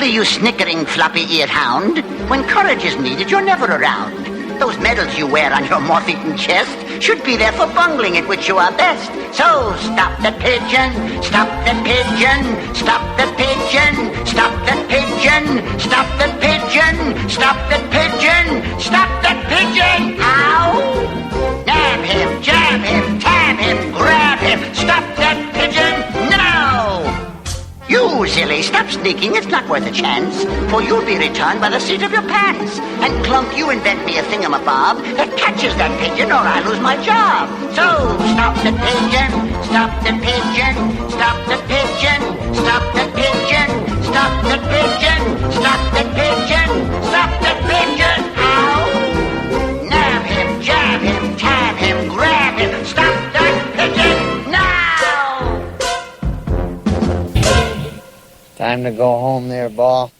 me, you snickering, floppy-eared hound. When courage is needed, you're never around. Those medals you wear on your moth-eaten chest should be there for bungling at which you are best. So stop the pigeon, stop the pigeon, stop the pigeon, stop the pigeon, stop the pigeon, stop the pigeon, stop the pigeon. Ow! Nab him, jab him, tab him, grab him, stop that pigeon now! You, silly, stop sneaking, it's not worth a chance, for you'll be returned by the seat of your pants. And Clunk, you invent me a thingamabob that catches that pigeon or I lose my job. So, stop the pigeon, stop the pigeon, stop the pigeon, stop the pigeon, stop the pigeon, stop the pigeon, stop the pigeon, ow! Nab him, jab him, tab him, grab him, stop that pigeon now! Time to go home there, Ball.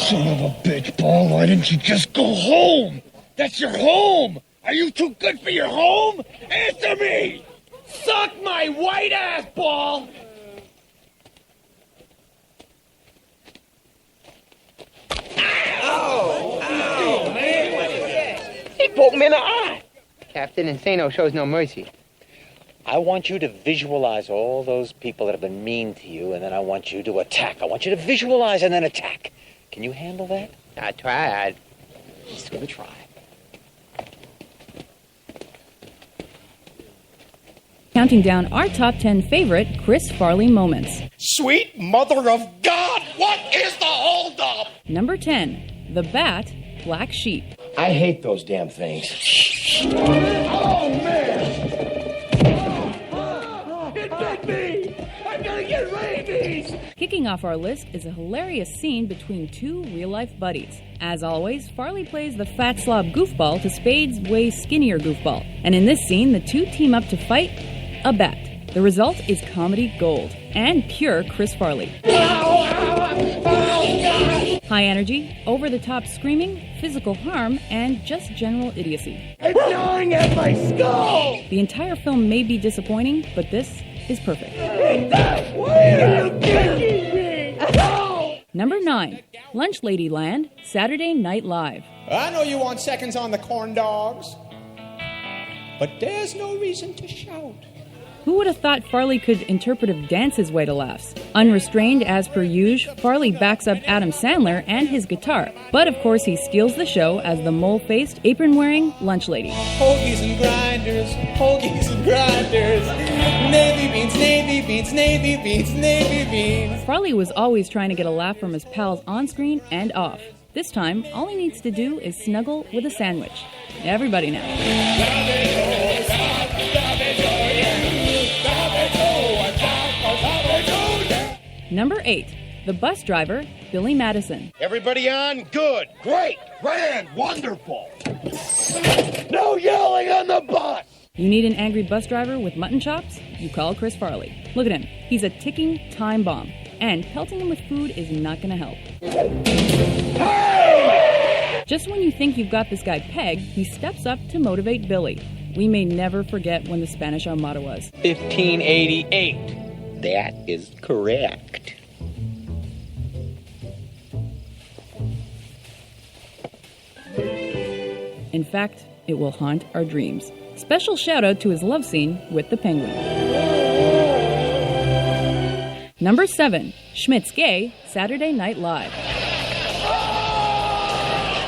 Son of a bitch, Ball, why didn't you just go home? That's your home! Are you too good for your home? Answer me! Suck my white ass, Ball! Ow! Ow, man! He poked me in the eye! Captain Insano shows no mercy. I want you to visualize all those people that have been mean to you, and then I want you to attack. I want you to visualize and then attack. Can you handle that? I tried. Just gonna try. Counting down our top 10 favorite Chris Farley moments. Sweet mother of God, what is the holdup? Number 10, The Bat, Black Sheep. I hate those damn things. Oh, man! It bit me! I'm gonna get rabies! Kicking off our list is a hilarious scene between two real-life buddies. As always, Farley plays the fat slob goofball to Spade's way skinnier goofball. And in this scene, the two team up to fight a bat. The result is comedy gold and pure Chris Farley. High energy, over-the-top screaming, physical harm, and just general idiocy. It's gnawing at my skull! The entire film may be disappointing, but this is perfect. Why are you kicking me? No! Number 9, Lunch Lady Land, Saturday Night Live. I know you want seconds on the corn dogs, but there's no reason to shout. Who would have thought Farley could interpretive dance his way to laughs? Unrestrained as per usual, Farley backs up Adam Sandler and his guitar. But of course he steals the show as the mole-faced, apron-wearing lunch lady. Hoagies and grinders, hoagies and grinders. Navy beans, navy beans, navy beans, navy beans. Farley was always trying to get a laugh from his pals on-screen and off. This time, all he needs to do is snuggle with a sandwich. Everybody now. Number 8, The Bus Driver, Billy Madison. Everybody on? Good. Great. Grand. Wonderful. No yelling on the bus! You need an angry bus driver with mutton chops? You call Chris Farley. Look at him. He's a ticking time bomb. And pelting him with food is not going to help. Hey! Just when you think you've got this guy pegged, he steps up to motivate Billy. We may never forget when the Spanish Armada was. 1588. That is correct. In fact, it will haunt our dreams. Special shout out to his love scene with the penguin. Number 7, Schmidt's Gay, Saturday Night Live.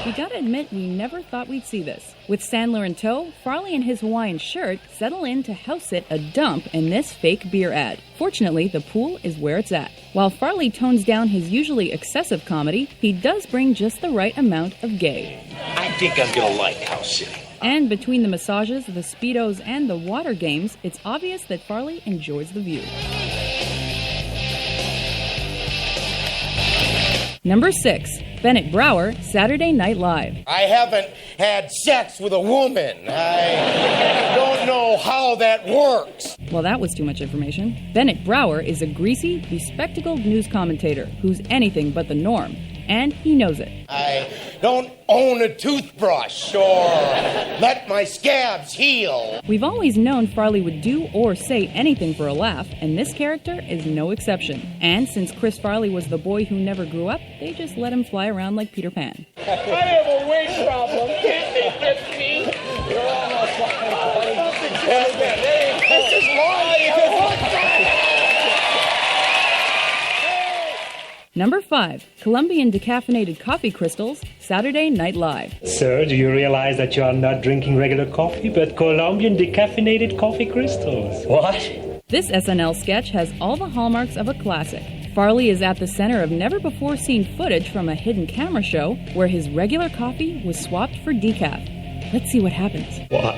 We gotta admit, we never thought we'd see this. With Sandler in tow, Farley and his Hawaiian shirt settle in to house sit a dump in this fake beer ad. Fortunately, the pool is where it's at. While Farley tones down his usually excessive comedy, he does bring just the right amount of gay. I think I'm gonna like house sitting. And between the massages, the Speedos, and the water games, it's obvious that Farley enjoys the view. Number 6, Bennett Brower, Saturday Night Live. I haven't had sex with a woman. I don't know how that works. Well, that was too much information. Bennett Brower is a greasy, bespectacled news commentator who's anything but the norm. and he knows it. I don't own a toothbrush or let my scabs heal. We've always known Farley would do or say anything for a laugh, and this character is no exception. And since Chris Farley was the boy who never grew up, they just let him fly around like Peter Pan. I have a weight problem. Can't they fix me? You're almost This is Number 5, Colombian decaffeinated coffee crystals, Saturday Night Live. Sir, do you realize that you are not drinking regular coffee, but Colombian decaffeinated coffee crystals? What? This SNL sketch has all the hallmarks of a classic. Farley is at the center of never-before-seen footage from a hidden camera show where his regular coffee was swapped for decaf. Let's see what happens. What?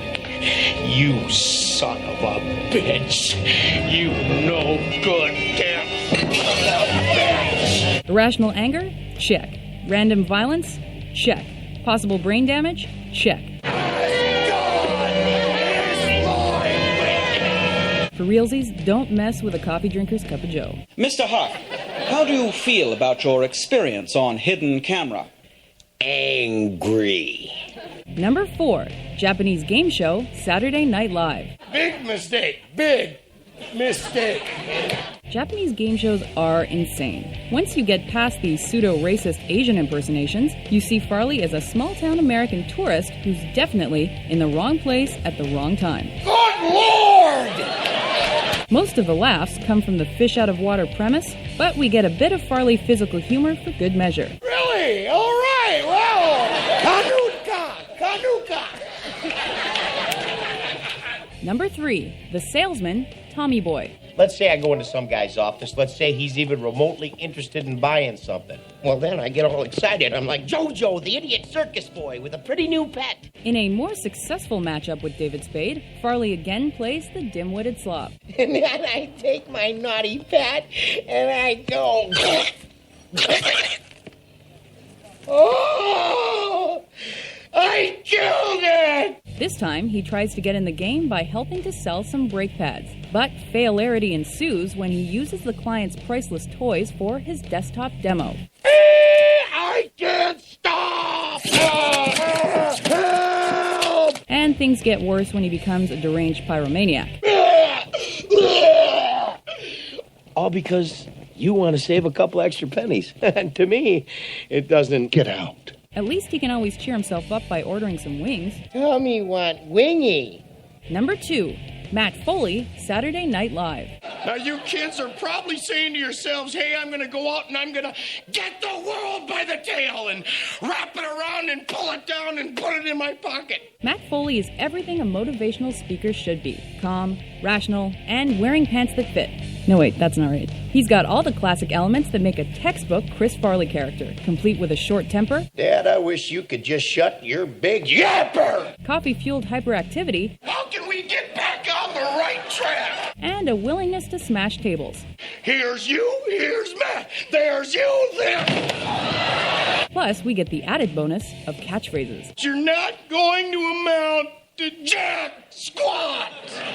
You son of a bitch. You no good damn bitch. Irrational anger? Check. Random violence? Check. Possible brain damage? Check. For realsies, don't mess with a coffee drinker's cup of joe. Mr. Huck, how do you feel about your experience on hidden camera? Angry. Number 4, Japanese game show, Saturday Night Live. Big mistake. Big mistake. Japanese game shows are insane. Once you get past the pseudo-racist Asian impersonations, you see Farley as a small-town American tourist who's definitely in the wrong place at the wrong time. Good Lord! Most of the laughs come from the fish-out-of-water premise, but we get a bit of Farley physical humor for good measure. Really? All right. Well, Kanuka. Number 3, the salesman, Tommy Boy. Let's say I go into some guy's office. Let's say he's even remotely interested in buying something. Well, then I get all excited. I'm like, Jojo, the idiot circus boy with a pretty new pet. In a more successful matchup with David Spade, Farley again plays the dim-witted slob. And then I take my naughty pet and I go... Oh! I killed it! This time, he tries to get in the game by helping to sell some brake pads. But faillarity ensues when he uses the client's priceless toys for his desktop demo. I can't stop! Help! And things get worse when he becomes a deranged pyromaniac. All because you want to save a couple extra pennies. To me, it doesn't get out. At least he can always cheer himself up by ordering some wings. Tell me what wingy. Number 2, Matt Foley, Saturday Night Live. Now, you kids are probably saying to yourselves, hey, I'm going to go out and I'm going to get the world by the tail and wrap it around and pull it down and put it in my pocket. Matt Foley is everything a motivational speaker should be. Calm, rational, and wearing pants that fit. No, wait, that's not right. He's got all the classic elements that make a textbook Chris Farley character, complete with a short temper. Dad, I wish you could just shut your big yapper. Coffee-fueled hyperactivity. How can we get back on the right track? And a willingness to smash tables. Here's you, here's Matt, there's you, there. Plus, we get the added bonus of catchphrases. You're not going to amount to jack squat.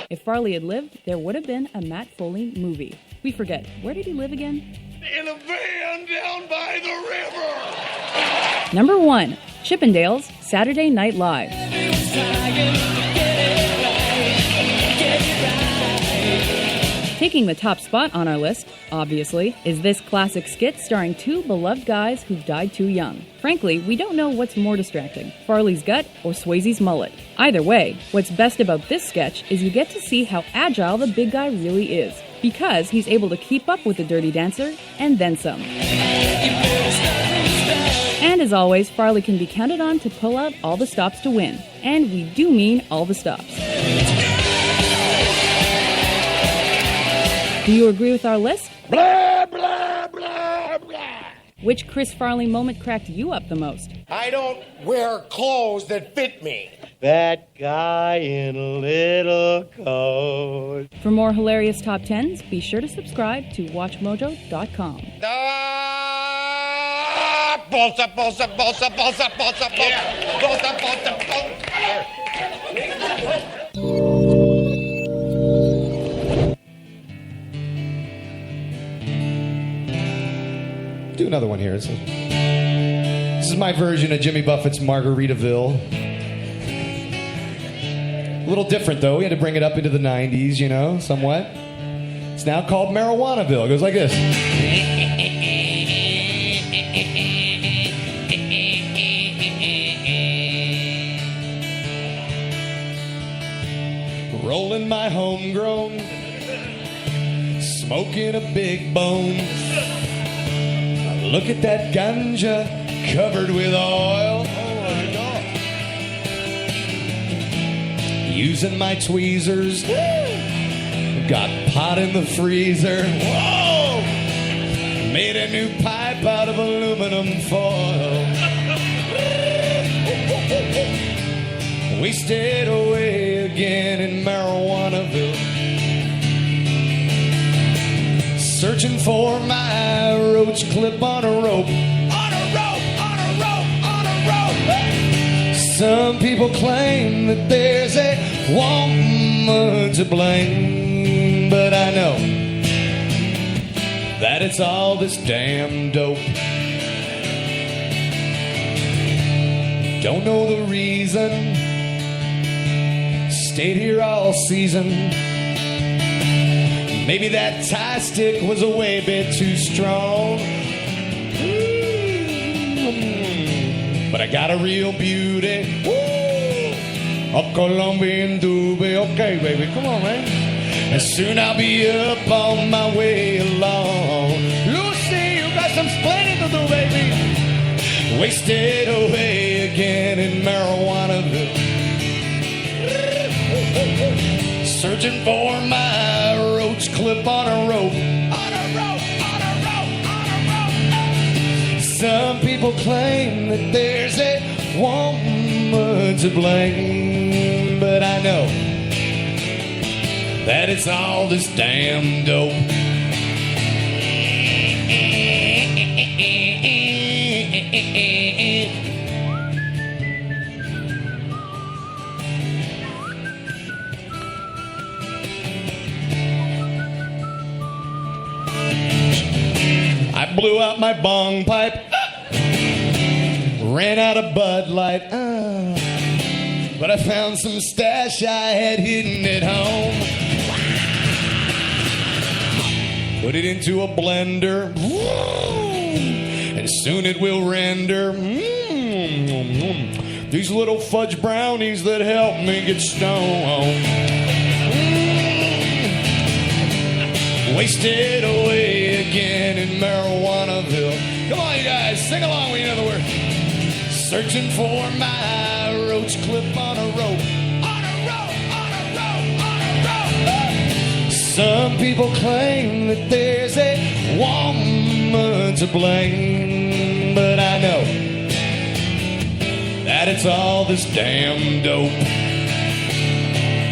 If Farley had lived, there would have been a Matt Foley movie. We forget, where did he live again? In a van down by the river. Number 1, Chippendales, Saturday Night Live. Taking the top spot on our list, obviously, is this classic skit starring 2 beloved guys who died too young. Frankly, we don't know what's more distracting, Farley's gut or Swayze's mullet. Either way, what's best about this sketch is you get to see how agile the big guy really is, because he's able to keep up with the Dirty Dancer and then some. And as always, Farley can be counted on to pull out all the stops to win. And we do mean all the stops. Do you agree with our list? Blah, blah, blah, blah. Which Chris Farley moment cracked you up the most? I don't wear clothes that fit me. That guy in a little coat. For more hilarious top 10s, be sure to subscribe to WatchMojo.com. Bolsa, bolsa, bolsa, bolsa, bolsa, bolsa, bolsa, bolsa, bolsa. Do another one here. is my version of Jimmy Buffett's Margaritaville. A little different, though. We had to bring it up into the 90s, you know, somewhat. It's now called Marijuanaville. It goes like this. Rolling my homegrown, smoking a big bone. Look at that ganja covered with oil. Using my tweezers, got pot in the freezer. Whoa! Made a new pipe out of aluminum foil. We stayed away again in Marijuanaville, searching for my roach clip on a rope. On a rope, on a rope, on a rope. Some people claim that there's a woman to blame, but I know that it's all this damn dope. Don't know the reason. Stayed here all season. Maybe that tie stick was a way bit too strong. But I got a real beauty. A Colombian doobie. Okay, baby, come on, man. And soon I'll be up on my way along. Lucy, you got some splaining to do, baby. Wasted away again in Marijuanaville, searching for my roach clip on a rope. On a rope, on a rope, on a rope. Some people claim that there's a woman to blame, but I know that it's all this damn dope. I blew out my bong pipe, ran out of Bud Light, but I found some stash I had hidden at home. Put it into a blender, and soon it will render these little fudge brownies that help me get stoned. Wasted away again in Marijuanaville. Come on, you guys, sing along when you know the word. Searching for my roach clip on a rope. On a rope, on a rope, on a rope. Some people claim that there's a woman to blame, but I know that it's all this damn dope.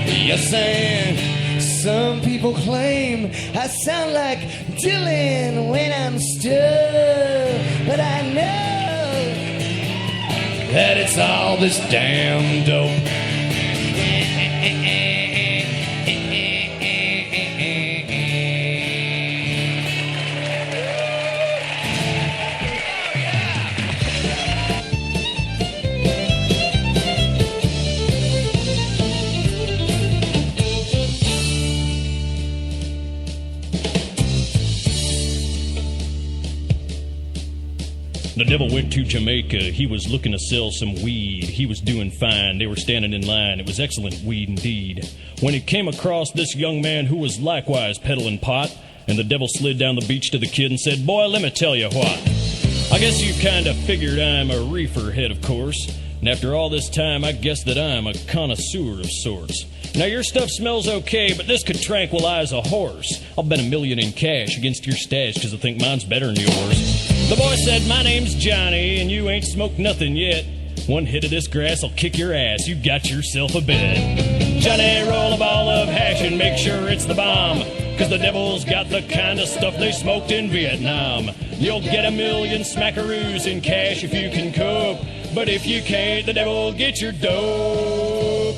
Yes, and some people claim I sound like Dylan when I'm stuck, but I know that it's all this damn dope. The devil went to Jamaica. He was looking to sell some weed. He was doing fine. They were standing in line. It was excellent weed indeed. When he came across this young man who was likewise peddling pot, and the devil slid down the beach to the kid and said, "Boy, let me tell you what. I guess you kind of figured I'm a reefer head, of course. And after all this time, I guess that I'm a connoisseur of sorts. Now, your stuff smells okay, but this could tranquilize a horse. I'll bet $1 million in cash against your stash because I think mine's better than yours." The boy said, "My name's Johnny, and you ain't smoked nothing yet. One hit of this grass will kick your ass. You got yourself a bet. Johnny, roll a ball of hash and make sure it's the bomb, because the devil's got the kind of stuff they smoked in Vietnam. You'll get $1 million smackaroos in cash if you can cope, but if you can't, the devil will get your dope."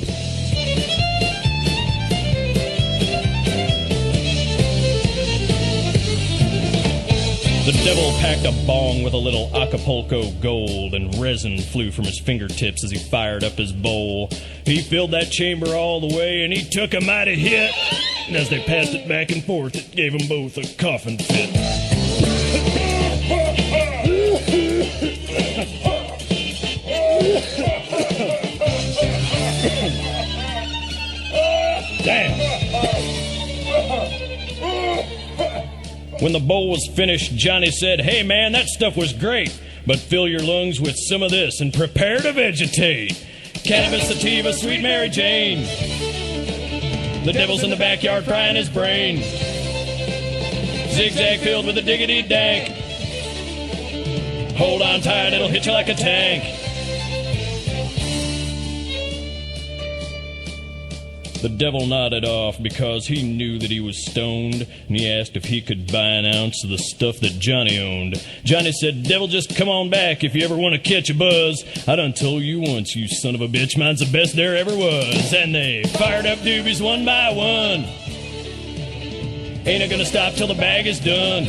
The devil packed a bong with a little Acapulco gold, and resin flew from his fingertips as he fired up his bowl. He filled that chamber all the way, and he took a mighty hit. And as they passed it back and forth, it gave them both a coughing fit. Damn. When the bowl was finished, Johnny said, "Hey man, that stuff was great, but fill your lungs with some of this and prepare to vegetate. Cannabis sativa, sweet Mary Jane. The devil's in the backyard frying his brain. Zigzag filled with a diggity dank. Hold on tight, it'll hit you like a tank." The devil nodded off because he knew that he was stoned, and he asked if he could buy an ounce of the stuff that Johnny owned. Johnny said, "Devil, just come on back if you ever want to catch a buzz. I done told you once, you son of a bitch, mine's the best there ever was." And they fired up doobies one by one. Ain't it gonna stop till the bag is done.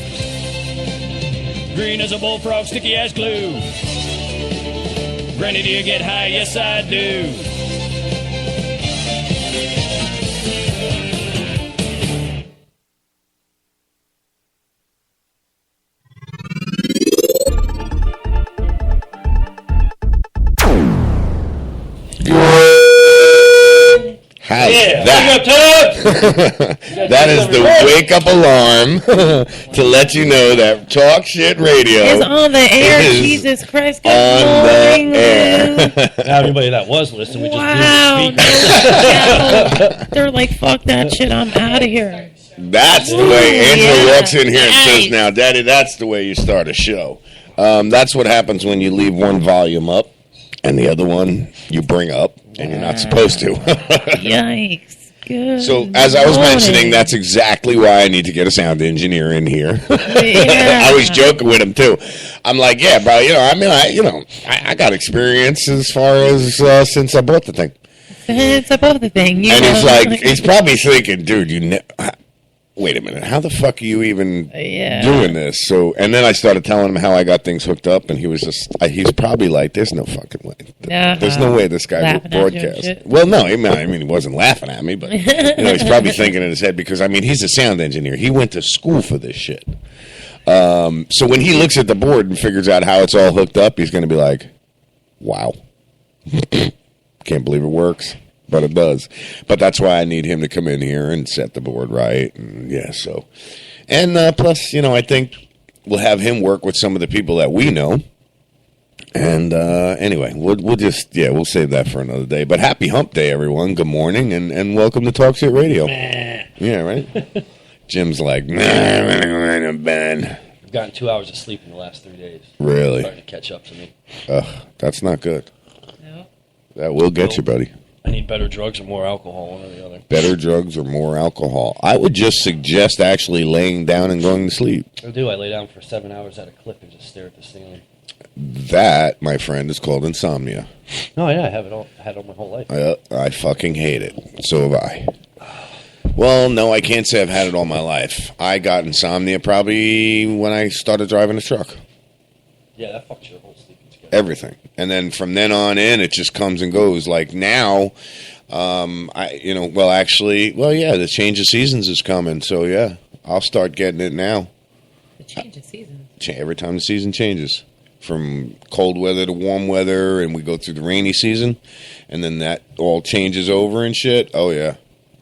Green as a bullfrog, sticky as glue. Granny, do you get high? Yes, I do. How's that? That is the wake-up alarm to let you know that Talk Shit Radio is on the air. Jesus Christ. Good morning, Lou. Now, anybody that was listening, we just wow. They're like, fuck that shit. I'm out of here. That's the way Angela walks in here and says, "Now, Daddy, that's the way you start a show." That's what happens when you leave one volume up and the other one you bring up, and you're not supposed to. Yikes. Good So, as I was mentioning, that's exactly why I need to get a sound engineer in here. I was joking with him, too. I'm like, yeah, bro, I got experience as far as since I bought the thing. Since I bought the thing. And he's like, he's probably thinking, dude, wait a minute, how the fuck are you even doing this? So, and then I started telling him how I got things hooked up, and he was he's probably like, there's no fucking way. There's no way this guy will broadcast. Well, no, I mean, he wasn't laughing at me, but he's probably thinking in his head, because, I mean, he's a sound engineer. He went to school for this shit. So when he looks at the board and figures out how it's all hooked up, he's going to be like, wow. Can't believe it works. But it does. But that's why I need him to come in here and set the board right. And and plus, I think we'll have him work with some of the people that we know. And anyway, we'll save that for another day. But happy hump day, everyone. Good morning and welcome to Talk Shit Radio. Yeah, right? Jim's like, I'm going to bed. I've gotten 2 hours of sleep in the last 3 days. Really? It's starting to catch up to me. That's not good. No. That will get you, buddy. I need better drugs or more alcohol, one or the other. Better drugs or more alcohol. I would just suggest actually laying down and going to sleep. I do. I lay down for 7 hours at a clip and just stare at the ceiling. That, my friend, is called insomnia. Oh, yeah. I have it all. I had it all my whole life. I fucking hate it. So have I. Well, no, I can't say I've had it all my life. I got insomnia probably when I started driving a truck. Yeah, that fucks your whole sleeping schedule. Everything. And then from then on in, it just comes and goes. Like now, the change of seasons is coming. So, yeah, I'll start getting it now. The change of seasons? Every time the season changes. From cold weather to warm weather, and we go through the rainy season, and then that all changes over and shit. Oh, yeah.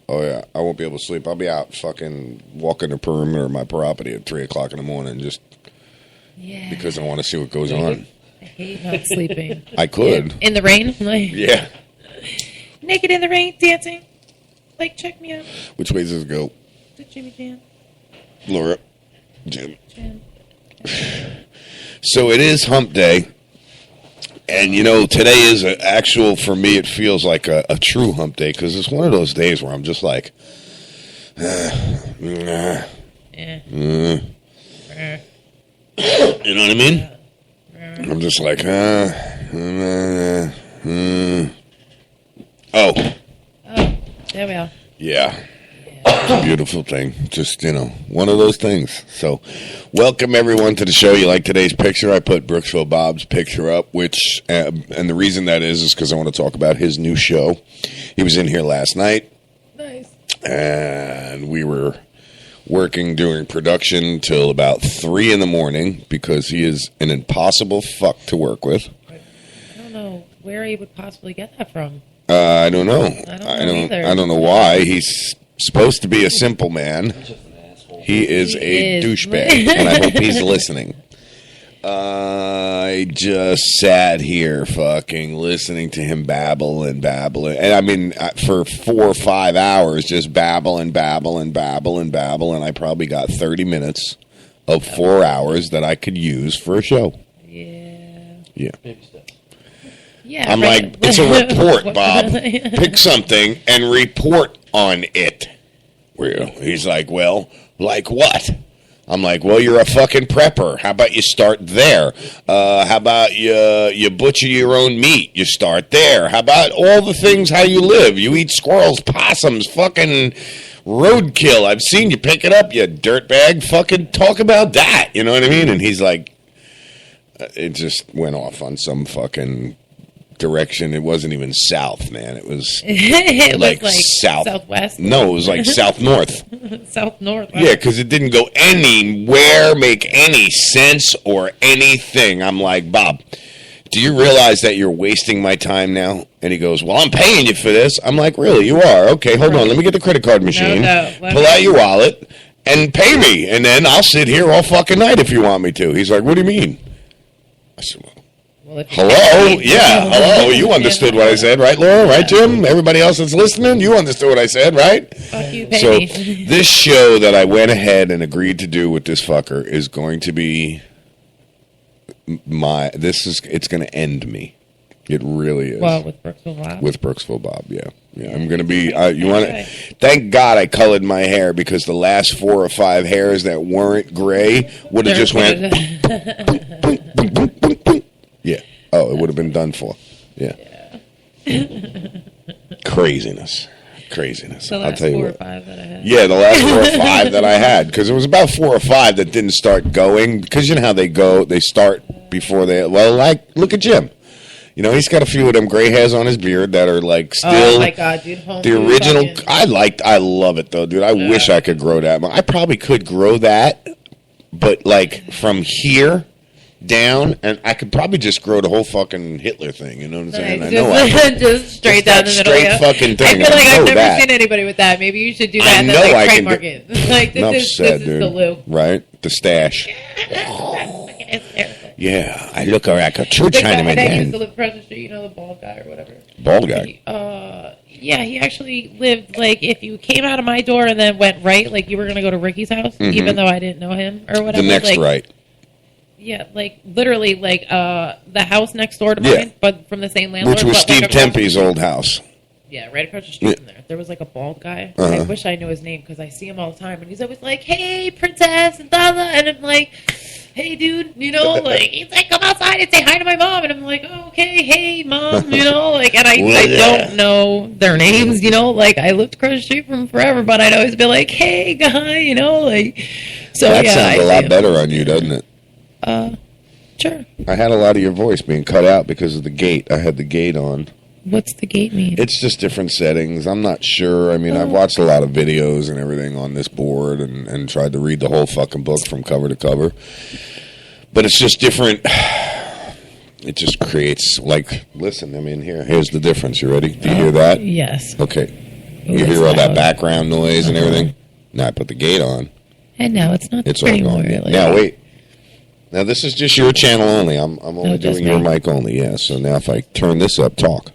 I won't be able to sleep. I'll be out fucking walking the perimeter of my property at 3 o'clock in the morning just because I want to see what goes on. I hate not sleeping. I could. In the rain? Yeah. Naked in the rain, dancing. Like, check me out. Which way does this go? To Jimmy Jam. Laura. Jim. So it is hump day. And, today is for me, it feels like a true hump day because it's one of those days where I'm just like, You know what I mean? I'm just like, Oh, there we are. Yeah. It's a beautiful thing. Just, one of those things. So, welcome everyone to the show. You like today's picture? I put Brooksville Bob's picture up, which, and the reason that is because I want to talk about his new show. He was in here last night. Nice. And we were working during production till about 3 in the morning because he is an impossible fuck to work with. I don't know where he would possibly get that from. I don't know. I don't know why. He's supposed to be a simple man. He is a douchebag, and I hope he's listening. I just sat here fucking listening to him babble and babble. And I mean, for 4 or 5 hours, just babble and babble and babble and babble. And I probably got 30 minutes of 4 hours that I could use for a show. Yeah. Yeah. I'm like, it's a report, Bob. Pick something and report on it. He's like, well, like what? I'm like, well, you're a fucking prepper. How about you start there? How about you butcher your own meat? You start there. How about all the things, how you live? You eat squirrels, possums, fucking roadkill. I've seen you pick it up, you dirtbag. Fucking talk about that. You know what I mean? And he's like, it just went off on some fucking direction. It wasn't even south, man. It was like south. Southwest? No, it was like south-north. South-north. Yeah, because it didn't go anywhere, make any sense or anything. I'm like, Bob, do you realize that you're wasting my time now? And he goes, well, I'm paying you for this. I'm like, really? You are? Okay, hold on. Let me get the credit card machine. Pull out your wallet and pay me. And then I'll sit here all fucking night if you want me to. He's like, what do you mean? I said, hello? Yeah, hello. You understood what I said, right, Laura? Right, Jim? Everybody else that's listening, you understood what I said, right? Fuck you, so baby. this show that I went ahead and agreed to do with this fucker is going to be it's going to end me. It really is. Well, with Brooksville Bob? With Brooksville Bob, yeah. I'm going to be, thank God I colored my hair because the last 4 or 5 hairs that weren't gray would have just went, yeah. Oh, it would have been done for. Yeah. Craziness. The last I'll tell you 4 or what. 5 that I had. Yeah, the last 4 or 5 that I had. Because it was about 4 or 5 that didn't start going. Because you know how they go. They start before they... Well, like, look at Jim. He's got a few of them gray hairs on his beard that are, like, still... Oh, my God, dude. The original... I love it, though, dude. I wish I could grow that. I probably could grow that. But, like, from here... down, and I could probably just grow the whole fucking Hitler thing. You know what I'm saying? Nice. I know I could. Just straight down the middle. Straight fucking thing. I feel like I've never that. seen anybody with that. Maybe you should do that. I And know then, like, I can trademark it. Like this is the loop. Right? The stash. Yeah, I look like a true The guy Chinaman. that used to live across the street, the bald guy or whatever. Bald guy. Yeah, he actually lived, like, if you came out of my door and then went right, like, you were going to go to Ricky's house, even though I didn't know him or whatever. The next like, right. Yeah, like, literally, like, the house next door to mine, but from the same landlord. Which was Steve Tempe's old house. Yeah, right across the street from there. There was, like, a bald guy. I wish I knew his name, because I see him all the time, and he's always like, hey, princess, and blah, blah, and I'm like, hey, dude, like, he's like, come outside and say hi to my mom, and I'm like, oh, okay, hey, mom, like, and I don't know their names, like, I lived across the street from him forever, but I'd always be like, hey, guy, like, so, that yeah. sounds a lot better on you, doesn't it? Sure. I had a lot of your voice being cut out because of the gate. I had the gate on. What's the gate mean? It's just different settings. I'm not sure. I mean, I've watched a lot of videos and everything on this board and tried to read the whole fucking book from cover to cover. But it's just different. It just creates, like, listen, I mean, here's the difference. You ready? Do you hear that? Yes. Okay. You hear all that background noise and everything? Now I put the gate on. And now it's not It's all anymore. gone. Now, wait. Now, this is just your channel only. I'm only doing your mic only, yeah. So now if I turn this up, talk.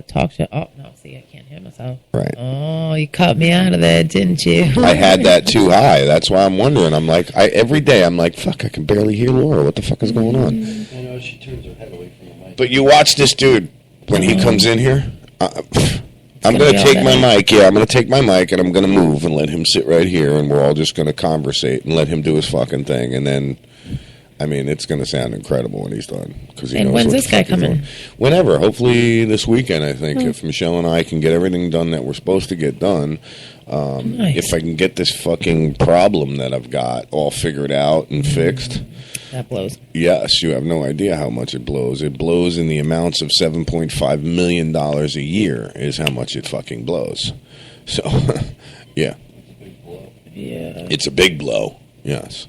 Talk shit. Oh, no, see, I can't hear myself. Right. Oh, you cut me out of there, didn't you? I had that too high. That's why I'm wondering. I'm like, every day I'm like, fuck, I can barely hear Laura. What the fuck is going on? I know she turns her head away from the mic. But you watch this dude when he comes in here. I'm going to take my mic. Yeah, I'm going to take my mic and I'm going to move and let him sit right here and we're all just going to conversate and let him do his fucking thing. And then I mean, it's going to sound incredible when he's done. And when's this guy coming? Whenever. Hopefully this weekend, I think, if Michelle and I can get everything done that we're supposed to get done. Nice. If I can get this fucking problem that I've got all figured out and fixed. That blows. Yes, you have no idea how much it blows. It blows in the amounts of $7.5 million a year is how much it fucking blows. So, yeah. Yeah. It's a big blow, yes.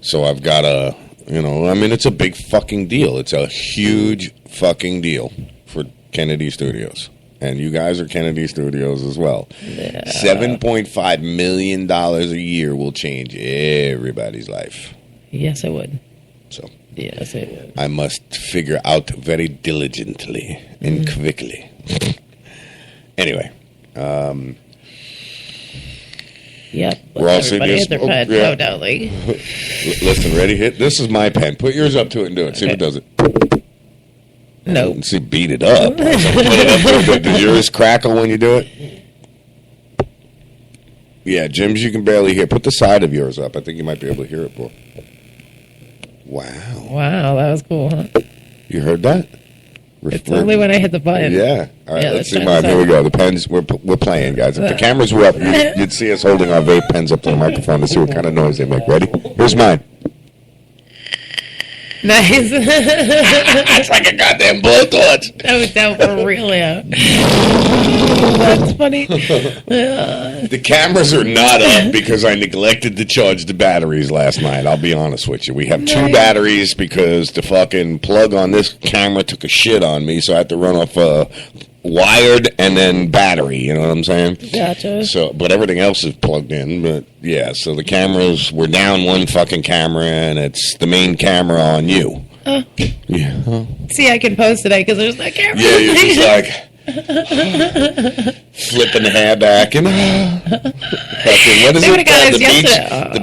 So I've got a, it's a big fucking deal. It's a huge fucking deal for Kennedy Studios. And you guys are Kennedy Studios as well. Yeah. $7.5 million a year will change everybody's life. Yes, it would. So yes, it would. I must figure out very diligently and quickly. Anyway. Yep. We're all everybody hit their pen. yeah. No doubt. Like. Listen, ready? Hit. This is my pen. Put yours up to it and do it. See if it does it. No. See, beat it up. Put it up. Does yours crackle when you do it? Yeah, Jim's you can barely hear. Put the side of yours up. I think you might be able to hear it more. Wow. Wow, that was cool, huh? You heard that? It's only when I hit the button. Yeah. All right, let's see try mine. this Here we out. go. The pens, we're playing, guys. If the cameras were up, you'd see us holding our vape pens up to the microphone to see what kind of noise they make. Ready? Here's mine. Nice. It's like a goddamn blowtorch. That was down for real, yeah. That's funny. The cameras are not up because I neglected to charge the batteries last night. I'll be honest with you. We have two batteries because the fucking plug on this camera took a shit on me, so I had to run off wired and then battery. You know what I'm saying? Gotcha. So, but everything else is plugged in. But yeah, so the cameras, we're down one fucking camera, and it's the main camera on you. Yeah. See, I can post today because there's no camera. Yeah, you're just like flipping the hair back and fucking, what is They it would've got called? us yesterday.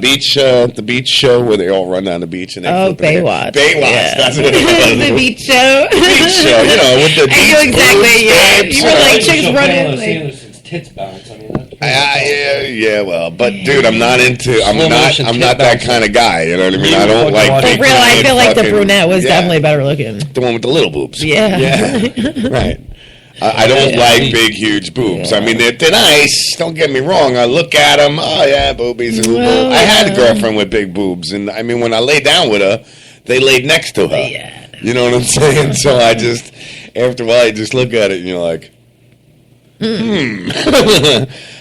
The beach show where they all run down the beach and they flip their hair. Baywatch. Baywatch, Yeah. that's what it was. The beach show. Beach show, with the beach I know exactly, yeah. boobs, You were like chicks Pamela running. Like, Sanderson's tits bounce. I mean, yeah, well, but dude, I'm not that kind of guy. You know what I mean? I don't like. for real, I feel like the brunette was yeah. definitely better looking. The one with the little boobs. Yeah. Right. I don't like big, huge boobs. I mean, they're nice. Don't get me wrong. I look at them. Oh, yeah, boobies. Well, I had a girlfriend with big boobs. And, I mean, when I lay down with her, they laid next to her. Yeah. You know what I'm saying? So I just, after a while, you just look at it and you're like,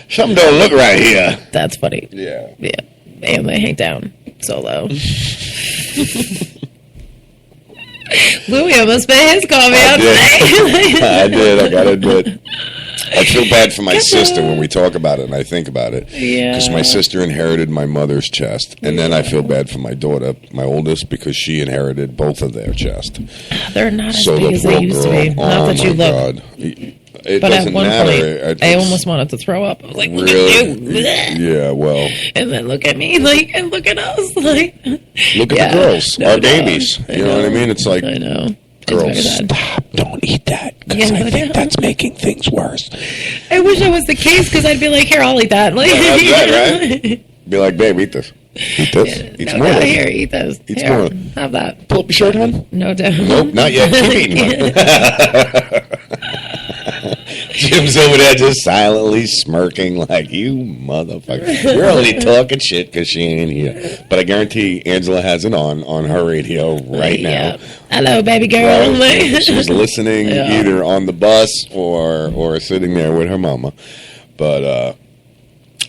something don't look right here. That's funny. Yeah. Yeah. And they hang down solo. Louis almost spit his coffee out today. I did. I gotta admit. I feel bad for my sister when we talk about it and I think about it. Yeah. Because my sister inherited my mother's chest. And then I feel bad for my daughter, my oldest, because she inherited both of their chest. They're not as So big the as they poor used to girl, be. Not that you look. God. It But doesn't at one matter. point, I almost wanted to throw up. I was like, look Really? at you. Yeah, well. And then look at me, like, and look at us, like. Look at the girls, our babies. You know what I mean? It's like, I know. Girls, stop. Don't eat that. Because I think that's making things worse. I wish that was the case, because I'd be like, here, I'll eat that. Like, Right? Be like, babe, eat this. Eat this. Eat some more. no, here, eat this. Eat Here, some more. have that. Pull up your shirt, hon. No doubt. Nope, not yet. Keep eating, hon. Jim's over there just silently smirking like, you motherfucker. You're only talking shit because she ain't here. But I guarantee Angela has it on her radio right now. Hello, baby girl. Right? She's listening either on the bus or sitting there with her mama. But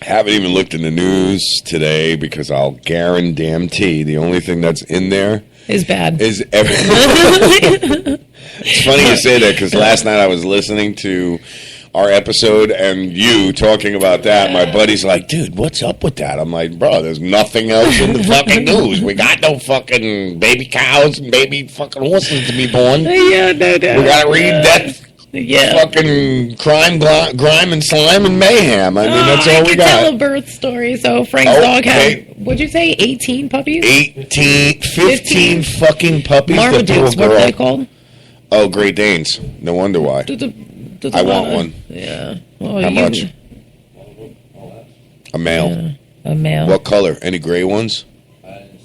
haven't even looked in the news today because I'll guarantee the only thing that's in there is bad. Is everything. It's funny you say that because last night I was listening to our episode and you talking about that. My buddy's like, dude, what's up with that? I'm like, bro, there's nothing else in the fucking news. We got no fucking baby cows and baby fucking horses to be born. Yeah, no doubt. We got to read that fucking crime, grime, and slime and mayhem. I mean, that's all we got. Tell a birth story. So Frank's dog had, what'd you say, 18 puppies? 15 fucking puppies. Marmaduke, what are they called? Oh, Great Danes. No wonder why. I want one. Yeah. Well, How much? A male. A male. What color? Any gray ones?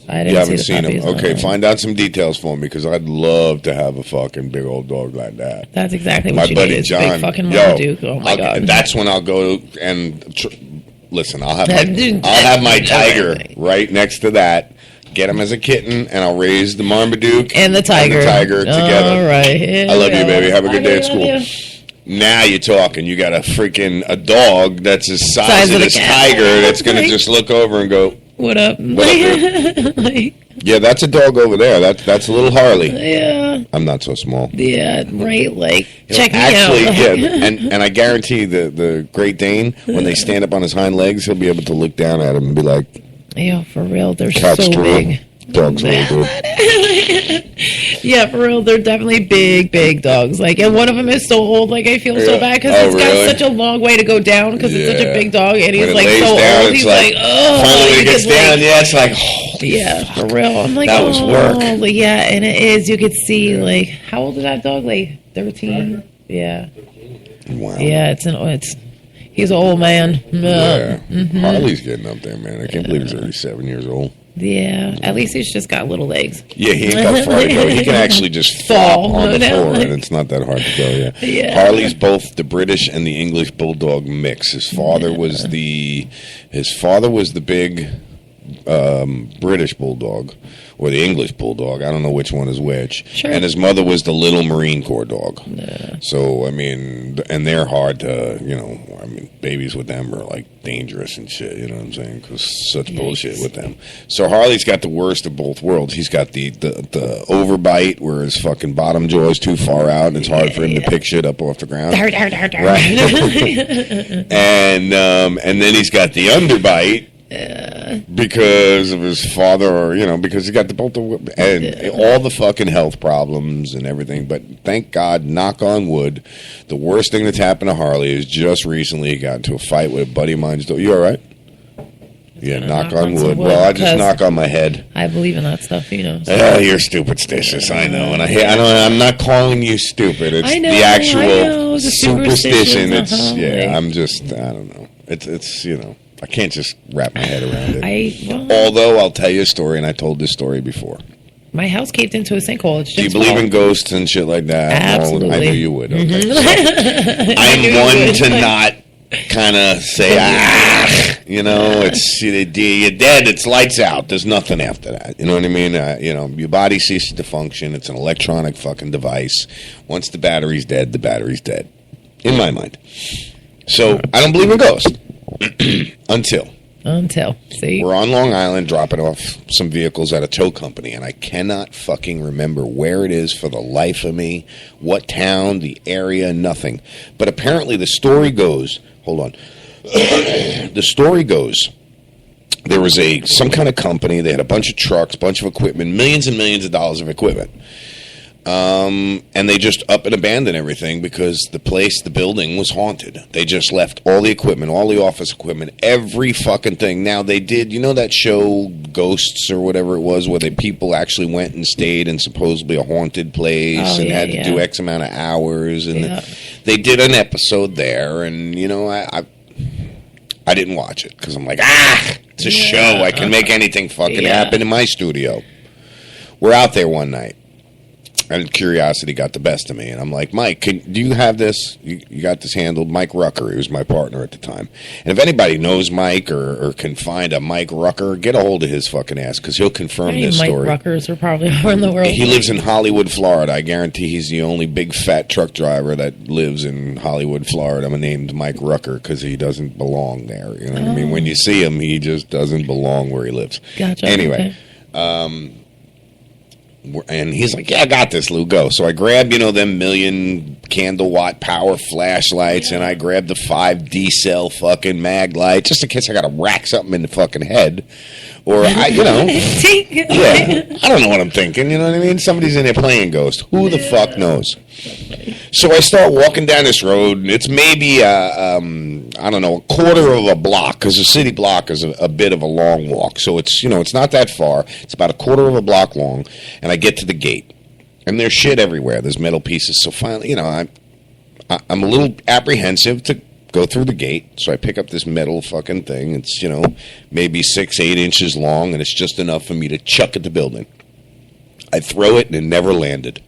I didn't You haven't see the seen him. puppies, Okay, no. find out some details for me because I'd love to have a fucking big old dog like that. That's exactly My what you buddy need. Is a John. big fucking Yo, Marmaduke. Oh my god. That's when I'll go and listen. I'll have my tiger right next to that. Get him as a kitten, and I'll raise the Marmaduke and the tiger together. All right. I love you, baby. Have a good day at school. Now you're talking. You got a dog that's the size of this tiger that's going to just look over and go, "What up?" Yeah, that's a dog over there. That's a little Harley. Yeah. I'm not so small. Yeah, right. Like, check me Actually, out. yeah, and I guarantee the Great Dane, when they stand up on his hind legs, he'll be able to look down at him and be like, Yeah, for real. They're "Cat's so true. big. Dog's really good." Yeah, for real. They're definitely big dogs. Like, and one of them is so old. Like, I feel so Yeah. bad because Oh, it's really? got such a long way to go down because it's such a Yeah. big dog, and When he's it like lays so down, old. it's He's like, oh, finally when you it gets could, like- down, yeah, it's like, yeah, for real. I'm like, That was work. Like, yeah, and it is. You could see, like, how old is that dog? Like 13. Yeah. Wow. Yeah, he's an old man. Yeah. Mhm. Harley's getting up there, man. I can't believe he's already 7 years old. Yeah, at least he's just got little legs. Yeah, he ain't got far to go. He can actually just fall on the floor, and it's not that hard to go. Yeah. Yeah. Harley's both the British and the English bulldog mix. His father was the big British bulldog or the English bulldog. I don't know which one is which. Sure. And his mother was the little Marine Corps dog. Yeah. So I mean, and they're hard to, babies with them are like dangerous and shit. You know what I'm saying? Because such bullshit with them. So Harley's got the worst of both worlds. He's got the overbite where his fucking bottom jaw is too far out and it's hard for him to pick shit up off the ground. Right. And then he's got the underbite. Because of his father, or because he got and all the fucking health problems and everything. But thank God, knock on wood, the worst thing that's happened to Harley is just recently he got into a fight with a buddy of mine's dog. You all right? Yeah, knock on wood. Well, I just knock on my head. I believe in that stuff, So. You're superstitious, I know, and I'm not calling you stupid. It's the actual the superstition. It's like, I'm just, I don't know. It's I can't just wrap my head around it. Well, Although I'll tell you a story, and I told this story before. my house caved into a sinkhole. It's Do you just believe in ghosts and shit like that? Absolutely. I knew you would. Okay. Mhm. So, I'm one to not kind of say, it's you're dead. It's lights out. There's nothing after that. You know what I mean? Your body ceases to function. It's an electronic fucking device. Once the battery's dead, the battery's dead. In my mind. So I don't believe in ghosts. Until. See? We're on Long Island dropping off some vehicles at a tow company, and I cannot fucking remember where it is for the life of me, what town, the area, nothing. But apparently the story goes, hold on. The story goes, there was some kind of company, they had a bunch of trucks, bunch of equipment, millions and millions of dollars of equipment. And they just up and abandoned everything because the building was haunted. They just left all the equipment, all the office equipment, every fucking thing. Now they did, that show Ghosts or whatever it was, where people actually went and stayed in supposedly a haunted place and had to do X amount of hours. And they did an episode there, and I didn't watch it because I'm like, it's a show. I can make anything fucking happen in my studio. We're out there one night. And curiosity got the best of me. And I'm like, Mike, do you have this? You got this handled? Mike Rucker, he was my partner at the time. And if anybody knows Mike or can find a Mike Rucker, get a hold of his fucking ass because he'll confirm this story. Mike Ruckers are probably all in the world. He lives in Hollywood, Florida. I guarantee he's the only big fat truck driver that lives in Hollywood, Florida. I'm named Mike Rucker because he doesn't belong there. You know what I mean? When you see him, he just doesn't belong where he lives. Gotcha. Anyway, and he's like, I got this, Lou, go. So I grabbed, them million candle watt power flashlights, and I grabbed the 5 D-cell fucking mag light, just in case I got to rack something in the fucking head. Or, I don't know what I'm thinking, you know what I mean? Somebody's in there playing Ghost. Who the fuck knows? So I start walking down this road, and it's maybe, a quarter of a block, because a city block is a bit of a long walk. So it's, it's not that far. It's about a quarter of a block long, and I get to the gate. And there's shit everywhere. There's metal pieces. So finally, I'm a little apprehensive to go through the gate. So I pick up this metal fucking thing. It's, you know, maybe 6-8 inches long, and it's just enough for me to chuck at the building. I throw it, and it never landed.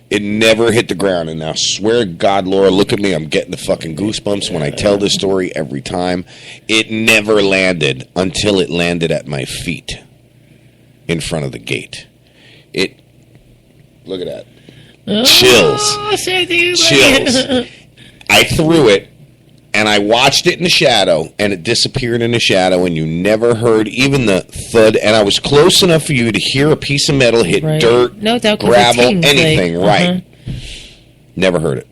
It never hit the ground. And now, swear to God, Laura, look at me. I'm getting the fucking goosebumps when I tell this story every time. It never landed until it landed at my feet in front of the gate. Look at that. Chills. Chills. I threw it, and I watched it in the shadow, and it disappeared in the shadow, and you never heard even the thud. And I was close enough for you to hear a piece of metal hit dirt, no doubt, gravel, anything. Right. Never heard it.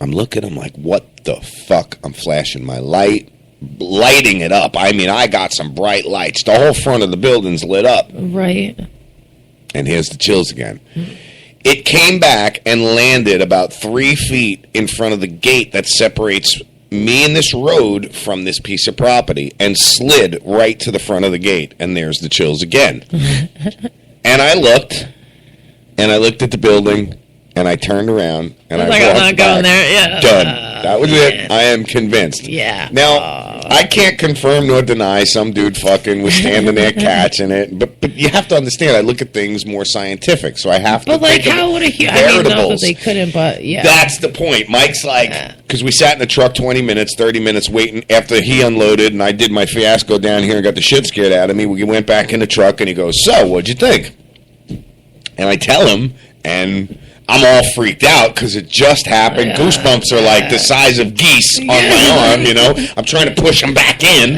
I'm looking. I'm like, what the fuck? I'm flashing my light, lighting it up. I mean, I got some bright lights. The whole front of the building's lit up. Right. And here's the chills again. It came back and landed about 3 feet in front of the gate that separates me and this road from this piece of property and slid right to the front of the gate. And there's the chills again. And I looked at the building, and I turned around, and I walked I'm not going back. there. Yeah. Done. That was it. I am convinced. Yeah. Now, I can't confirm nor deny some dude fucking was standing there catching it, but you have to understand, I look at things more scientific, so I have to But, like, think how of would a I mean, not that variables. they couldn't, but, yeah. That's the point. Mike's like, because we sat in the truck 20 minutes, 30 minutes waiting after he unloaded, and I did my fiasco down here and got the shit scared out of me. We went back in the truck, and he goes, so, what'd you think? And I tell him, and I'm all freaked out because it just happened. Goosebumps are like the size of geese on my arm, you know. I'm trying to push them back in.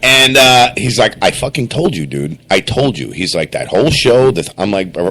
And he's like, I fucking told you, dude. I told you. He's like, that whole show, I'm like, I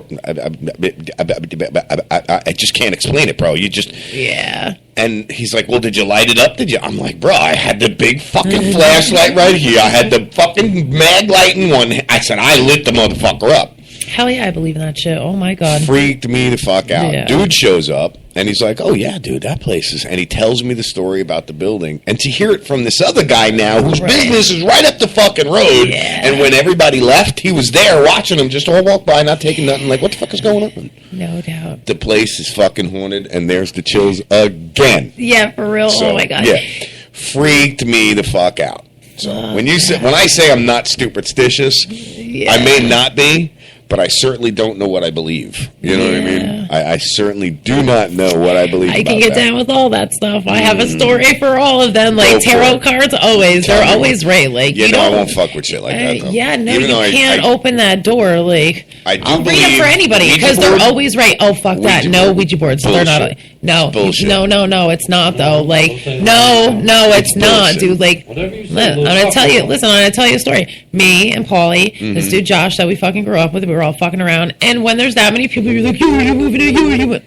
just can't explain it, bro. You just... Yeah. And he's like, well, did you light it up? Did you? I'm like, bro, I had the big fucking flashlight right here. I had the fucking mag light in one. I said, I lit the motherfucker up. Hell yeah, I believe in that shit. Oh, my God. Freaked me the fuck out. Yeah. Dude shows up, and he's like, oh, yeah, dude, that place is... And he tells me the story about the building. And to hear it from this other guy now, whose business is right up the fucking road, and when everybody left, he was there watching them just all walk by, not taking nothing. Like, what the fuck is going on? No doubt. The place is fucking haunted, and there's the chills again. Yeah, for real. So, oh, my God. Yeah. Freaked me the fuck out. So when I say I'm not superstitious, I may not be, but I certainly don't know what I believe. You know what I mean? I certainly do not know what I believe. I can get down with all that stuff. I have a story for all of them. Like tarot cards, always. They're always right. Like yeah, you no, don't, I won't fuck with shit like that. Though. Yeah, no, Even you can't open that door. Like I'll read it for anybody because they're always right. Oh fuck that! No Ouija boards. They're not. No, no, it's not though. Like no, it's not, dude. Like I'm gonna tell you. Listen, I'm gonna tell you a story. Me and Paulie, this dude Josh that we fucking grew up with, we were all fucking around. And when there's that many people, you're like, you're moving it, you.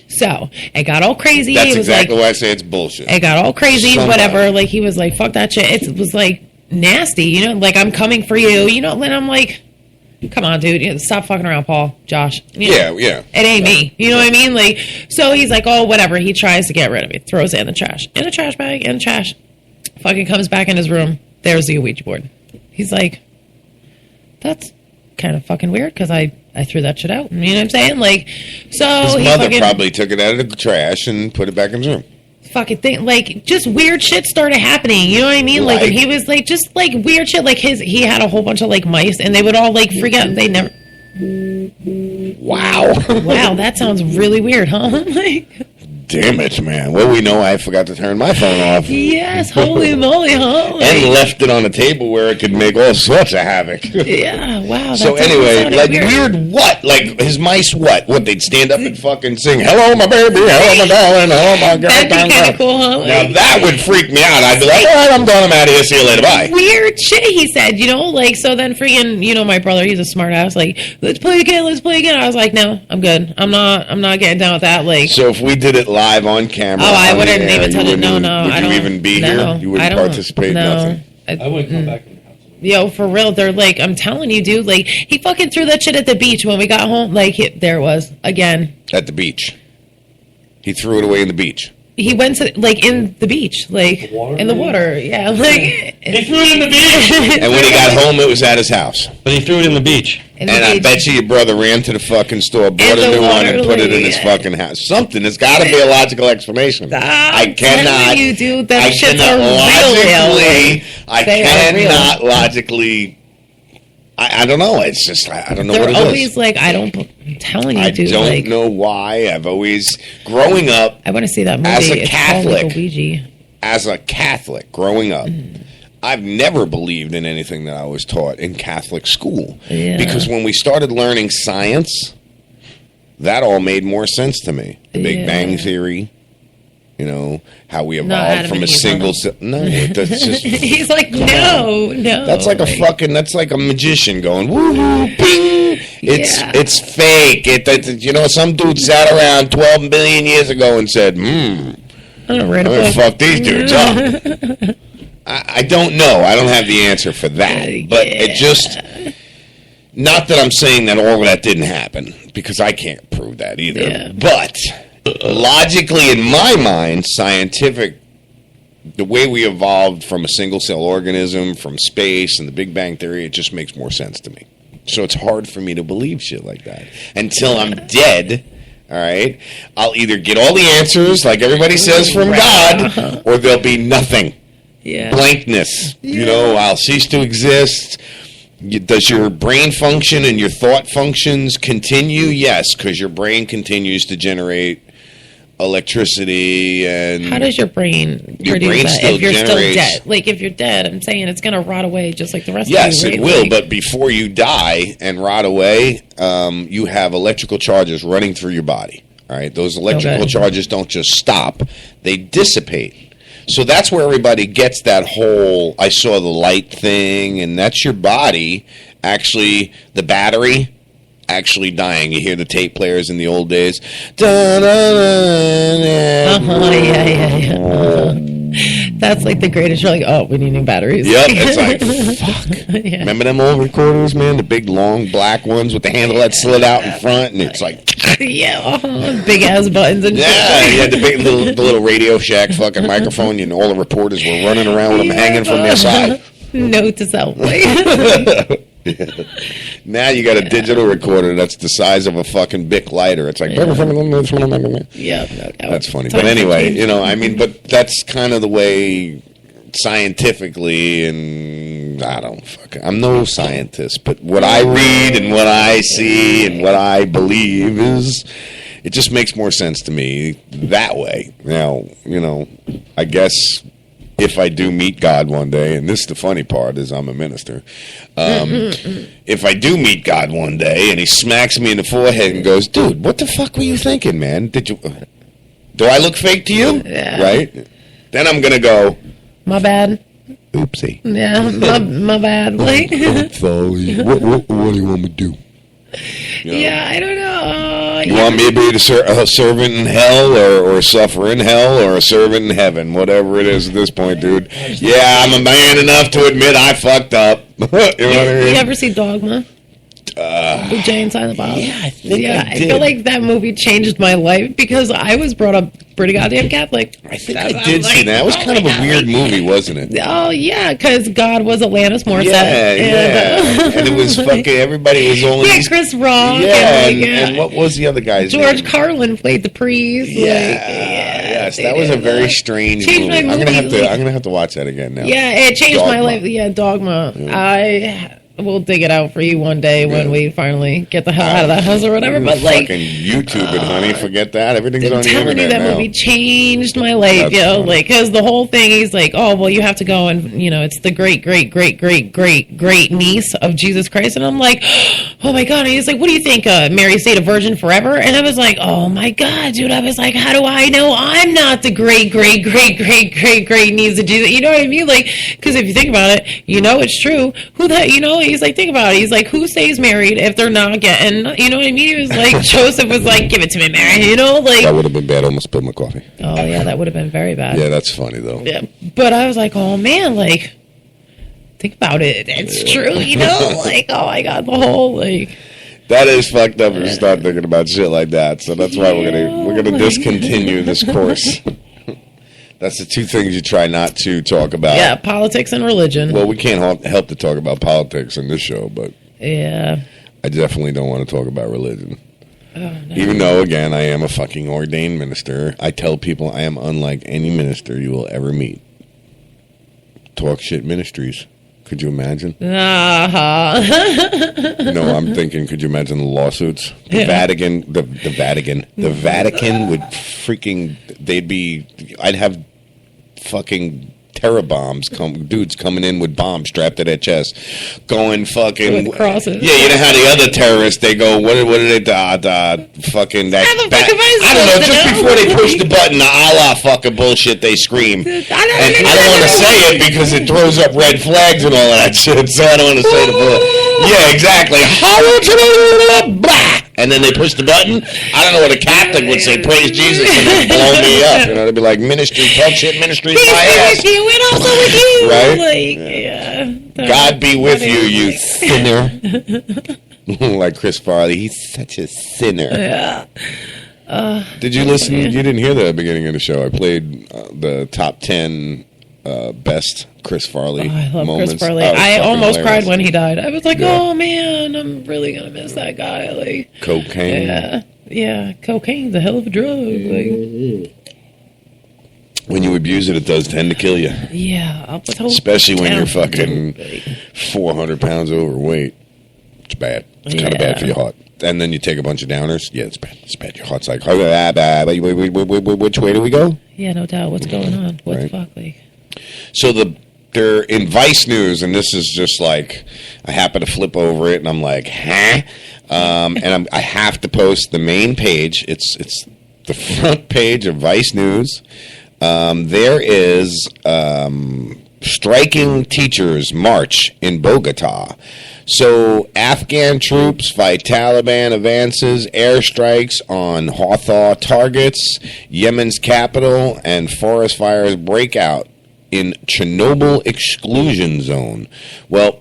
So it got all crazy. That's it was exactly like, why I say it's bullshit. It got all crazy, whatever. Like he was like, fuck that shit. It was like nasty, you know. Like I'm coming for you, you know. And I'm like, come on, dude, stop fucking around, Paul, Josh. You know, yeah. It ain't me. You know what I mean? Like, so he's like, oh, whatever. He tries to get rid of me, throws it in the trash bag, in the trash. Fucking comes back in his room. There's the Ouija board. He's like, that's kind of fucking weird because I threw that shit out. You know what I'm saying? Like, so his mother probably took it out of the trash and put it back in his room. Fucking thing, like just weird shit started happening. You know what I mean? Like, and he was like, just like weird shit. Like he had a whole bunch of like mice, and they would all like freak out. They never. Wow. Wow, that sounds really weird, huh? Like. Damn it, man. Well, we know I forgot to turn my phone off. Yes, holy moly, huh? Like, and left it on a table where it could make all sorts of havoc. Yeah, wow. So anyway, like weird what? Like his mice what? What, they'd stand up and fucking sing, hello, my baby, hello, my darling, oh, my God. That'd be kind of cool, huh? Like, now, that would freak me out. I'd be like, all right, I'm done, I'm out of here, see you later, bye. Weird shit, he said, you know? Like, so then freaking, you know, my brother, he's a smart ass, like, let's play again. I was like, no, I'm good. I'm not getting down with that. Like, so if we did it live on camera, I wouldn't even touch it. No, I don't. Would you even be here? You wouldn't participate? Nothing? I wouldn't come back. Yo, for real, they're like, I'm telling you, dude, like, he fucking threw that shit at the beach when we got home. Like, there it was, again. At the beach. He threw it away in the beach. He went to, like, in the beach, like, in the water, yeah, like... He threw it in the beach! And when he got home, it was at his house. But he threw it in the beach. And I bet you your brother ran to the fucking store, bought a new one, and put it in his fucking house. Something. There's got to be a logical explanation. I cannot... you, dude, that shit's I cannot logically... I don't know. It's just, I don't know what it is. They're always like, I'm telling you, dude. I don't know why. I've always, growing up... I want to see that movie. As a it's Catholic. called, like, a Ouija. As a Catholic, growing up, I've never believed in anything that I was taught in Catholic school. Yeah. Because when we started learning science, that all made more sense to me. The Big Bang Theory. You know, how we evolved from a single cell. No, that's just... He's like, no. That's like that's like a magician going, woo-hoo, ping. It's fake. Some dude sat around 12 billion years ago and said, I'm gonna fuck these dudes up. I don't know. I don't have the answer for that. But it just... Not that I'm saying that all of that didn't happen, because I can't prove that either. Yeah. But... logically, in my mind, the way we evolved from a single-cell organism, from space, and the Big Bang Theory, it just makes more sense to me. So it's hard for me to believe shit like that. Until I'm dead, all right, I'll either get all the answers, like everybody says, from God, or there'll be nothing. Yeah. Blankness. Yeah. I'll cease to exist. Does your brain function and your thought functions continue? Yes, because your brain continues to generate electricity. And how does your brain produce that if you're still dead? Like, if you're dead, I'm saying it's going to rot away just like the rest of you. Yes, it will, but before you die and rot away, you have electrical charges running through your body. All right, those electrical charges don't just stop, they dissipate. So that's where everybody gets that whole I saw the light thing, and that's your body actually, the battery actually dying. You hear the tape players in the old days. Yeah. That's like the greatest. You're like, oh, we need new batteries. Yep, it's like, fuck. Yeah. Remember them old recorders, man? The big, long, black ones with the handle that slid out in front, and it's like... big ass buttons and shit. Yeah, the little Radio Shack fucking microphone, and all the reporters were running around with them hanging from their side. Note to self. Yeah. Now you got a digital recorder that's the size of a fucking Bic lighter. It's like... Yeah, that's funny. But anyway, but that's kind of the way scientifically, and I'm no scientist, but what I read and what I see and what I believe is... It just makes more sense to me that way. Now, I guess... if I do meet God one day, and this is the funny part, is I'm a minister. If I do meet God one day, and he smacks me in the forehead and goes, "Dude, what the fuck were you thinking, man? Do I look fake to you?" Yeah. Right? Then I'm gonna go, "My bad." Oopsie. Yeah, my bad. Like, I'm sorry. What do you want me to do? Yeah, I don't know. You want me to be a servant in hell, or suffer in hell, or a servant in heaven? Whatever it is at this point, dude. Yeah, I'm a man enough to admit I fucked up. You know what I mean? You ever see Dogma? With Jay and Silent Bob? Yeah, I think I did. I feel like that movie changed my life because I was brought up pretty goddamn Catholic. I think I did see that. It was kind of a weird movie, wasn't it? Oh, yeah, because God was Alanis Morissette. Yeah. And it was fucking, everybody was only... Yeah, Chris Rock. Yeah, and what was the other guy's George name? Carlin played the priest. Yes, that was a very strange movie. I'm gonna have to watch that again now. Yeah, it changed my life. Yeah, Dogma. Yeah. We'll dig it out for you one day when we finally get the hell out of that house or whatever. But like, fucking YouTube it, honey. Forget that. Everything's on the internet now. I'm telling you, that movie changed my life. Like, because the whole thing, he's like, oh, well, you have to go and it's the great niece of Jesus Christ, and I'm like, oh my god. And he's like, what do you think? Mary stayed a virgin forever? And I was like, oh my god, dude. I was like, how do I know I'm not the great niece of Jesus? You know what I mean? Like, because if you think about it, it's true. Who that? He's like, think about it. He's like, who stays married if they're not getting, you know what I mean? He was like, Joseph was like, give it to me, Mary, like. That would have been bad. I almost spilled my coffee. Oh, yeah, that would have been very bad. Yeah, that's funny, though. Yeah, but I was like, oh, man, like, think about it. It's true, like, oh, my God, the whole, like. That is fucked up if you start thinking about shit like that. So that's why we're gonna discontinue this course. That's the two things you try not to talk about. Yeah, politics and religion. Well, we can't help to talk about politics in this show, but yeah, I definitely don't want to talk about religion. Oh, no. Even though, again, I am a fucking ordained minister, I tell people I am unlike any minister you will ever meet. Talk Shit Ministries. Could you imagine? Uh-huh. No, I'm thinking, could you imagine the lawsuits? The Yeah. Vatican, the Vatican would freaking, I'd have fucking terror bombs, dudes coming in with bombs strapped to their chest, going fucking with crosses. Yeah, you know how the other terrorists, they go, what do they fucking that? I don't know. Just before they push the button, the Allah fucking bullshit, they scream. And I don't want to say it because it throws up red flags and all of that shit. So I don't want to say the bullet. Yeah, exactly. And then they push the button. I don't know what a Catholic would say. Praise Jesus, and then blow me up. You know, they'd be like, ministry, Talk Shit Ministry, my ass. With you and also with you. Right? Like, yeah. God be with you, you sinner. Like Chris Farley, he's such a sinner. Yeah. Did you listen? You didn't hear the beginning of the show. I played the top 10 best Chris Farley I love moments. Chris Farley. I almost cried when he died. I was like, oh man, I'm really gonna miss that guy. Like cocaine. Yeah, cocaine's a hell of a drug. Like, when you abuse it, it does tend to kill you. yeah, Especially when you're fucking 400 pounds overweight. It's bad. It's kind of bad for your heart. And then you take a bunch of downers. Yeah, it's bad. It's bad. Your heart's like, which way do we go? Yeah, no doubt. What's going on? What the fuck? Like, so they're in Vice News, and this is just like, I happen to flip over it, and I'm like, huh? And I have to post the main page. It's the front page of Vice News. There is striking teachers march in Bogota. So Afghan troops fight Taliban advances, airstrikes on Houthi targets, Yemen's capital, and forest fires break out in Chernobyl exclusion zone. Well,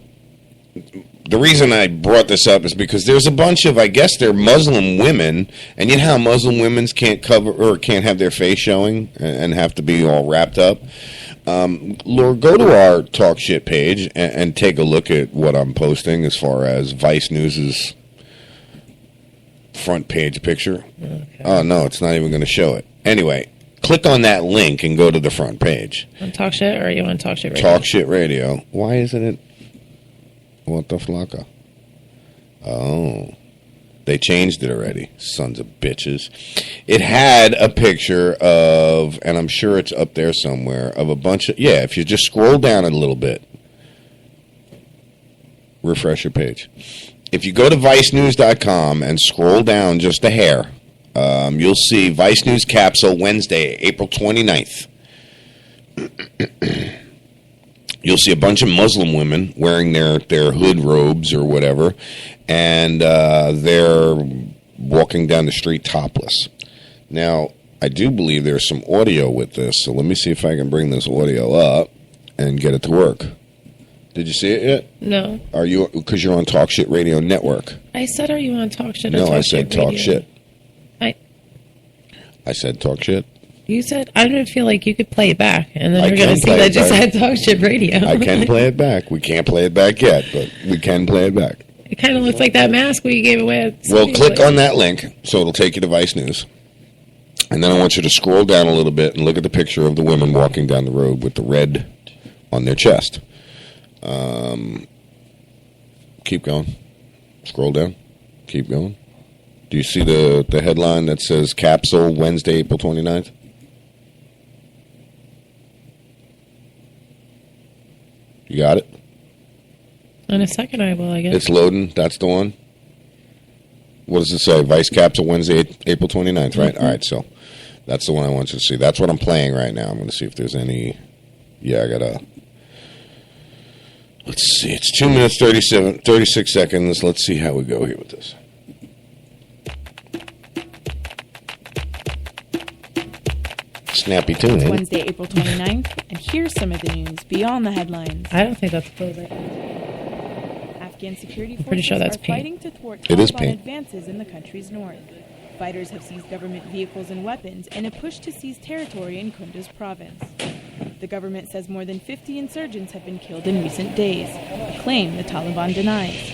the reason I brought this up is because there's a bunch of, I guess they're Muslim women, and you know how Muslim women can't cover or can't have their face showing and have to be all wrapped up? Laura, go to our Talk Shit page and take a look at what I'm posting as far as Vice News's front page picture. Okay. Oh, no, it's not even going to show it. Anyway, click on that link and go to the front page. on Talk Shit, or you want Talk Shit Radio? Talk Shit Radio. Why isn't it? What the flocka? Oh. They changed it already. Sons of bitches. It had a picture of, and I'm sure it's up there somewhere, of a bunch of, yeah, if you just scroll down a little bit. Refresh your page. If you go to vicenews.com and scroll down just a hair, you'll see Vice News Capsule Wednesday, April 29th. You'll see a bunch of Muslim women wearing their hood robes or whatever, and they're walking down the street topless. Now, I do believe there's some audio with this, so let me see if I can bring this audio up and get it to work. Did you see it yet? No. Are you, because you're on Talk Shit Radio Network? I said, are you on Talk Shit? Or No, Talk I said Shit Talk Radio? Shit. I said Talk Shit. You said, I didn't feel like you could play it back, and then I we're going to can see play that it you back. said Talk Shit Radio. I can play it back. We can't play it back yet, but we can play it back. It kind of looks like that mask we gave away. At Well, Sunday click Place. on that link, so it'll take you to Vice News. And then I want you to scroll down a little bit and look at the picture of the women walking down the road with the red on their chest. Keep going. Scroll down. Keep going. Do you see the headline that says Capsule Wednesday, April 29th? You got it? In a second, I will, I guess. It's loading. That's the one. What does it say? Vice Capsule Wednesday, April 29th, right? All right, so that's the one I want you to see. That's what I'm playing right now. I'm going to see if there's any... Yeah, I got to... Let's see. It's 2 minutes, 36 seconds. Let's see how we go here with this. Snappy tune, It's ain't it? Wednesday, April 29th, and here's some of the news beyond the headlines. I don't think that's clothing. Afghan security I'm pretty forces sure that's are paint. fighting to thwart It is Taliban paint. advances in the country's north. Fighters have seized government vehicles and weapons in a push to seize territory in Kunduz province. The government says more than 50 insurgents have been killed in recent days, a claim the Taliban denies.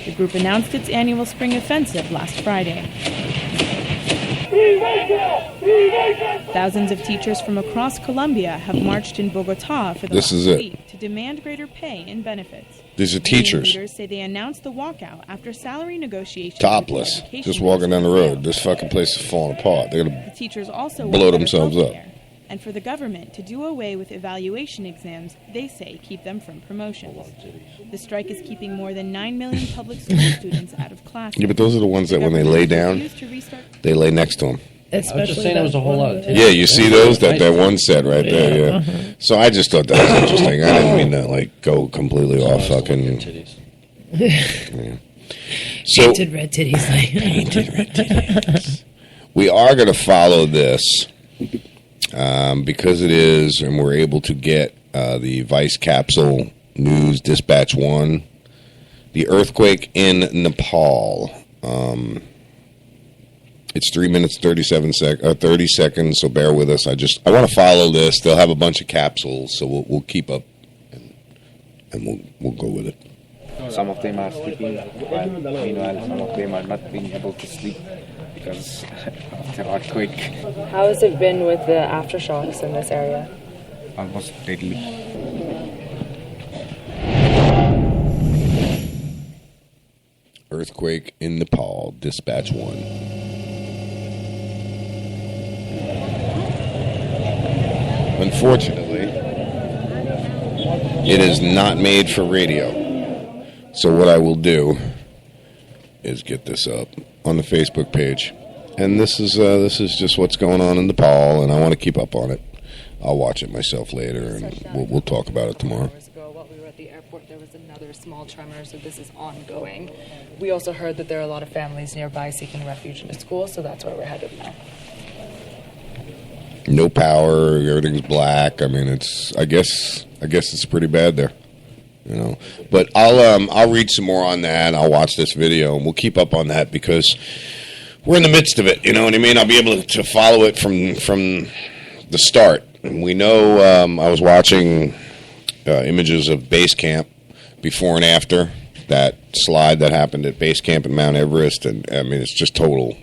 The group announced its annual spring offensive last Friday. Thousands of teachers from across Colombia have marched in Bogota for the last week to demand greater pay and benefits. These are teachers. Leaders say they announced the walkout after salary negotiations. Topless. Just walking down the road. This fucking place is falling apart. They're going The teachers also to blow want better themselves up. healthcare. And for the government to do away with evaluation exams, they say keep them from promotions. The strike is keeping more than 9 million public school students out of classes. Yeah, but those are the ones that when they lay down, they lay next to them. I was just saying there was a whole lot. Yeah, you see those? That one set right there, yeah. So I just thought that was interesting. I didn't mean to, like, go completely off fucking... Yeah. So, Painted red titties. Painted red titties. We are going to follow this because it is, and we're able to get the Vice Capsule News Dispatch 1, the earthquake in Nepal. It's 3 minutes, 30 seconds, so bear with us. I want to follow this. They'll have a bunch of capsules, so we'll keep up, and we'll go with it. Some of them are sleeping, while meanwhile some of them are not being able to sleep because of the earthquake. How has it been with the aftershocks in this area? Almost deadly. Earthquake in Nepal, Dispatch 1. Unfortunately, it is not made for radio. So what I will do is get this up on the Facebook page. And this is just what's going on in Nepal, and I want to keep up on it. I'll watch it myself later, and we'll talk about it tomorrow. While we were at the airport, there was another small tremor, so this is ongoing. We also heard that there are a lot of families nearby seeking refuge in the school, so that's where we're headed now. No power, everything's black. I mean, I guess it's pretty bad there, you know. But I'll read some more on that. I'll watch this video, and we'll keep up on that because we're in the midst of it. You know what I mean? I'll be able to follow it from the start. And we know I was watching images of base camp before and after that slide that happened at base camp in Mount Everest, and I mean it's just total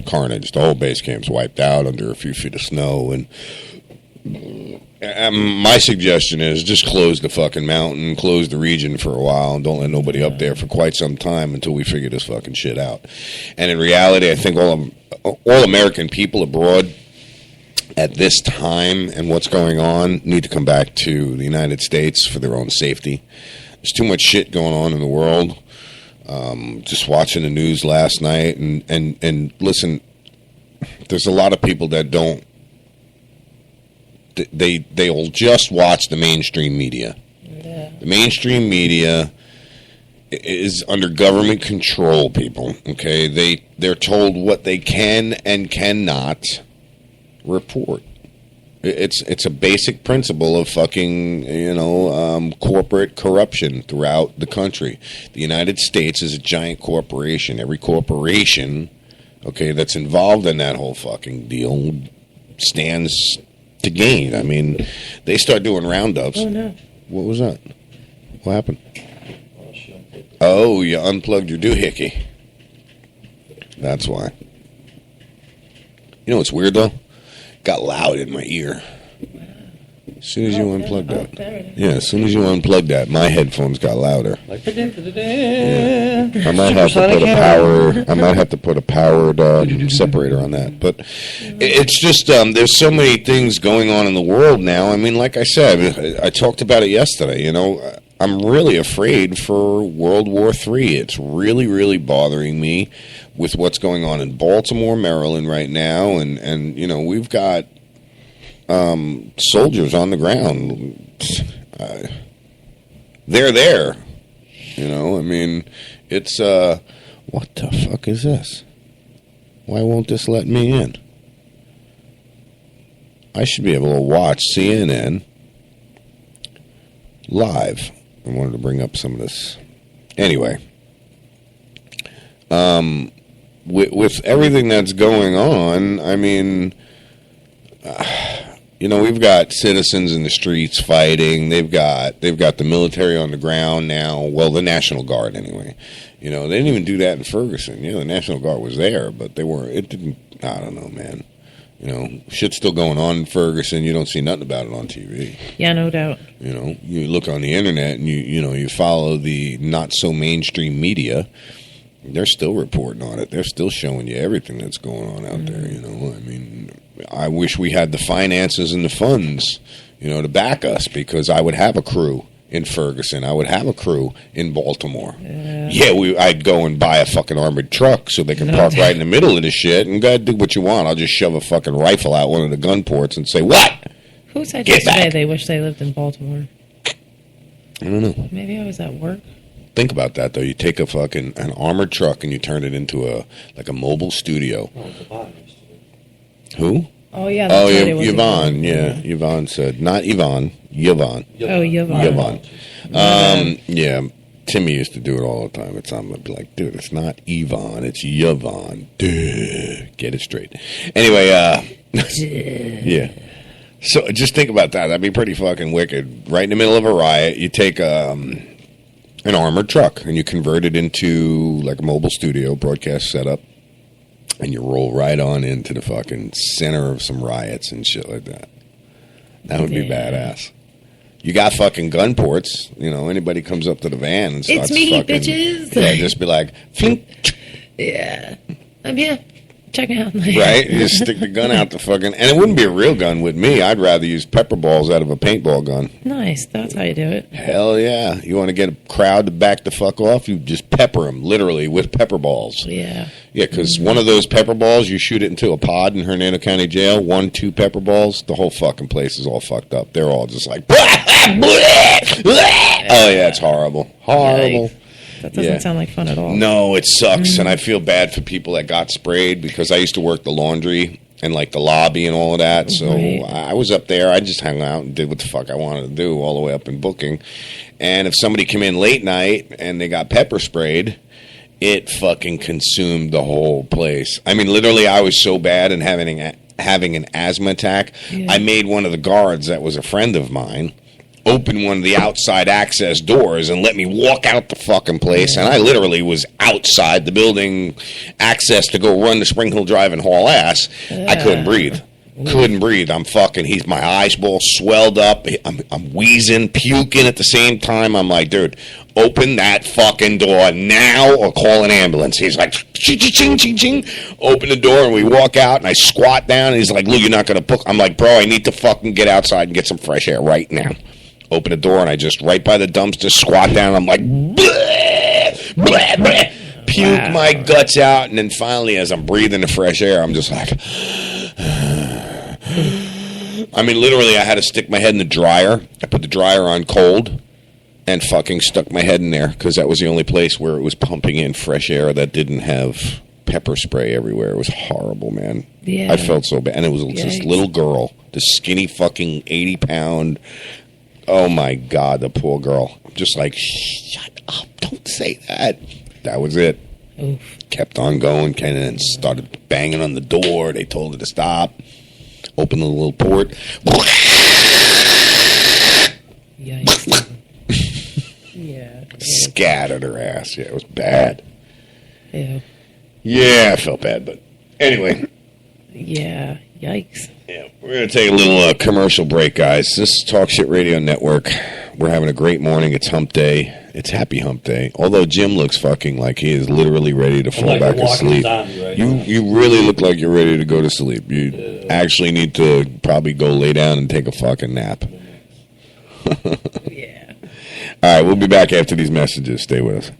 carnage. The whole base camp's wiped out under a few feet of snow, and my suggestion is just close the fucking mountain, close the region for a while, and don't let nobody up there for quite some time until we figure this fucking shit out. And in reality, I think all American people abroad at this time and what's going on need to come back to the United States for their own safety. There's too much shit going on in the world. Just watching the news last night, and listen, there's a lot of people that don't. They'll just watch the mainstream media. Yeah. The mainstream media is under government control, people. Okay, they're told what they can and cannot report. It's a basic principle of fucking, corporate corruption throughout the country. The United States is a giant corporation. Every corporation, that's involved in that whole fucking deal stands to gain. I mean, they start doing roundups. Oh, no. What was that? What happened? Oh, you unplugged your doohickey. That's why. You know what's weird, though? Got loud in my ear. As soon as you unplugged that. Yeah, as soon as you unplugged that, my headphones got louder. Yeah. I might have to put a powered separator on that. But it's just there's so many things going on in the world now. I mean, like I said, I talked about it yesterday, I'm really afraid for World War III. It's really, really bothering me with what's going on in Baltimore, Maryland right now. And we've got soldiers on the ground. They're there. I mean, it's, what the fuck is this? Why won't this let me in? I should be able to watch CNN live. I wanted to bring up some of this. Anyway, with everything that's going on, I mean, we've got citizens in the streets fighting. They've got the military on the ground now. Well, the National Guard anyway. They didn't even do that in Ferguson. The National Guard was there, but they weren't. It didn't. I don't know, man. Shit's still going on in Ferguson. You don't see nothing about it on TV. Yeah, no doubt. You look on the internet and you follow the not so mainstream media. They're still reporting on it. They're still showing you everything that's going on out there. I mean, I wish we had the finances and the funds, to back us, because I would have a crew in Ferguson. I would have a crew in Baltimore. I'd go and buy a fucking armored truck so they can park right in the middle of the shit and go do what you want. I'll just shove a fucking rifle out one of the gun ports and say, what? Who said yesterday they wish they lived in Baltimore? I don't know. Maybe I was at work. Think about that, though. You take an armored truck and you turn it into a mobile studio. Who? Oh, yeah. That's right, Yvonne. Yeah, Yvonne said. Not Yvonne. Yvonne. Oh, Yvonne. Yeah. Timmy used to do it all the time. I'm going to be like, dude, it's not Yvonne. It's Yvonne. Duh. Get it straight. Anyway, yeah. So just think about that. That'd be pretty fucking wicked. Right in the middle of a riot, you take an armored truck and you convert it into like a mobile studio broadcast setup, and you roll right on into the fucking center of some riots and shit like that. That would be badass. You got fucking gun ports. Anybody comes up to the van and starts it's me, fucking, bitches. Yeah, just be like, flink. Yeah. I'm here. Check it out. Right? You just stick the gun out the fucking... And it wouldn't be a real gun with me. I'd rather use pepper balls out of a paintball gun. Nice. That's how you do it. Hell yeah. You want to get a crowd to back the fuck off? You just pepper them, literally, with pepper balls. Yeah. Yeah, because one of those pepper balls, you shoot it into a pod in Hernando County Jail, 2 pepper balls, the whole fucking place is all fucked up. They're all just like... Oh, yeah, it's horrible. Horrible. Yikes. That doesn't sound like fun at all. No, it sucks, and I feel bad for people that got sprayed, because I used to work the laundry and like the lobby and all of that. So I was up there. I just hung out and did what the fuck I wanted to do all the way up in booking. And if somebody came in late night and they got pepper sprayed, it fucking consumed the whole place. I mean, literally, I was so bad and having an asthma attack. Yeah. I made one of the guards that was a friend of mine open one of the outside access doors and let me walk out the fucking place. And I literally was outside the building access to go run to Spring Hill Drive and haul ass. I couldn't breathe. Couldn't breathe. I'm fucking, my eyes all swelled up. I'm wheezing, puking at the same time. I'm like, dude, open that fucking door now or call an ambulance. He's like, ching, ching, ching, ching. Open the door and we walk out and I squat down and he's like, Lou, you're not going to book. I'm like, bro, I need to fucking get outside and get some fresh air right now. Open the door and I just, right by the dumpster, squat down. I'm like, bleh, bleh, bleh, puke my guts out. And then finally, as I'm breathing the fresh air, I'm just like, I mean, literally, I had to stick my head in the dryer. I put the dryer on cold and fucking stuck my head in there because that was the only place where it was pumping in fresh air that didn't have pepper spray everywhere. It was horrible, man. Yeah. I felt so bad. And it was this little girl, this skinny fucking 80-pound... Oh, my God, the poor girl. I'm just like, shut up. Don't say that. That was it. Oof. Kept on going. And then started banging on the door. They told her to stop. Open the little port. Yikes. Yeah. Scattered her ass. Yeah, it was bad. Yeah. Yeah, I felt bad, but anyway. Yeah. Yikes. Yeah, we're going to take a little commercial break, guys. This is Talk Shit Radio Network. We're having a great morning. It's hump day. It's happy hump day. Although Jim looks fucking like he is literally ready to fall back asleep. You really look like you're ready to go to sleep. You actually need to probably go lay down and take a fucking nap. Yeah. All right, we'll be back after these messages. Stay with us.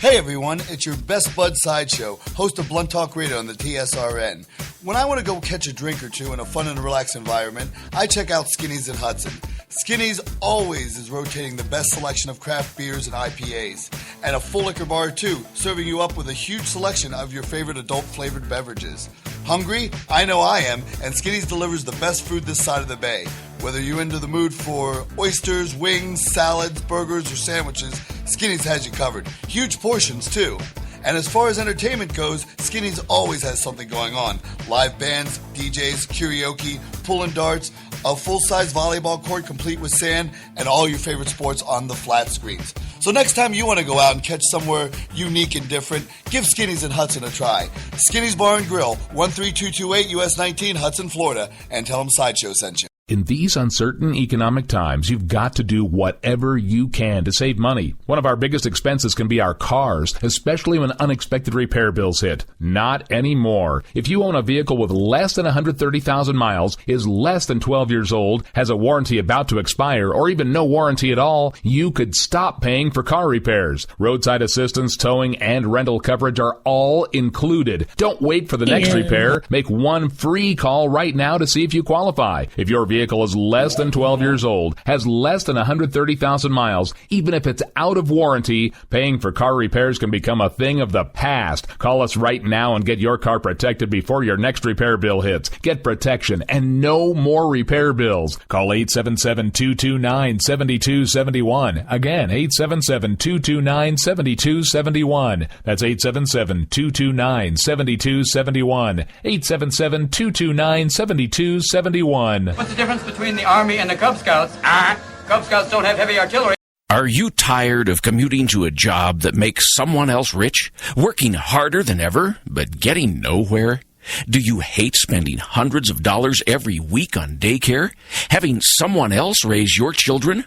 Hey everyone, it's your Best Bud Sideshow, host of Blunt Talk Radio on the TSRN. When I want to go catch a drink or two in a fun and relaxed environment, I check out Skinny's in Hudson. Skinny's always is rotating the best selection of craft beers and IPAs. And a full liquor bar, too, serving you up with a huge selection of your favorite adult-flavored beverages. Hungry? I know I am, and Skinny's delivers the best food this side of the bay. Whether you're into the mood for oysters, wings, salads, burgers, or sandwiches, Skinny's has you covered. Huge portions, too. And as far as entertainment goes, Skinny's always has something going on. Live bands, DJs, karaoke, pulling darts, a full-size volleyball court complete with sand, and all your favorite sports on the flat screens. So next time you want to go out and catch somewhere unique and different, give Skinny's in Hudson a try. Skinny's Bar and Grill, 13228 US 19, Hudson, Florida, and tell them Sideshow sent you. In these uncertain economic times, you've got to do whatever you can to save money. One of our biggest expenses can be our cars, especially when unexpected repair bills hit. Not anymore. If you own a vehicle with less than 130,000 miles, is less than 12 years old, has a warranty about to expire, or even no warranty at all, you could stop paying for car repairs. Roadside assistance, towing, and rental coverage are all included. Don't wait for the next repair. Make one free call right now to see if you qualify. If your vehicle is less than 12 years old, has less than 130,000 miles, even if it's out of warranty, paying for car repairs can become a thing of the past. Call us right now and get your car protected before your next repair bill hits. Get protection and no more repair bills. Call 877-229-7271. Again, 877-229-7271. That's 877-229-7271. 877-229-7271. What's the difference between the Army and the Cub Scouts? Cub Scouts don't have heavy artillery. Are you tired of commuting to a job that makes someone else rich? Working harder than ever, but getting nowhere? Do you hate spending hundreds of dollars every week on daycare? Having someone else raise your children?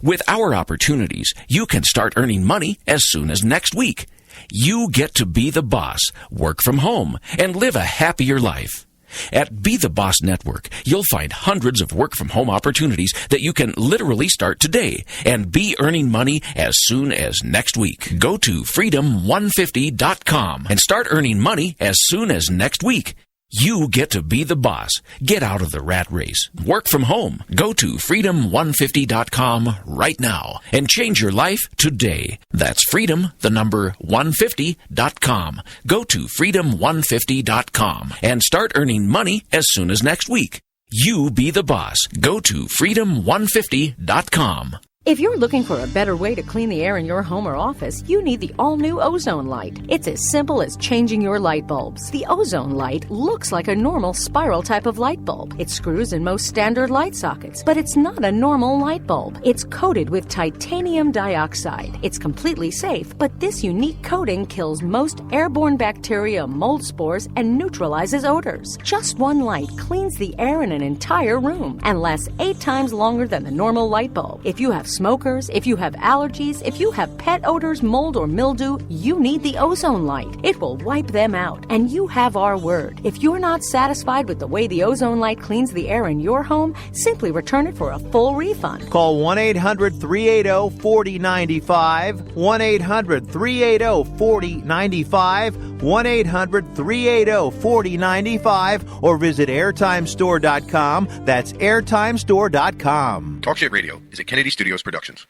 With our opportunities, you can start earning money as soon as next week. You get to be the boss, work from home, and live a happier life. At Be the Boss Network, you'll find hundreds of work-from-home opportunities that you can literally start today and be earning money as soon as next week. Go to freedom150.com and start earning money as soon as next week. You get to be the boss. Get out of the rat race. Work from home. Go to freedom150.com right now and change your life today. That's freedom150.com. Go to freedom150.com and start earning money as soon as next week. You be the boss. Go to freedom150.com. If you're looking for a better way to clean the air in your home or office, you need the all-new Ozone Light. It's as simple as changing your light bulbs. The Ozone Light looks like a normal spiral type of light bulb. It screws in most standard light sockets, but it's not a normal light bulb. It's coated with titanium dioxide. It's completely safe, but this unique coating kills most airborne bacteria, mold spores, and neutralizes odors. Just one light cleans the air in an entire room and lasts 8 times longer than the normal light bulb. If you have smokers, if you have allergies, if you have pet odors, mold, or mildew, you need the Ozone Light. It will wipe them out, and you have our word. If you're not satisfied with the way the Ozone Light cleans the air in your home, simply return it for a full refund. Call 1-800-380-4095, 1-800-380-4095, 1-800-380-4095, or visit airtimestore.com. That's airtimestore.com. Talk Shit Radio is a Kennedy Studios Productions.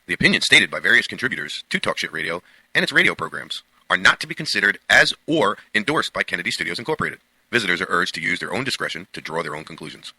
The opinions stated by various contributors to Talk Shit Radio and its radio programs are not to be considered as or endorsed by Kennedy Studios Incorporated. Visitors are urged to use their own discretion to draw their own conclusions.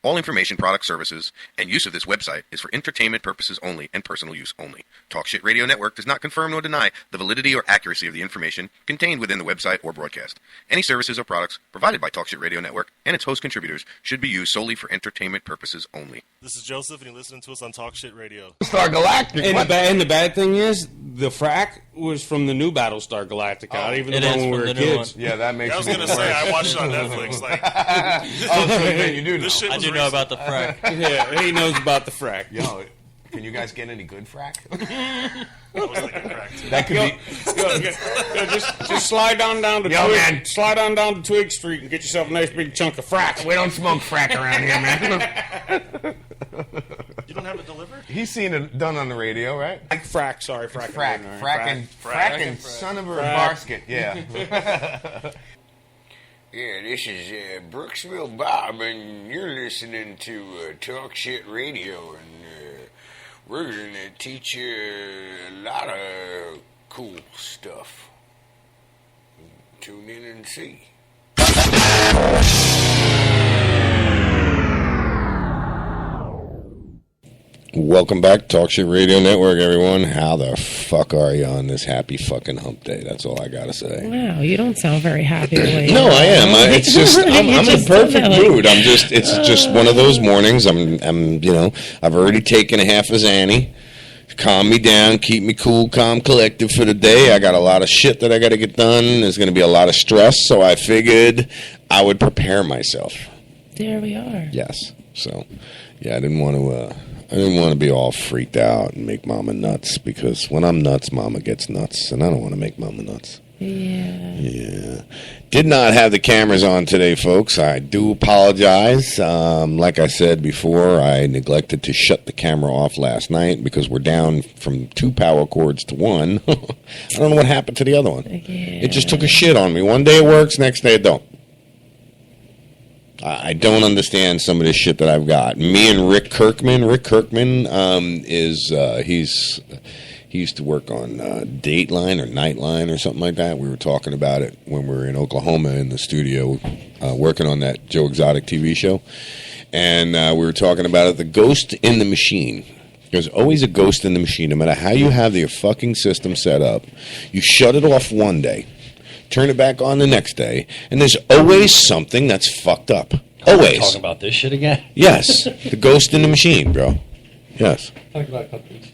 All information, products, services, and use of this website is for entertainment purposes only and personal use only. Talk Shit Radio Network does not confirm nor deny the validity or accuracy of the information contained within the website or broadcast. Any services or products provided by Talk Shit Radio Network and its host contributors should be used solely for entertainment purposes only. This is Joseph, and you're listening to us on Talk Shit Radio. Star Galactica. And the bad thing is, the frack was from the new Battlestar Galactica, not even the one when we were kids. Yeah, that makes. I was gonna say I watched it on Netflix. Like, oh, so then you do know. I do know about the frack. Yeah, he knows about the frack. Yo, can you guys get any good frack? That could be. Just slide on down to slide on down to Twig Street and get yourself a nice big chunk of frack. We don't smoke frack around here, man. You don't have it delivered? He's seen it done on the radio, right? Frack, sorry, frack and son of a basket, yeah. Yeah, this is Brooksville Bob, and you're listening to Talk Shit Radio, and we're going to teach you a lot of cool stuff. Tune in and see. Welcome back to Talk Shit Radio Network, everyone. How the fuck are you on this happy fucking hump day? That's all I gotta say. Wow, you don't sound very happy. No, I am. It's just I'm in a perfect mood. It's just one of those mornings. I've already taken a half a Xanny, calm me down, keep me cool, calm, collected for the day. I got a lot of shit that I got to get done. There's going to be a lot of stress, so I figured I would prepare myself. There we are. Yes. So, yeah, I didn't want to be all freaked out and make Mama nuts, because when I'm nuts, Mama gets nuts, and I don't want to make Mama nuts. Yeah. Did not have the cameras on today, folks. I do apologize. Like I said before, I neglected to shut the camera off last night because we're down from 2 power cords to 1. I don't know what happened to the other one. It just took a shit on me. One day it works, next day it don't. I don't understand some of this shit that I've got. Me and Rick Kirkman he used to work on Dateline or Nightline or something like that. We were talking about it when we were in Oklahoma in the studio working on that Joe Exotic TV show. And we were talking about it, the ghost in the machine. There's always a ghost in the machine, no matter how you have your fucking system set up. You shut it off one day, turn it back on the next day, and there's always something that's fucked up. Always. Talking about this shit again? Yes. The ghost in the machine, bro. Yes. Talked about a couple weeks.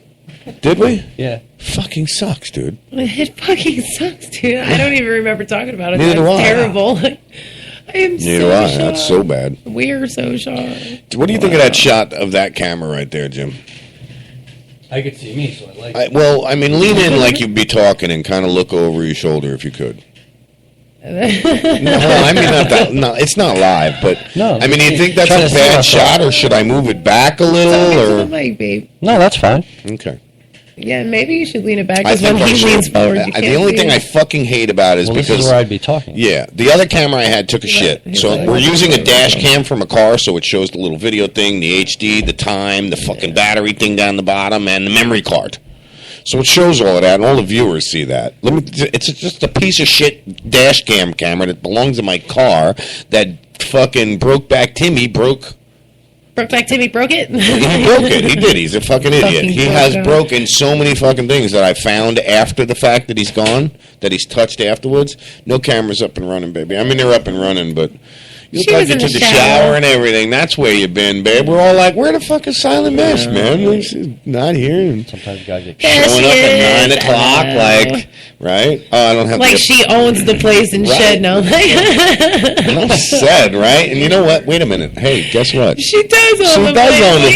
Did we? Yeah. Fucking sucks, dude. It fucking sucks, dude. I don't even remember talking about it. Neither do I. Terrible. I am Neither so do I. shocked. That's so bad. We're so shocked. What do you think of that shot of that camera right there, Jim? I could see me, so I like it. Lean in like you'd be talking and kind of look over your shoulder if you could. No, I mean not that. No, it's not live, but no. I mean, do you think that's a bad shot, or should I move it back a little? Or mic, babe. No, that's fine. Okay. Yeah, maybe you should lean it back because when he leans forward, you can't the only thing I fucking hate about it is because this is where I'd be talking. Yeah, the other camera I had took a shit, so we're using a dash cam from a car, so it shows the little video thing, the HD, the time, the fucking battery thing down the bottom, and the memory card. So it shows all of that, and all the viewers see that. It's just a piece of shit dash cam camera that belongs in my car that fucking Brokeback Timmy broke. Brokeback Timmy broke it? He broke it. He did. He's a fucking idiot. He has broken so many fucking things that I found after the fact that he's gone, that he's touched afterwards. No cameras up and running, baby. I mean, they're up and running, but you guys into the shower and everything. That's where you've been, babe. We're all like, where the fuck is Silent Mesh, man? She's not here. And sometimes guys get showing up at 9 o'clock, like, right? Oh, I don't have like she owns the place and shit now. Enough said, right? And you know what? Wait a minute. Hey, guess what? She does own the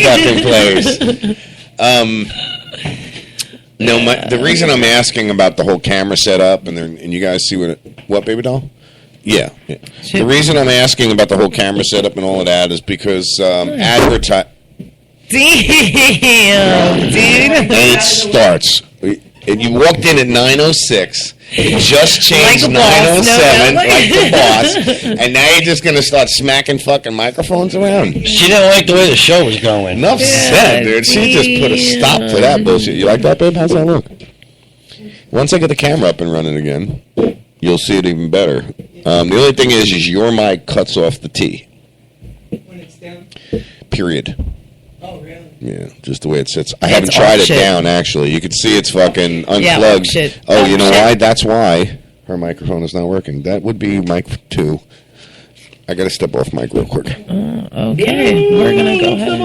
fucking place. No, the reason I'm asking about the whole camera setup, and you guys see what, baby doll? Yeah. The reason I'm asking about the whole camera setup and all of that is because Damn, dude. And it starts. And you walked in at 9:06. It just changed like 9:07, like the boss. And now you're just going to start smacking fucking microphones around. She didn't like the way the show was going. Enough said, dude. She just put a stop to that bullshit. You like that, babe? How's that look? Once I get the camera up and running again, you'll see it even better. The only thing is your mic cuts off the T. When it's down? Period. Oh, really? Yeah, just the way it sits. I haven't tried it down, actually. You can see it's fucking unplugged. Yeah, you know why? That's why her microphone is not working. That would be mic 2. I got to step off mic real quick. Okay, we're going to go ahead.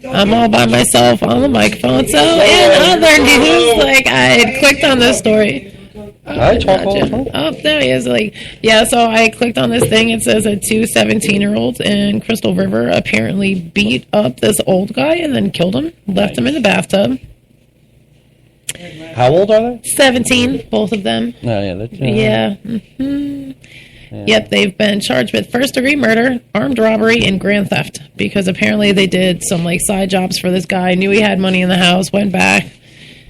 I'm all by myself on the microphone. So, in other news, like, I had clicked on this story. I talk all the time. Oh, there he is. So I clicked on this thing. It says that 2 17-year-olds in Crystal River apparently beat up this old guy and then killed him, left him in the bathtub. How old are they? 17, both of them. Oh, yeah. Yeah. Mm-hmm. Yeah. Yep, they've been charged with first-degree murder, armed robbery, and grand theft because apparently they did some side jobs for this guy, knew he had money in the house, went back,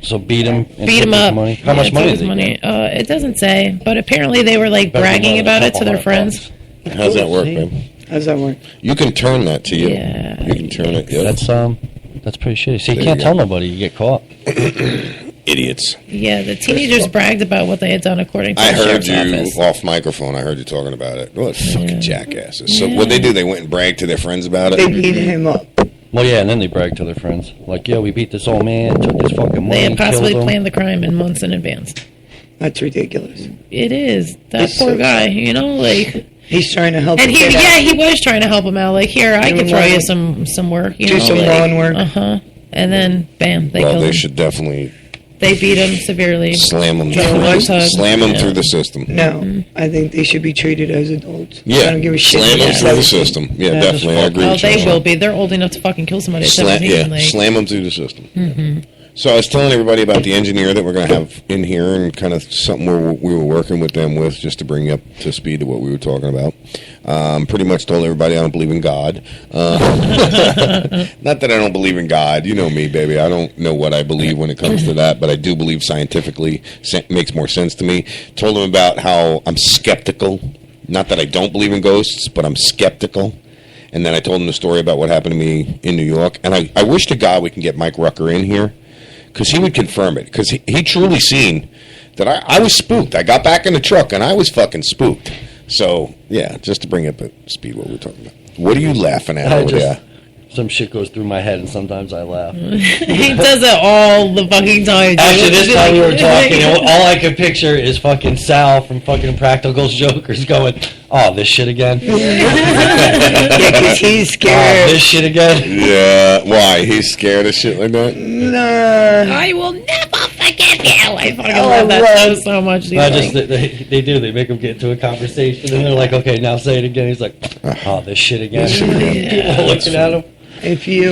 So beat him. Beat him up. Money. How much money? It doesn't say, but apparently they were like bragging about it to their friends. How's that work, man? How's that work? You can turn that to you. Yeah. You can turn it. Yep. That's pretty shitty. So you can't tell nobody. You get caught. Idiots. Yeah, the teenagers bragged about what they had done according to I the heard sheriff's you office. off microphone. I heard you talking about it. What fucking jackasses. So what they do? They went and bragged to their friends about it? They beat him up. Well, yeah, and then they bragged to their friends. Like, yeah, we beat this old man, took his fucking money, They had possibly killed him. planned the crime in months in advance. That's ridiculous. It is. That poor guy, you know, like... He's trying to help And him he, get out. he was trying to help him out. Like, here, I could throw you some work. You Do know, some like, lawn work. Uh-huh. And then, bam, they killed they him. should definitely They beat him severely. slam him. Yeah. Through the system. No, I think they should be treated as adults. Yeah, I don't give a shit. slam them about through the 17. system. Yeah, definitely. I agree Oh, with you. they will be. They're old enough to fucking kill somebody at 17. Like, Slam them through the system. Mhm. So I was telling everybody about the engineer that we're going to have in here and kind of something we were working with them with just to bring you up to speed to what we were talking about. Pretty much told everybody I don't believe in God. Not that I don't believe in God. You know me, baby. I don't know what I believe when it comes to that, but I do believe scientifically makes more sense to me. Told them about how I'm skeptical. Not that I don't believe in ghosts, but I'm skeptical. And then I told him the story about what happened to me in New York. And I wish to God we can get Mike Rucker in here because he would confirm it. Because he truly seen that I was spooked. I got back in the truck and I was fucking spooked. So, yeah, just to bring up at speed what we're talking about. What are you laughing at over there? Some shit goes through my head and sometimes I laugh. he does it all the fucking time. Actually, this time we were talking, and all I could picture is fucking Sal from fucking Practical Jokers going, "Oh, this shit again." Yeah, because he's scared. Oh, this shit again. Yeah, why? He's scared of shit like that? No. I will never forgive you. I fucking love that show so much. I just they do. They make him get into a conversation, and they're like, "Okay, now say it again." He's like, "Oh, this shit again." People looking at him. If you,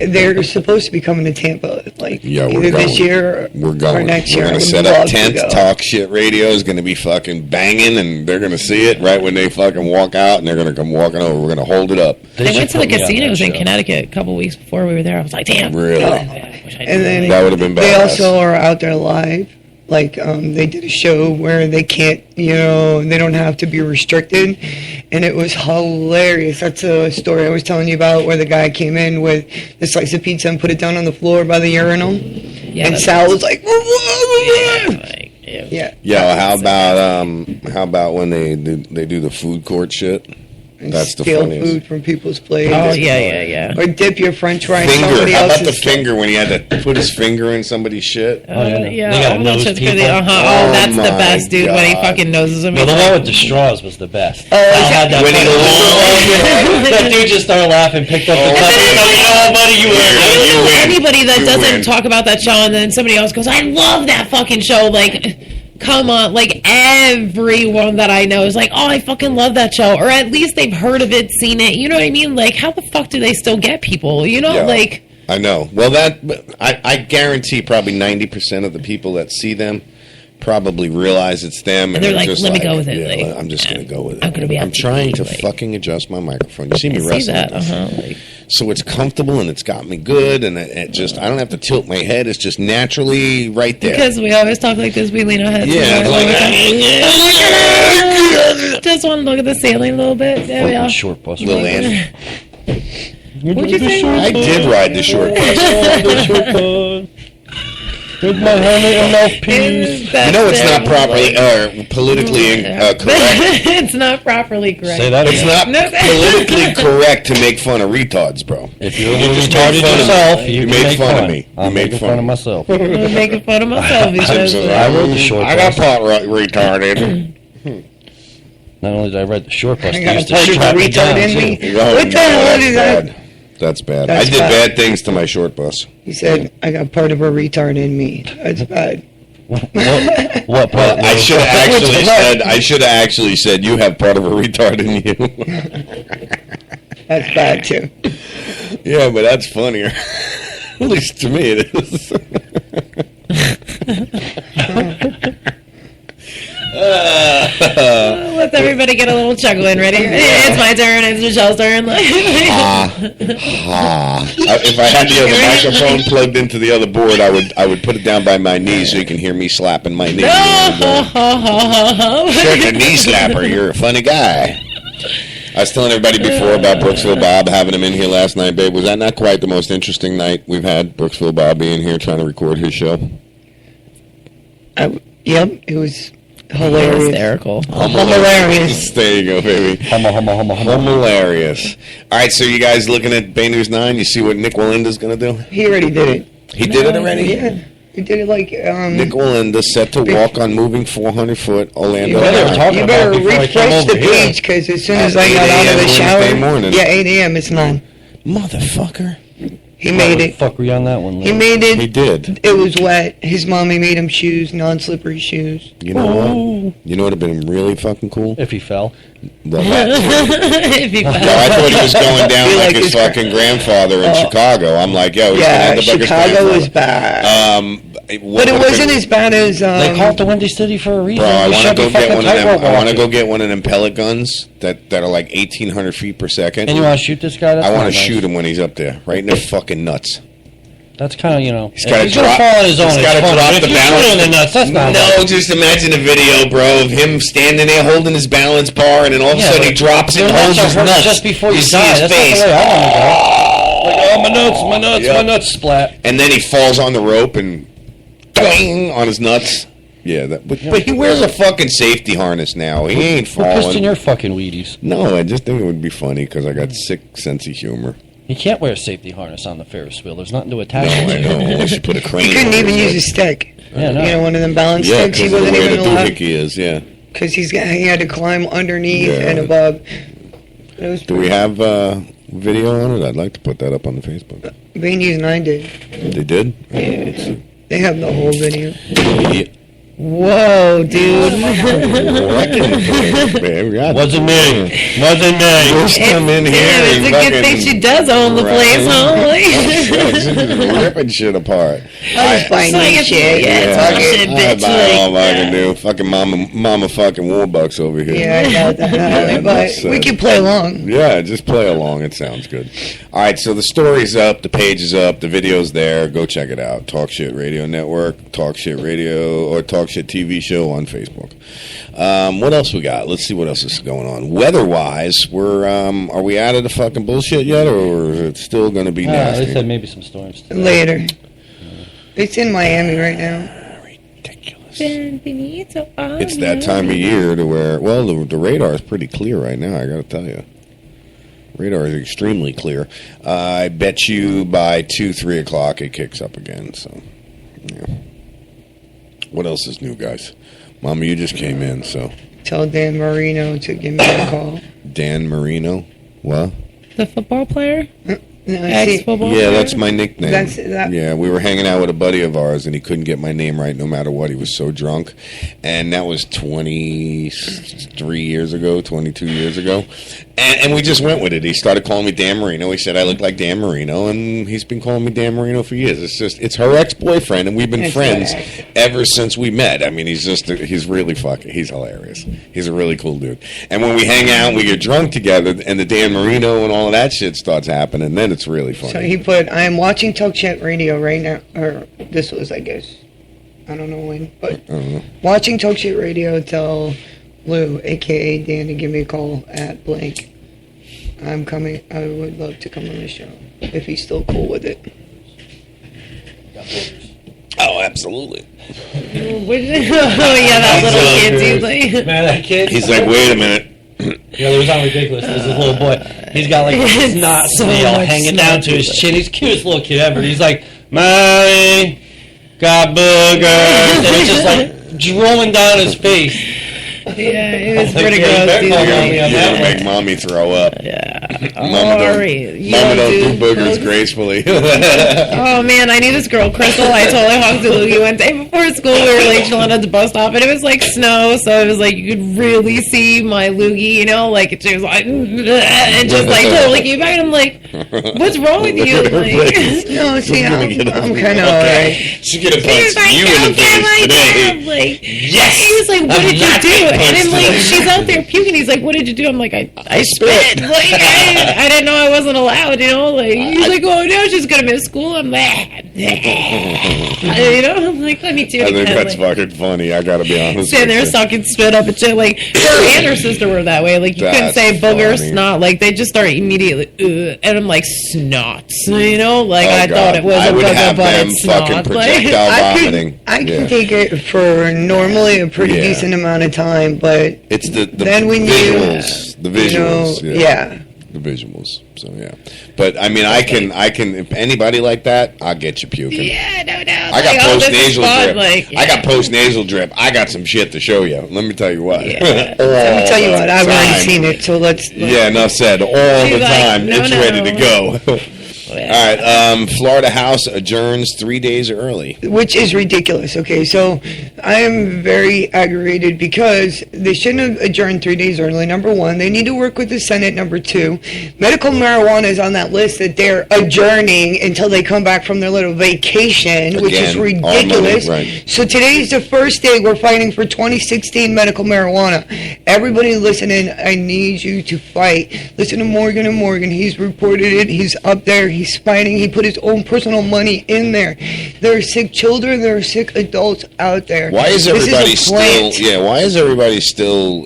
they're supposed to be coming to Tampa, like Yeah, either we're going. this year We're or going. next We're year. going to set up tents. Talk Shit Radio is going to be fucking banging, and they're going to see it right when they fucking walk out, and they're going to come walking over. We're going to hold it up. They went to the casinos in Connecticut a couple weeks before we were there. I was like, damn. Really? And then That would have been they badass. also are out there live. Like they did a show where they can't, they don't have to be restricted, and it was hilarious. That's a story I was telling you about where the guy came in with the slice of pizza and put it down on the floor by the urinal, and Sal was like, yeah. Yo, how about when they do the food court shit? That's the steal funniest. food from people's plates. Oh, yeah. Or dip your French fries in Finger. somebody How about else's the finger when he had to put his finger in somebody's shit? Yeah, got all that nose shit's people. crazy. Oh, that's the my best, dude, when he God. fucking noses him. No, the one with the straws was the best. Oh, I had that. When he that dude just started laughing, picked up the cup. He's like, "Oh, buddy, you win." Anybody that You doesn't win. talk about that show and then somebody else goes, I love that fucking show. Like, come on. Like, everyone that I know is like, oh, I fucking love that show. Or at least they've heard of it, seen it. You know what I mean? Like, how the fuck do they still get people? You know, Yeah. like... I know. Well, I guarantee probably 90% of the people that see them probably realize it's them, And they're it's like, just let me go with it. Yeah, Like, I'm just going to go with it. I'm gonna be I'm on trying TV, to like- fucking adjust my microphone. You see me I see wrestling that. with this. Like, So it's comfortable and it's got me good, and it just I don't have to tilt my head. It's just naturally right there. because we always talk like this, we lean our heads. Yeah, forward like- all the time. Just want to look at the ceiling a little bit. There we are. Short bus. Little Andy. What'd you say? I did ride the short bus. With my helmet and mouthpiece. You know it's not properly politically correct. It's not properly correct. Say that It's again. not politically correct to make fun of retards, bro. If you're a You little just retarded made fun of yourself, me. you You can made make fun of me. You I'm made making fun fun of of myself. I'm making fun of myself. He says, I rode the short bus. I got part retarded. Not only did I ride the short bus, I they got used a to part of strap a me down, retard in too. me. What the hell is that? That's bad. That's I did bad. bad things to my short bus. He said, I got part of a retard in me. That's bad. What part? I should have actually said you have part of a retard in you. That's bad, too. Yeah, but that's funnier. At least to me it is. Let's everybody get a little chuckle in. Ready? It's my turn. It's Michelle's turn. If I had the other microphone plugged into the other board, I would put it down by my knee so you can hear me slapping my knee. Sure, the knee slapper. You're a funny guy. I was telling everybody before about Brooksville Bob having him in here last night, babe. Was that not quite the most interesting night we've had? Brooksville Bob being here trying to record his show. Yep, it was hilarious. Hysterical. Hilarious. There you go, baby. Hilarious. All right, so you guys looking at Bay News 9? You see what Nick Walinda's going to do? He already did it. He did it already? Yeah. He did it like... Nick Walinda set to walk on moving 400-foot Orlando. You better refresh the page, because as soon as I got out of the shower... Morning. Yeah, 8 a.m. It's 9. Motherfucker. He made it. Fuck, were you on that one? He made it. He did. It was wet. His mommy made him shoes, non-slippery shoes. You know what? You know what would have been really fucking cool? If he fell. If he fell. No, I thought he was going down like his fucking grandfather in Chicago. I'm like, yo, he's going to end up like his grandfather. Chicago was bad. But it wasn't as bad as... they call it the Windy City for a reason. Bro, I want to go get one of them. I want to go get one of them pellet guns that are like 1,800 feet per second. And you want to shoot this guy? I want to shoot him when he's up there, right in the fucking nuts. That's kind of, he's got to drop. Fall on his own. He's got to drop the balance. That's not no, just imagine a video, bro, of him standing there holding his balance bar, and then all of a sudden he drops it and holds his nuts just before you see die. his That's face. Not the way I want to go. Like, my nuts, splat. And then he falls on the rope and bang on his nuts. Yeah, but he wears a fucking safety harness now. He ain't falling. We're pissing your fucking Wheaties. No, I just think it would be funny because I got sick sense of humor. You can't wear a safety harness on the Ferris wheel. There's nothing to attach No, I to. know. I should put a crane. He couldn't even use a stick. Yeah, no. You know, one of them balance Yeah, sticks. He because of the wasn't way even the allowed. doohickey is, yeah. Because he had to climb underneath and above. It was Do we have video on it? I'd like to put that up on the Facebook. Bay News 9 did. They did? Yeah. They have the whole video. Yeah. Whoa, dude. Wasn't me. Just come in here It's and a good thing she does own the place, huh? She's ripping shit apart. I was buying new shit. Yeah, it's all shit, bitch. I buy all I can do. Fucking mama fucking Warbucks over here. Yeah, I got that. But we can play along. Yeah, just play along. It sounds good. All right, so the story's up, the page is up, the video's there. Go check it out. Talk Shit Radio Network, Talk Shit Radio, or Talk Shit TV show on Facebook. What else we got? Let's see what else is going on. Weather-wise, are we out of the fucking bullshit yet, or is it still going to be nasty? They said maybe some storms today. Later. It's in Miami right now. It's that time of year to where, well, the radar is pretty clear right now, I got to tell you. Radar is extremely clear. I bet you by 2, 3 o'clock it kicks up again, so, yeah. What else is new, guys? Mama, you just came in, so. Tell Dan Marino to give me a call. Dan Marino? What? The football player? Ex-football Yeah, that's my nickname. That. Yeah, we were hanging out with a buddy of ours, and he couldn't get my name right no matter what. He was so drunk. And that was 23 years ago, 22 years ago. And we just went with it. He started calling me Dan Marino. He said I look like Dan Marino, and he's been calling me Dan Marino for years. It's her ex-boyfriend, and we've been friends ever since we met. I mean, he's really fucking, he's hilarious. He's a really cool dude. And when we hang out and we get drunk together, and the Dan Marino and all of that shit starts happening, then it's really funny. So he put, I am watching Talk Shit Radio right now, or this was, I guess, I don't know when, but I don't know. watching Talk Shit Radio, tell Lou, a.k.a. Dan, to give me a call at blank. I'm coming. I would love to come on the show if he's still cool with it. Oh, absolutely. Oh, yeah, that little kid, dude. Like, Man, that kid. He's like, wait a minute. Yeah, it was not ridiculous. There's this little boy. He's got like a snot so snail much hanging snot. down to his chin. He's the cutest little kid ever. He's like, Mommy, got boogers. And it's just like drooling down his face. yeah, it was Like, pretty yeah, you gross, better dude. call mommy on You're that going to one. make mommy throw up. Yeah. Mama don't do boogers gracefully. Oh man, I knew this girl, Crystal. I totally honked a loogie one day before school. We were like chilling at the bus stop, and it was like snow, so it was like you could really see my loogie, you know, like she was like, and just like totally came back, and I'm like, what's wrong with you? Like, No, see, I'm kind of alright. She's going to he was punch like, you in the face today. like, Yes! he was like, what I'm did you not do? And then, like, she's out there puking. He's like, what did you do? I'm like, I spit. Like, I didn't know I wasn't allowed, you know? Like, he's like, oh, now she's going to miss school. I'm like, you know? I'm like, let me do it I think again. that's Like, fucking funny. I gotta be honest. stand there sucking spit up and shit. Like, her and her sister were that way. Like, you couldn't say booger, funny. snot. Like, they just start immediately, ugh. And I'm like, snots. You know? Like, Oh, I God. thought it was I a would booger, have but them it's fucking not. projectile vomiting. I can Yeah. take it for normally a pretty decent amount of time, but It's the then when visuals. The visuals. you know, yeah. The visuals. So yeah. But I mean, I can. If anybody like that, I'll get you puking. Yeah, no doubt. I got Like, oh, post this is nasal fun, drip. like, I got post nasal drip. I got some shit to show you. Let me tell you what. Let me tell you what, I've already seen it, so let's. Yeah, enough said. All She's the like, time. no, It's no. ready to go. All right. Florida House adjourns 3 days early. Which is ridiculous. Okay, so I am very aggravated because they shouldn't have adjourned 3 days early. Number one, they need to work with the Senate. Number two, medical marijuana is on that list that they're adjourning until they come back from their little vacation, which is Again, all ridiculous. money, right. So today's the first day we're fighting for 2016 medical marijuana. Everybody listening, I need you to fight. Listen to Morgan and Morgan. He's reported it. He's up there. He's fighting. He put his own personal money in there. There are sick children. There are sick adults out there. Why is This everybody a still? plant. Yeah, why is everybody still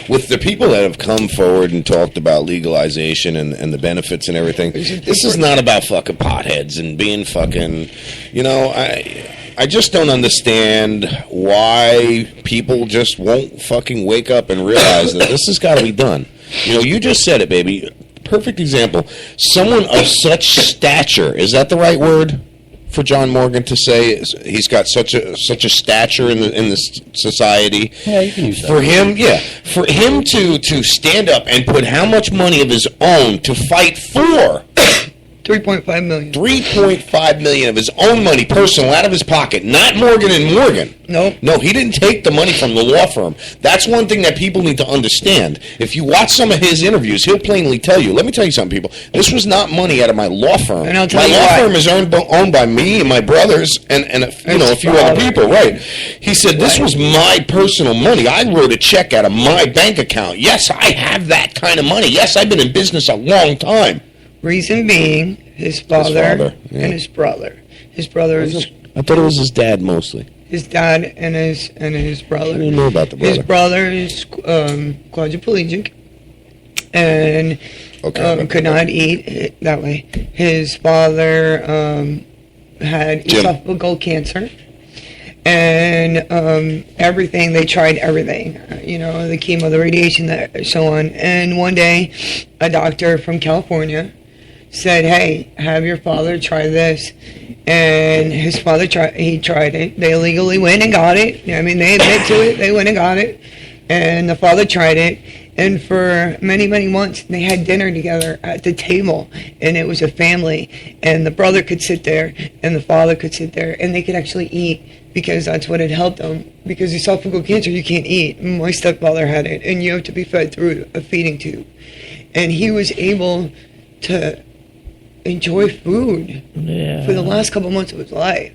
with the people that have come forward and talked about legalization and the benefits and everything? This is not about fucking potheads and being fucking. You know, I just don't understand why people just won't fucking wake up and realize that this has got to be done. You know, you just said it, baby. Perfect example. Someone of such stature, is that the right word for John Morgan to say? He's got such a stature in the society. Yeah, you can use that. For him, for him to stand up and put how much money of his own to fight for. 3.5 million. 3.5 million of his own money, personal, out of his pocket. Not Morgan and Morgan. Nope. No, he didn't take the money from the law firm. That's one thing that people need to understand. If you watch some of his interviews, he'll plainly tell you. Let me tell you something, people. This was not money out of my law firm. And I'll tell my you law why. firm is owned by me and my brothers and a few other people. Right? He said this was my personal money. I wrote a check out of my bank account. Yes, I have that kind of money. Yes, I've been in business a long time. Reason being, his father, yeah. and his brother. His brother is I thought it was his dad mostly. his dad and his brother. I didn't know about the brother. His brother is quadriplegic and could not eat that way. His father had esophageal cancer. And everything, they tried everything, you know, the chemo, the radiation, so on. And one day, a doctor from California said, hey, have your father try this. And his father tried it. They legally went and got it. I mean, they admit to it. They went and got it. And the father tried it. And for many, many months, they had dinner together at the table. And it was a family. And the brother could sit there, and the father could sit there, and they could actually eat, because that's what had helped them. Because esophageal cancer, you can't eat. My stepfather had it, and you have to be fed through a feeding tube. And he was able to enjoy food for the last couple months of his life.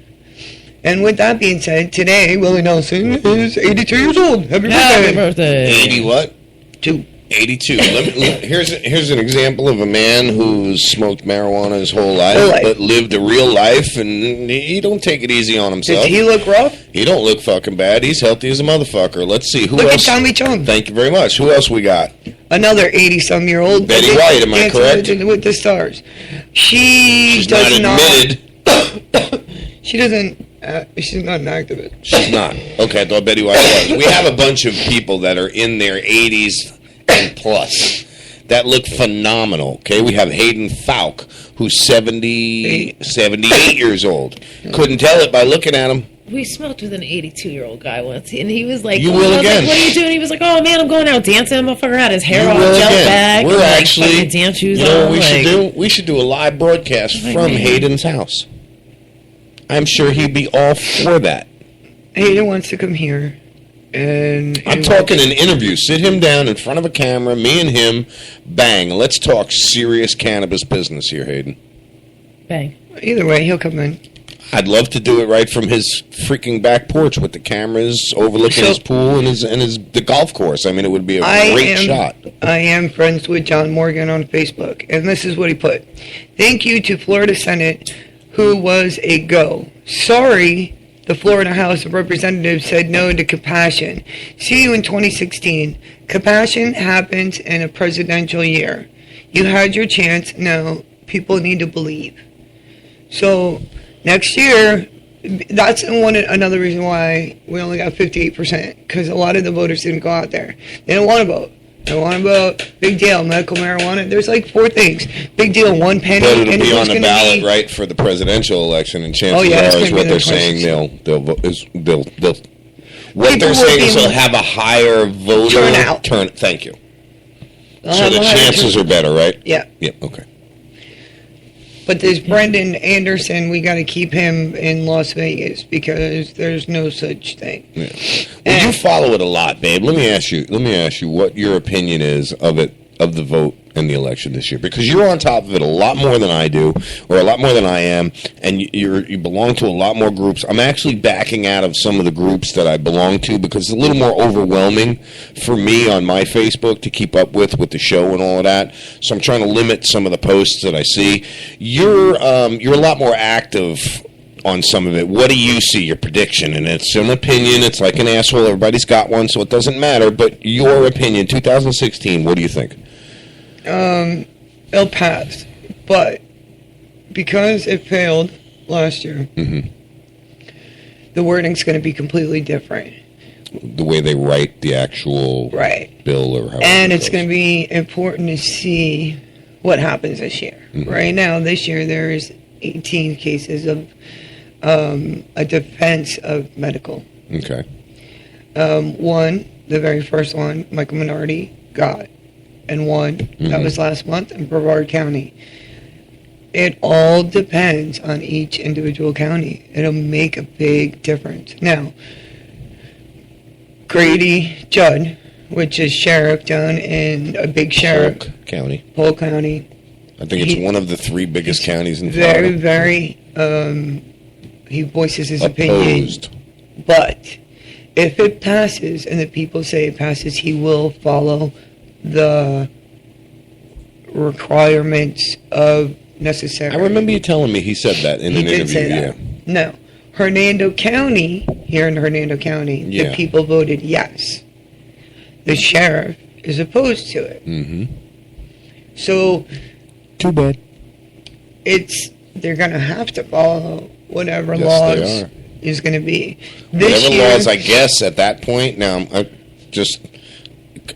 And with that being said, today, Willie Nelson is 82 years old. Happy birthday. 80 what? 82. Here's an example of a man who's smoked marijuana his whole life, but lived a real life, and he don't take it easy on himself. Does he look rough? He don't look fucking bad. He's healthy as a motherfucker. Let's see. Who Look else? at Tommy Chung. Thank you very much. Who else we got? Another 80-some-year-old. Betty White, am I correct? With the stars. She's not admitted. She doesn't. She's not an activist. She's not. Okay, I thought Betty White was. We have a bunch of people that are in their 80s and plus that look phenomenal. Okay, we have Hayden Falk, who's 78 years old. Couldn't tell it by looking at him. We smoked with an 82-year-old guy once, and he was like, You I will was again. Like, what are you doing? He was like, oh, man, I'm going out dancing. The motherfucker had his hair You all will gel again. back. We're and, like, actually, fucking dance shoes you know what on, we should like- do? We should do a live broadcast Like, from man. Hayden's house. I'm sure he'd be all for that. Hayden wants to come here. And I'm talking an interview. Sit him down in front of a camera, me and him, bang. Let's talk serious cannabis business here, Hayden. Bang. Either way, he'll come in. I'd love to do it right from his freaking back porch with the cameras overlooking his pool and the golf course. I mean, it would be a great shot. I am friends with John Morgan on Facebook, and this is what he put. Thank you to Florida Senate, who was a go. Sorry, the Florida House of Representatives said no to compassion. See you in 2016. Compassion happens in a presidential year. You had your chance. Now people need to believe. So next year, that's another reason why we only got 58%, because a lot of the voters didn't go out there. They don't want to vote. They want to vote. Big deal. Medical marijuana. There's like 4 things. Big deal. 1 penny. But it'll and be it on was the gonna ballot, be, right, for the presidential election, and chances it's are gonna is be what the they're saying. They'll what they're saying is they'll have a higher voter turnout. Thank you. They'll So have the a higher chances are better, right? Yeah. Yeah. Okay. But there's Brendan Anderson. We got to keep him in Las Vegas because there's no such thing. Yeah. Well, you follow it a lot, babe. Let me ask you what your opinion is of it, of the vote and the election this year, because you're on top of it a lot more than I do, or a lot more than I am, and you belong to a lot more groups. I'm actually backing out of some of the groups that I belong to because it's a little more overwhelming for me on my Facebook to keep up with the show and all of that. So I'm trying to limit some of the posts that I see. You're a lot more active on some of it. What do you see, your prediction? And it's an opinion. It's like an asshole. Everybody's got one, so it doesn't matter. But your opinion, 2016, what do you think? It'll pass, but because it failed last year, the wording's going to be completely different. The way they write the actual bill, or however, and it's going to be important to see what happens this year. Right now, this year, there's 18 cases of a defense of medical. Okay. One, the very first one, Michael Minardi got. And one, that was last month in Brevard County. It all depends on each individual county. It'll make a big difference. Now, Grady Judd, which is sheriff down in a big sheriff. Polk County. I think it's one of the 3 biggest counties in Very, Florida. very, he voices his opinion. But if it passes, and the people say it passes, he will follow the requirements of necessary. I remember you telling me he said that in an interview. Say that. No. Hernando County, here in Hernando County, the people voted yes. The sheriff is opposed to it. So, too bad. They're going to have to follow whatever laws is going to be. Whatever laws, I guess, at that point. Now,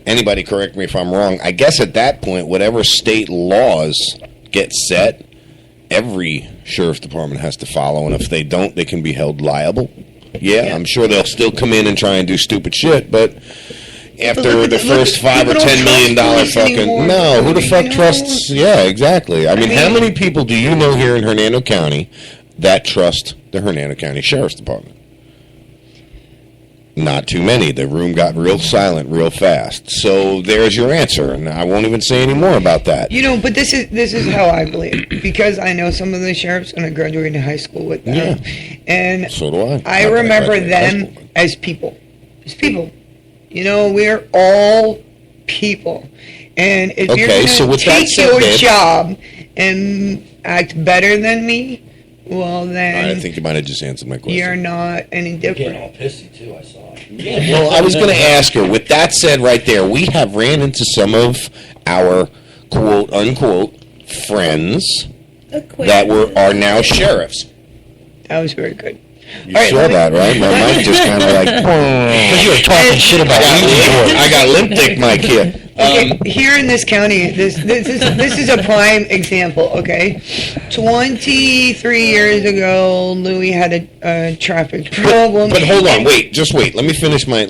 anybody correct me if I'm wrong. I guess at that point, whatever state laws get set, every sheriff's department has to follow, and if they don't, they can be held liable. Yeah, I'm sure they'll still come in and try and do stupid shit, but after the first $5 or $10 million fucking who the fuck trusts? Yeah, exactly. I mean, how many people do you know here in Hernando County that trust the Hernando County Sheriff's Department? Not too many. The room got real silent real fast. So there's your answer, and I won't even say any more about that. But this is how I believe, because I know some of the sheriffs, and I graduated high school with them. Yeah. And so do I. I remember them as people. As people. We're all people. And if you're going to take your job and act better than me, well, then I think you might have just answered my question. You're not any different. Getting all pissy too, I saw. Well, I was going to ask her, with that said right there, we have ran into some of our quote-unquote friends that are now sheriffs. That was very good. You saw that, right? My mic just kind of like... Because you were talking shit about I got limp dick mic here. Okay, here in this county, this is a prime example, okay? 23 years ago, Louis had a traffic problem. But hold on, wait. Let me finish my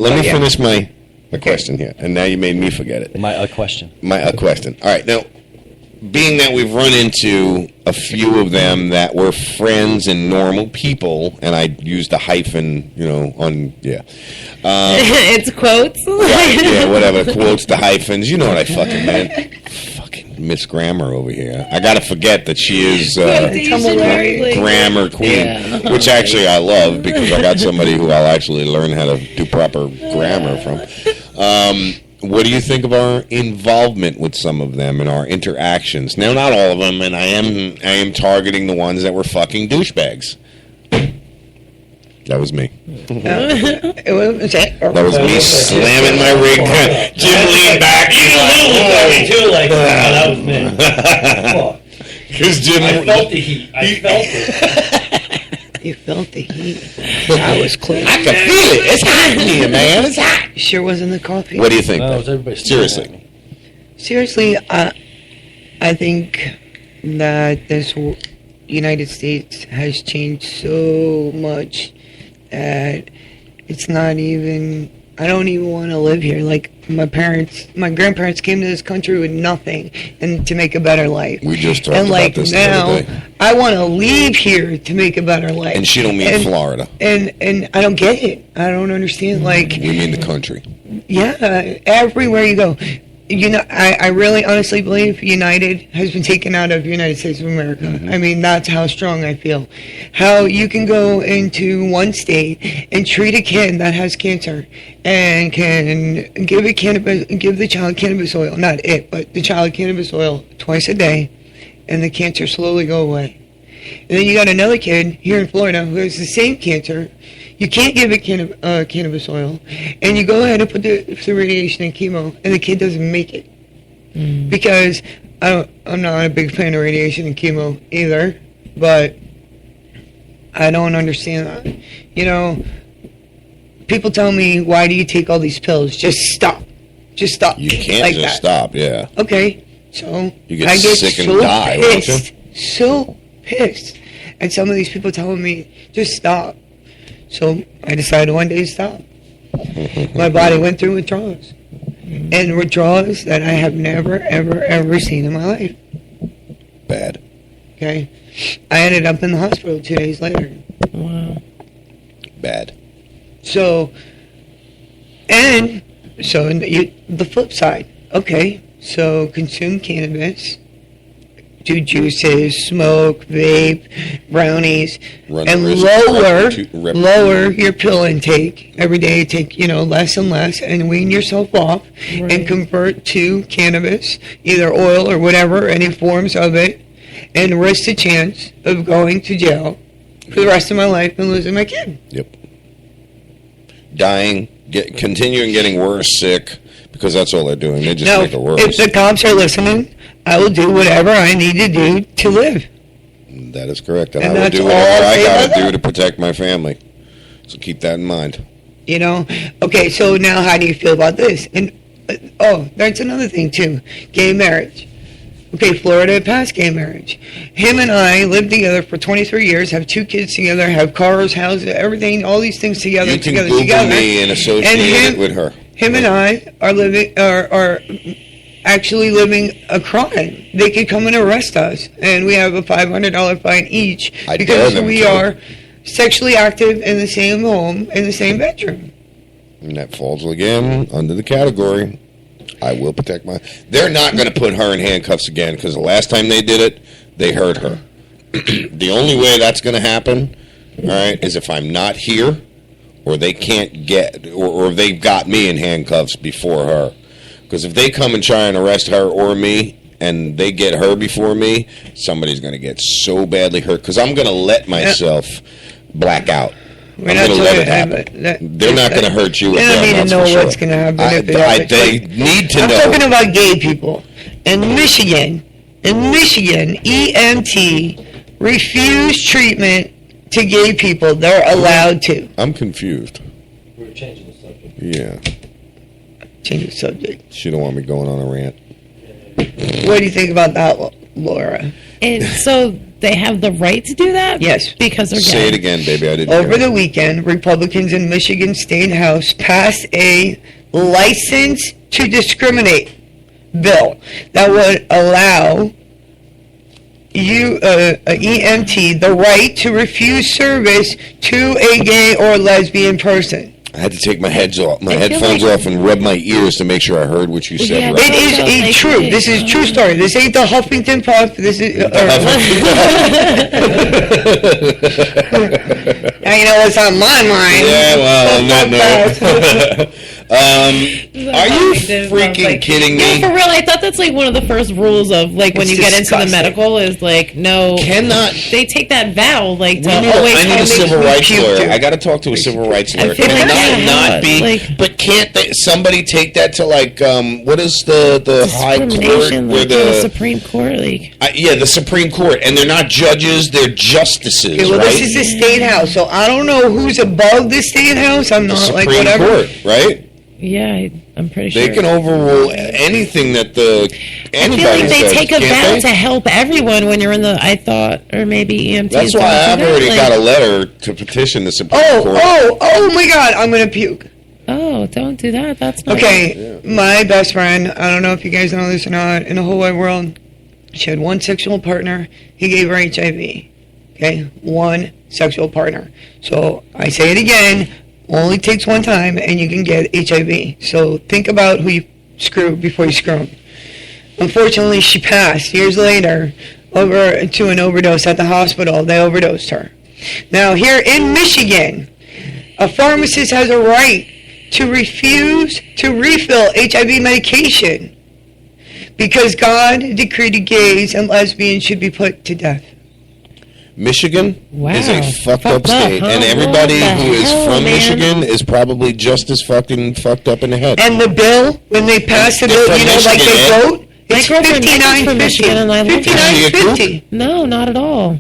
question here. And now you made me forget it. My question. All right, now, being that we've run into a few of them that were friends and normal people, and I used the hyphen, it's quotes. Right, yeah, whatever, quotes, the hyphens. You know what I fucking meant. Fucking Miss Grammar over here. I gotta forget that she is Hilarious. grammar queen, which actually I love because I got somebody who I'll actually learn how to do proper grammar from. What do you think of our involvement with some of them and our interactions? Now, not all of them, and I am targeting the ones that were fucking douchebags. That was me. That That was me slamming my rig. Jim leaned back. He's like, too, that was me. Because Jim, I felt the heat. I felt it. You felt the heat. I was close. I can feel it. It's hot in here, man. It's hot. Sure wasn't the coffee. What do you think? No, though? it's everybody Seriously. Seriously, I think that this United States has changed so much that it's not even. I don't even want to live here. Like my grandparents came to this country with nothing, and to make a better life. We just talked and about like this the now, other day. I want to leave here to make a better life. And she don't mean Florida. And I don't get it. I don't understand. Like We mean the country. yeah, everywhere you go. You know, I really honestly believe United has been taken out of United States of America. I mean, that's how strong I feel. How you can go into one state and treat a kid that has cancer and can give the child cannabis oil, not it, but the child cannabis oil twice a day, and the cancer slowly go away. And then you got another kid here in Florida who has the same cancer. You can't give it cannabis oil, and you go ahead and put the radiation and chemo, and the kid doesn't make it. Because I'm not a big fan of radiation and chemo either, but I don't understand that. You know, people tell me, why do you take all these pills? Just stop. Just stop. You can't like just that. stop, yeah. Okay, so You get I get sick and so die, don't pissed, so pissed. And some of these people telling me, just stop. So I decided one day to stop. My body went through withdrawals. And withdrawals that I have never, ever, ever seen in my life. Bad. Okay? I ended up in the hospital 2 days later. Wow. Bad. So, the flip side. Okay, so consume cannabis, do juices, smoke, vape, brownies, Run and the risk of lower your pill intake every day. Take less and less, and wean yourself off, and convert to cannabis, either oil or whatever, any forms of it, and risk the chance of going to jail for the rest of my life and losing my kid. Yep. Dying, continuing getting worse, sick, because that's all they're doing. They just Now, make it worse. if the cops are listening, I will do whatever I need to do to live. That is correct. And I will that's do all whatever I'll I say got about to do to protect my family. So keep that in mind. You know? Okay, so now how do you feel about this? And, that's another thing, too. Gay marriage. Okay, Florida passed gay marriage. Him and I lived together for 23 years, have 2 kids together, have cars, houses, everything, all these things together. You can Google me and associate it with her. Him and I are actually living a crime. They could come and arrest us, and we have a $500 fine each because we are sexually active in the same home, in the same bedroom. And that falls again under the category. I will protect my... They're not going to put her in handcuffs again because the last time they did it, they hurt her. The only way that's going to happen, all right, is if I'm not here or they can't get... or they've got me in handcuffs before her. Because if they come and try and arrest her or me and they get her before me, somebody's going to get so badly hurt because I'm going to let myself black out. I'm going to let it happen. They're not going to hurt you. They don't need to know what's going to happen. They need to know. I'm talking about gay people. In Michigan, EMT refused treatment to gay people. They're allowed to. I'm confused. We were changing the subject. Yeah. Change the subject. She don't want me going on a rant. What do you think about that, Laura? And so they have the right to do that? Yes. Because they're gay. Say it again, baby. I didn't Over hear the weekend, Republicans in Michigan State House passed a license to discriminate bill that would allow EMT the right to refuse service to a gay or lesbian person. I had to take my headphones like- off and rub my ears to make sure I heard what you said. Yeah, right. It is true. This is true story. This ain't the Huffington Post. This is. Now you know what's on my mind. Yeah, well, on that note. Are you freaking kidding me? No, for real. I thought that's like one of the first rules of like when It's you get into the disgusting. medical is like no. Cannot. They take that vow like to I need a civil rights lawyer. I got to talk to a civil rights lawyer. feel Can like it not be? like- But can't somebody take that to like what is the high court Discrimination, where like the Supreme Court, like yeah, the Supreme Court, and they're not judges, they're justices, Okay, well, right? this is the state house, so I don't know who's above the state house. I'm the not Supreme like whatever. Court, right? yeah, I'm pretty sure They can overrule anything that the I anybody feel like they says, take a can't vow they? to help everyone when you're in the. I thought, or maybe EMT. That's why I've already got a letter to petition the Supreme Court. Oh my God! I'm gonna puke. Oh, don't do that. That's not Okay, my best friend. I don't know if you guys know this or not. In the whole wide world, she had one sexual partner. He gave her HIV. Okay, one sexual partner. So I say it again. Only takes one time, and you can get HIV. So think about who you screw before you screw them. Unfortunately, she passed years later over to an overdose at the hospital. They overdosed her. Now, here in Michigan, a pharmacist has a right to refuse to refill HIV medication because God decreed gays and lesbians should be put to death. Michigan is a fucked up Fucked up, state, huh? and everybody What the who is hell, from man? Michigan is probably just as fucking fucked up in the head. And the bill, when they pass the They're bill, from you know, like Michigan, they eh? vote, My it's girlfriend is from Michigan, and I love it. $59.50. No, not at all.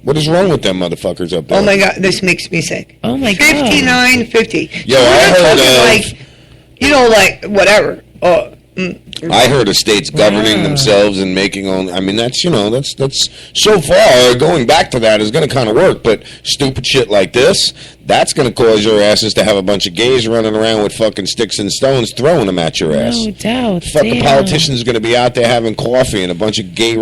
What is wrong with them motherfuckers up there? Oh my God, this makes me sick. Oh my God. $59.50. Yo, So we're I not heard talking of- like, you know, like whatever. I heard of states governing themselves and making on. I mean, that's that's so far going back to that is going to kind of work. But stupid shit like this, that's going to cause your asses to have a bunch of gays running around with fucking sticks and stones throwing them at your ass. No doubt. Fucking Damn. politicians are going to be out there having coffee, and a bunch of gay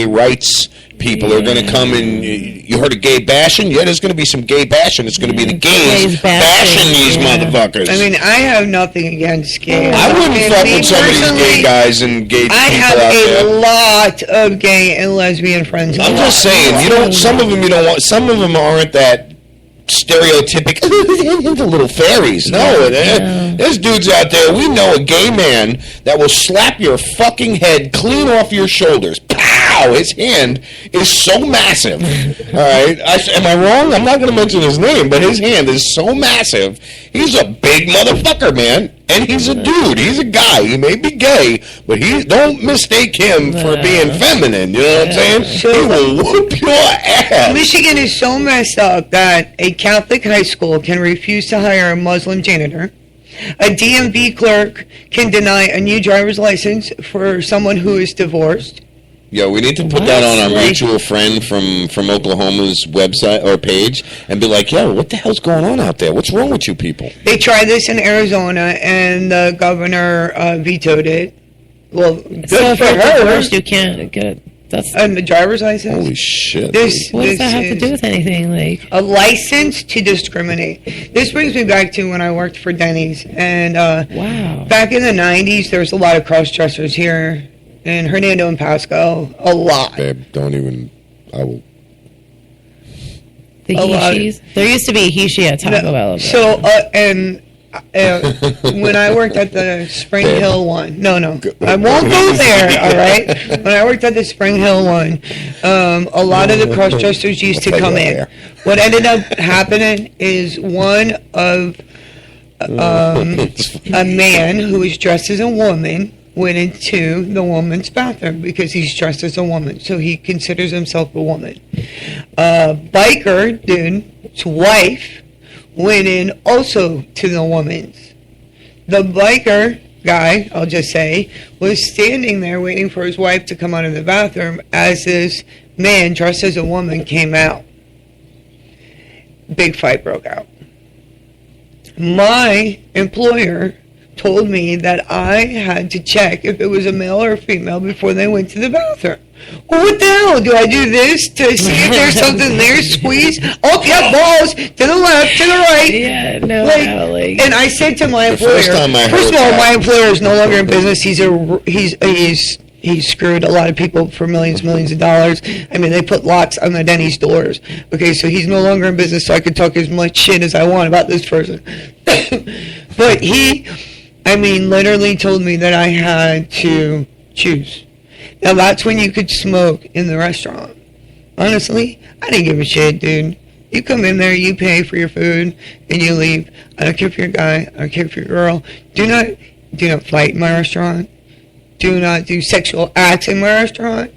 rights people are going to come and you heard of gay bashing? Yeah, there's going to be some gay bashing. It's going to be the gays bashing these motherfuckers. I mean, I have nothing against gays. I wouldn't And fuck me with some of these personally, gay guys and gay people I have out a there. lot of gay and lesbian friends. I'm just saying, you don't. Some of them you don't want. Some of them aren't that stereotypic. The little fairies. No, there's dudes out there. We know a gay man that will slap your fucking head clean off your shoulders. Pow! His hand is so massive. All right, am I wrong? I'm not going to mention his name, but his hand is so massive. He's a big motherfucker, man. And he's a dude. He's a guy. He may be gay, but don't mistake him for being feminine. You know what I'm saying? He will whoop your ass. Michigan is so messed up that a Catholic high school can refuse to hire a Muslim janitor. A DMV clerk can deny a new driver's license for someone who is divorced. Yeah, we need to put that on our mutual friend from Oklahoma's website or page and be like, yo, what the hell's going on out there? What's wrong with you people? They tried this in Arizona, and the governor vetoed it. Well, good So if for you're her. divorced, you can't get it. That's And the driver's license. Holy shit. what does that have to do with anything? Like a license to discriminate. This brings me back to when I worked for Denny's, and wow, back in the 90s, there was a lot of cross-dressers here in Hernando and Pasco. A lot. Babe, don't even. I will. the A lot. he-she's. There used to be a he-she at Taco Bell. So, and when I worked at the Spring Hill one, no, I won't go there, all right? When I worked at the Spring Hill one, a lot of the cross-dressers used to come in. What ended up happening is one of a man who was dressed as a woman went into the woman's bathroom because he's dressed as a woman, so he considers himself a woman. Biker dude's wife went in also to the woman's. The biker guy, I'll just say, was standing there waiting for his wife to come out of the bathroom as this man dressed as a woman came out. Big fight broke out. My employer told me that I had to check if it was a male or a female before they went to the bathroom. Well, what the hell? Do I do this to see if there's something there? Squeeze? Oh, yeah, balls. To the left, to the right. Yeah, no, And I said to my employer, first time I first of heard all, that- my employer is no longer in business. He's screwed a lot of people for millions of dollars. I mean, they put locks on the Denny's doors. Okay, so he's no longer in business, so I could talk as much shit as I want about this person. But he, literally told me that I had to choose. Now, that's when you could smoke in the restaurant. Honestly, I didn't give a shit, dude. You come in there, you pay for your food, and you leave. I don't care if you're a guy. I don't care if you're a girl. Do not fight in my restaurant. Do not do sexual acts in my restaurant.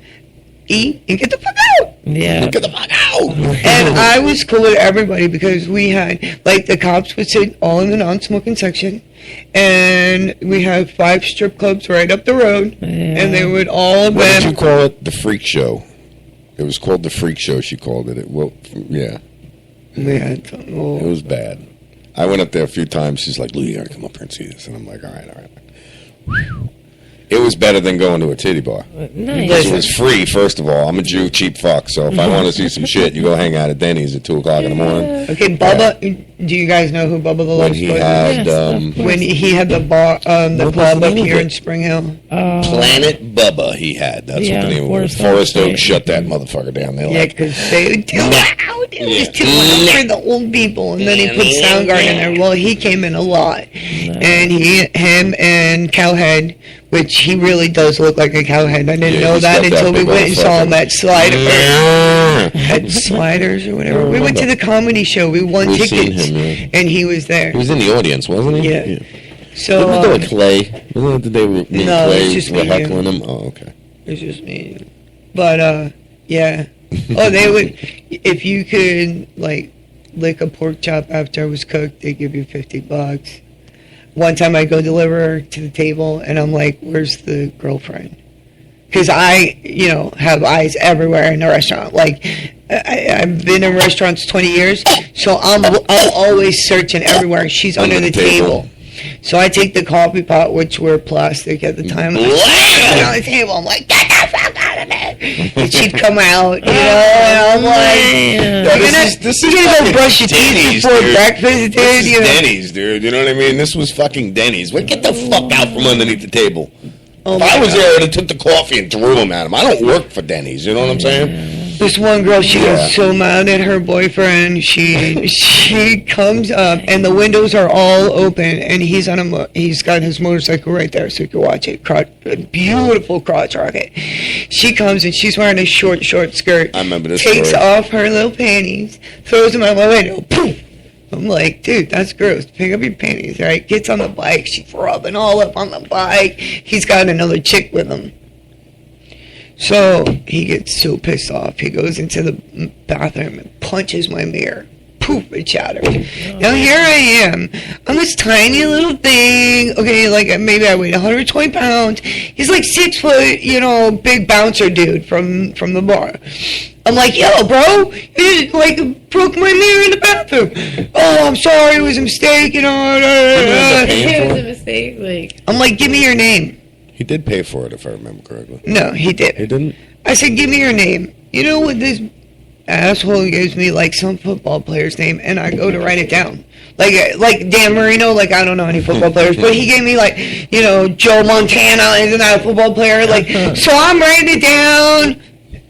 Eat and get the fuck out. Yeah. Get the fuck out. And I was cool with everybody because we had, like, the cops would sit all in the non-smoking section, and we have 5 strip clubs right up the road, and they would all of What them. did you call it? The Freak Show. It was called the Freak Show. She called it. Yeah. It was bad. I went up there a few times. She's like, "Lou, you gotta come up here and see this." And I'm like, "All right." Whew. It was better than going to a titty bar. Nice. Because it was free, first of all. I'm a Jew, cheap fuck. So if I want to see some shit, you go hang out at Denny's at 2 o'clock in the morning. Okay, Bubba. Do you guys know who Bubba the Love he Sponge had, is? When he had the bar, the club up here in Spring Hill. Planet Bubba he had. That's what the name was. Forest Oak shut that motherfucker down. They're Yeah, like, because they would too loud. It was too loud for the old people. And then he put Soundgarden in there. Well, he came in a lot. And him and Cowhead, which he really does look like a cowhead. I didn't know he's that got that until we big went and saw him at motherfucker. at Sliders or whatever. We went to the comedy show. We won We've seen tickets. him, yeah. And he was there. He was in the audience, wasn't he? Yeah. So, Wasn't it with Clay? Wasn't it the day me and No, Clay it's just were me, heckling him? Oh, okay. It's just me. But, yeah. Oh, they would, if you could, like, lick a pork chop after it was cooked, they give you $50. One time I go deliver to the table, and I'm like, "Where's the girlfriend?" Because I, have eyes everywhere in the restaurant. Like, I've been in restaurants 20 years, so I'm always searching everywhere. She's under the table. So I take the coffee pot, which were plastic at the time, and I put it on the table. I'm like, "Get the fuck out of there!" And she'd come out, and I'm like, "You're gonna go brush your teeth before breakfast, dude." This is Denny's, dude. You know what I mean? This was fucking Denny's. Get the fuck out from underneath the table. Oh if I was there, I would have took the coffee and threw him at him. I don't work for Denny's. You know what I'm saying? This one girl, she was so mad at her boyfriend. She comes up, and the windows are all open, and he's got his motorcycle right there, so you can watch it. Beautiful crotch rocket. She comes, and she's wearing a short skirt. I remember this Takes story. off her little panties, throws them out my window. Poof! I'm like, dude, that's gross. Pick up your panties, right? Gets on the bike. She's rubbing all up on the bike. He's got another chick with him. So he gets so pissed off. He goes into the bathroom and punches my mirror. Poof, it shattered. Now here I am. I'm this tiny little thing. Okay, like maybe I weigh 120 pounds. He's like 6 foot, big bouncer dude from the bar. I'm like, "Yo, bro, you broke my mirror in the bathroom." "Oh, I'm sorry, it was a mistake, It was a mistake. I'm like, "Give me your name." He did pay for it, if I remember correctly. No, he didn't. He didn't? I said, "Give me your name." You know what this asshole gives me, like, some football player's name, and I go to write it down. Like Dan Marino, I don't know any football players, but he gave me, Joe Montana, isn't that a football player? So I'm writing it down.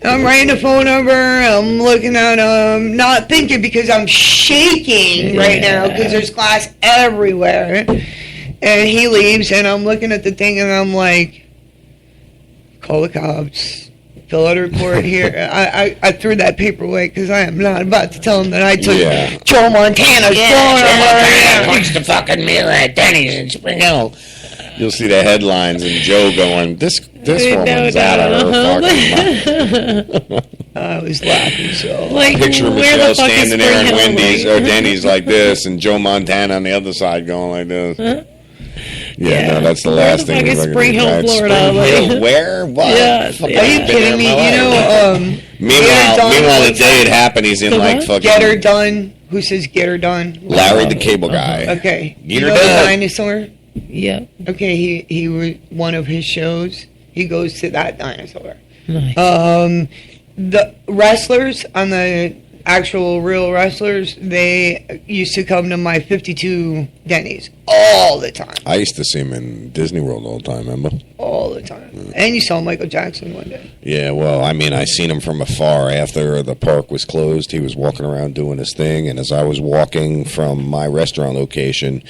I'm writing a phone number. I'm looking at him, not thinking because I'm shaking right now because there's glass everywhere. And he leaves, and I'm looking at the thing, and I'm like, "Call the cops. Fill out a report here." I threw that paper away because I am not about to tell him that I took Joe Montana's phone number. Punch the fucking mirror at Denny's in Spring Hill. You'll see the headlines and Joe going, this woman's out of her fucking mind. I was laughing so. Picture Michelle standing there in Wendy's or Denny's like this, and Joe Montana on the other side going like this. No, that's the last thing. Where the fuck is Spring Hill, Florida? Spring Hill, where? What? Yeah, Fuck, Are you kidding me? Meanwhile, the day it happened, he's in fucking. Get her done. Who says get her done? Larry the Cable Guy. Okay. Get her the done. dinosaur? Yeah. Okay, he was one of his shows. He goes to that dinosaur. Nice. The wrestlers on the actual real wrestlers, they used to come to my 52 Denny's all the time. I used to see him in Disney World all the time, remember? All the time. And you saw Michael Jackson one day. Yeah, well, I mean, I seen him from afar after the park was closed. He was walking around doing his thing, and as I was walking from my restaurant location,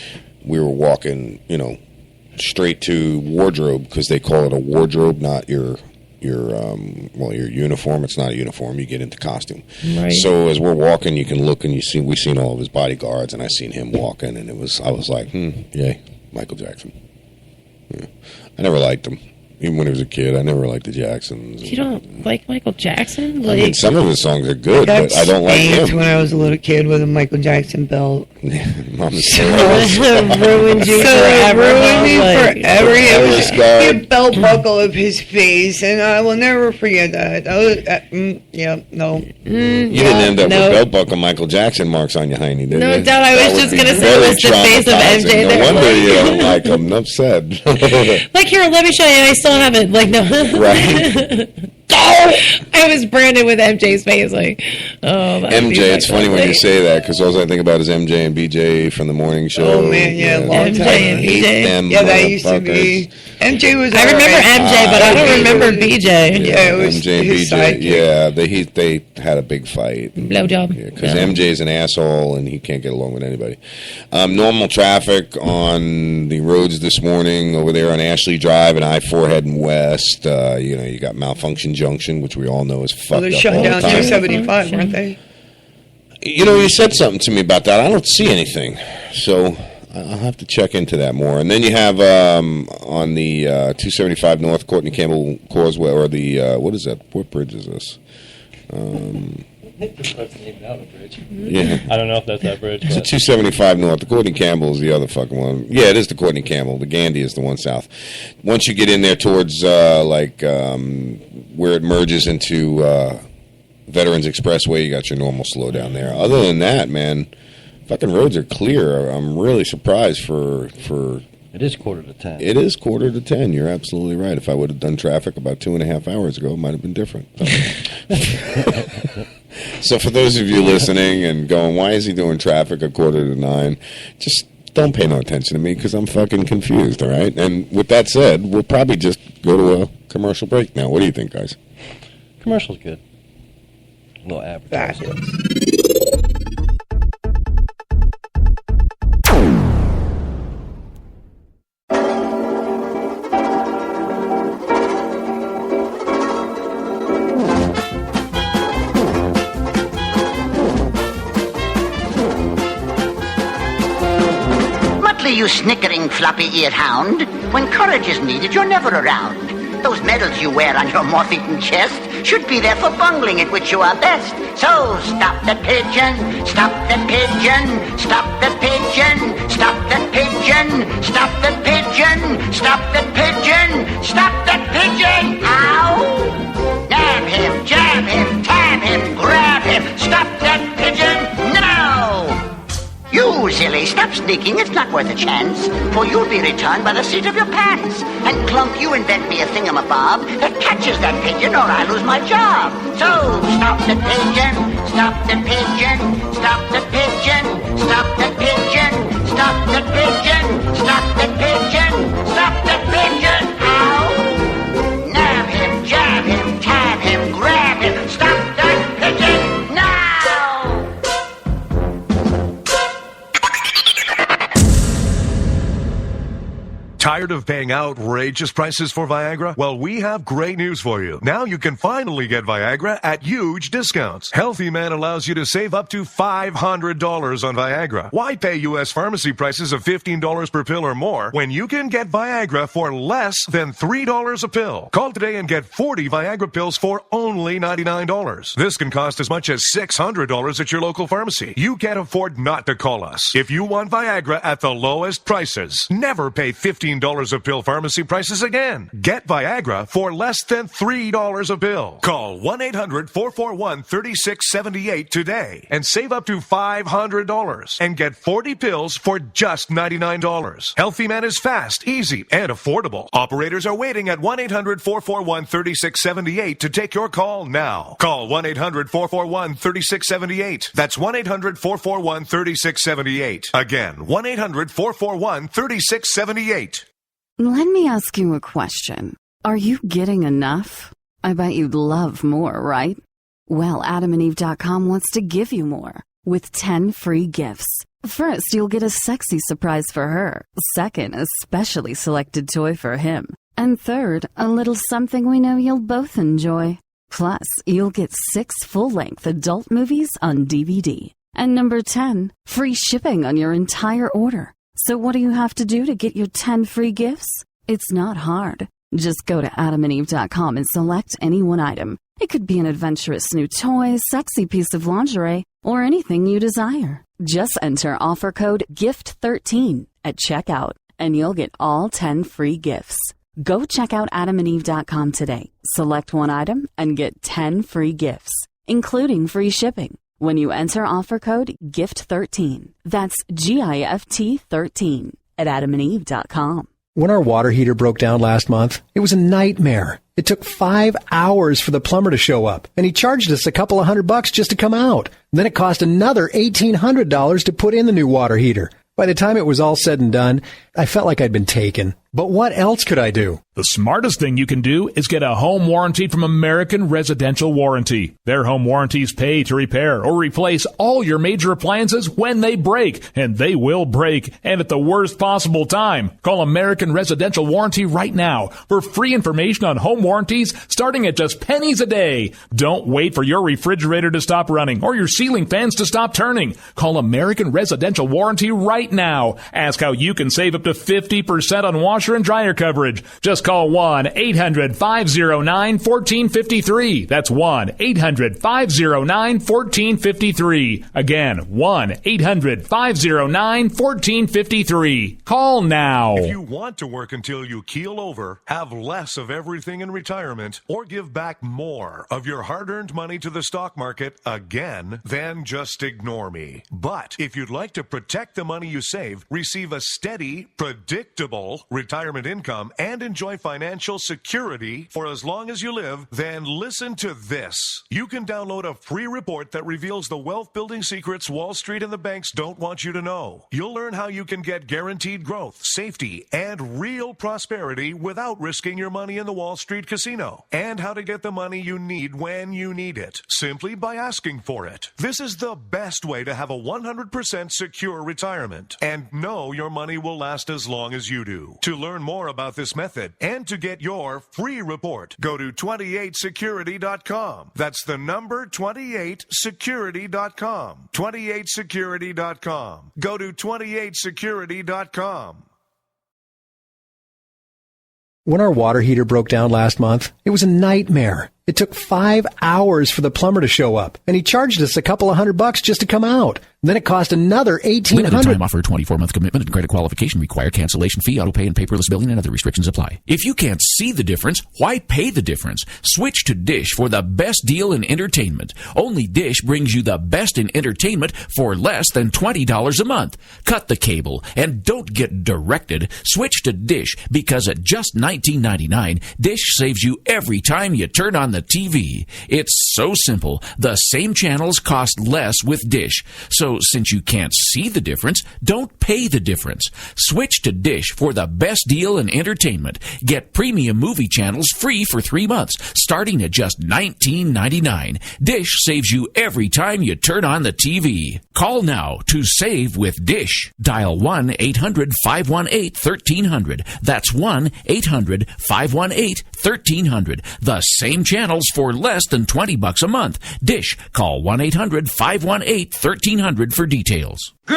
we were walking, straight to wardrobe, because they call it a wardrobe, not your uniform. It's not a uniform. You get into costume. Right. So as we're walking, you can look and we've seen all of his bodyguards, and I seen him walking, and I was like, yay, Michael Jackson. Yeah. I never liked him. Even when he was a kid, I never liked the Jacksons. You don't like Michael Jackson? I mean, some of his songs are good, but I don't like him. When I was a little kid with a Michael Jackson belt. Mama's ruined you forever. Ruined me forever. It was God. a belt buckle of his face, and I will never forget that. No. You didn't end up with belt buckle Michael Jackson marks on your hiney, did you? No doubt. I was just going to say it was the face of MJ. No wonder you don't like him. Enough said. Like, here, let me show you. I still have it. Like, no. Right. I was branded with MJ's face. Like, MJ, it's funny when you say that, because all I think about is MJ and BJ from the morning show. Oh, man, yeah, long MJ time. and BJ. Yeah, that used to be. MJ was. I remember MJ, but I don't remember BJ. Yeah, it was MJ and his BJ. sidekick. Yeah, they had a big fight. Blowjob. Because MJ's an asshole and he can't get along with anybody. Normal traffic on the roads this morning over there on Ashley Drive and I-4 heading west. You got Malfunction Junction, which we all know is fucked They're up shutting all the down time. 275, weren't they? You said something to me about that. I don't see anything, so I'll have to check into that more. And then you have on the 275 North Courtney Campbell Causeway, or the what is that? What bridge is this? Yeah. I don't know if that's that bridge. It's a But 275 North. The Courtney Campbell is the other fucking one. Yeah, it is the Courtney Campbell. The Gandy is the one south. Once you get in there towards where it merges into Veterans Expressway, you got your normal slowdown there. Other than that, man, fucking roads are clear. I'm really surprised for. it is 9:45. It is 9:45. You're absolutely right. If I would have done traffic about 2.5 hours ago, it might have been different. So for those of you listening and going, why is he doing traffic at 9:45? Just don't pay no attention to me, because I'm fucking confused, all right? And with that said, we'll probably just go to a commercial break now. What do you think, guys? Commercial's good. A little advertising. You snickering, floppy-eared hound. When courage is needed, you're never around. Those medals you wear on your moth-eaten chest should be there for bungling at which you are best. So stop the pigeon, stop the pigeon, stop the pigeon, stop the pigeon, stop the pigeon, stop the pigeon, stop the pigeon. Ow! Nab him, jab him, tab him, grab him, stop that pigeon now! You, silly, stop sneaking, it's not worth a chance, for you'll be returned by the seat of your pants. And Clunk, you invent me a thingamabob that catches that pigeon, or I lose my job. So, stop the pigeon, stop the pigeon, stop the pigeon, stop the pigeon, stop the pigeon, stop the pigeon, stop the pigeon. Ow! Nab him, jab him, tab him, grab him, stop that pigeon now! Tired of paying outrageous prices for Viagra? Well, we have great news for you. Now you can finally get Viagra at huge discounts. Healthy Man allows you to save up to $500 on Viagra. Why pay U.S. pharmacy prices of $15 per pill or more when you can get Viagra for less than $3 a pill? Call today and get 40 Viagra pills for only $99. This can cost as much as $600 at your local pharmacy. You can't afford not to call us. If you want Viagra at the lowest prices, never pay $15 $3 a pill pharmacy prices again. Get Viagra for less than $3 a pill. Call 1-800-441-3678 today and save up to $500 and get 40 pills for just $99. Healthy Man is fast, easy, and affordable. Operators are waiting at 1-800-441-3678 to take your call now. Call 1-800-441-3678. That's 1-800-441-3678. Again, 1-800-441-3678. Let me ask you a question. Are you getting enough? I bet you'd love more, right? Well, AdamandEve.com wants to give you more with 10 free gifts. First, you'll get a sexy surprise for her. Second, a specially selected toy for him. And third, a little something we know you'll both enjoy. Plus, you'll get 6 full-length adult movies on DVD. And number 10, free shipping on your entire order. So what do you have to do to get your 10 free gifts? It's not hard. Just go to AdamandEve.com and select any one item. It could be an adventurous new toy, sexy piece of lingerie, or anything you desire. Just enter offer code GIFT13 at checkout, and you'll get all 10 free gifts. Go check out AdamandEve.com today. Select one item and get 10 free gifts, including free shipping, when you enter offer code GIFT13. That's GIFT 13 at AdamandEve.com. When our water heater broke down last month, it was a nightmare. It took 5 hours for the plumber to show up, and he charged us a couple of $100 just to come out. Then it cost another $1,800 to put in the new water heater. By the time it was all said and done, I felt like I'd been taken. But what else could I do? The smartest thing you can do is get a home warranty from American Residential Warranty. Their home warranties pay to repair or replace all your major appliances when they break, and they will break, and at the worst possible time. Call American Residential Warranty right now for free information on home warranties starting at just pennies a day. Don't wait for your refrigerator to stop running or your ceiling fans to stop turning. Call American Residential Warranty right now. Ask how you can save up to 50% on washer and dryer coverage. Just call 1-800-509-1453. That's 1-800-509-1453. Again, 1-800-509-1453. Call now. If you want to work until you keel over, have less of everything in retirement, or give back more of your hard-earned money to the stock market again, then just ignore me. But if you'd like to protect the money you save, receive a steady, predictable retirement income, and enjoy financial security for as long as you live, then listen to this. You can download a free report that reveals the wealth-building secrets Wall Street and the banks don't want you to know. You'll learn how you can get guaranteed growth, safety, and real prosperity without risking your money in the Wall Street casino, and how to get the money you need when you need it, simply by asking for it. This is the best way to have a 100% secure retirement, and know your money will last as long as you do. To learn more about this method and to get your free report, go to 28security.com. That's the number 28security.com. 28security.com. Go to 28security.com. When our water heater broke down last month, it was a nightmare. It took 5 hours for the plumber to show up, and he charged us a couple of $100 just to come out. Then it cost another $1,800. Limited time offer, 24-month commitment, and credit qualification required. Cancellation fee, auto pay, and paperless billing, and other restrictions apply. If you can't see the difference, why pay the difference? Switch to Dish for the best deal in entertainment. Only Dish brings you the best in entertainment for less than $20 a month. Cut the cable and don't get directed. Switch to Dish because at just $19.99, Dish saves you every time you turn on the TV. It's so simple. The same channels cost less with Dish. So since you can't see the difference, don't pay the difference. Switch to Dish for the best deal in entertainment. Get premium movie channels free for 3 months, starting at just $19.99. Dish saves you every time you turn on the TV. Call now to save with Dish. Dial 1-800-518-1300. That's 1-800-518-1300. The same channels for less than $20 a month. Dish. Call 1-800-518-1300 for details. Good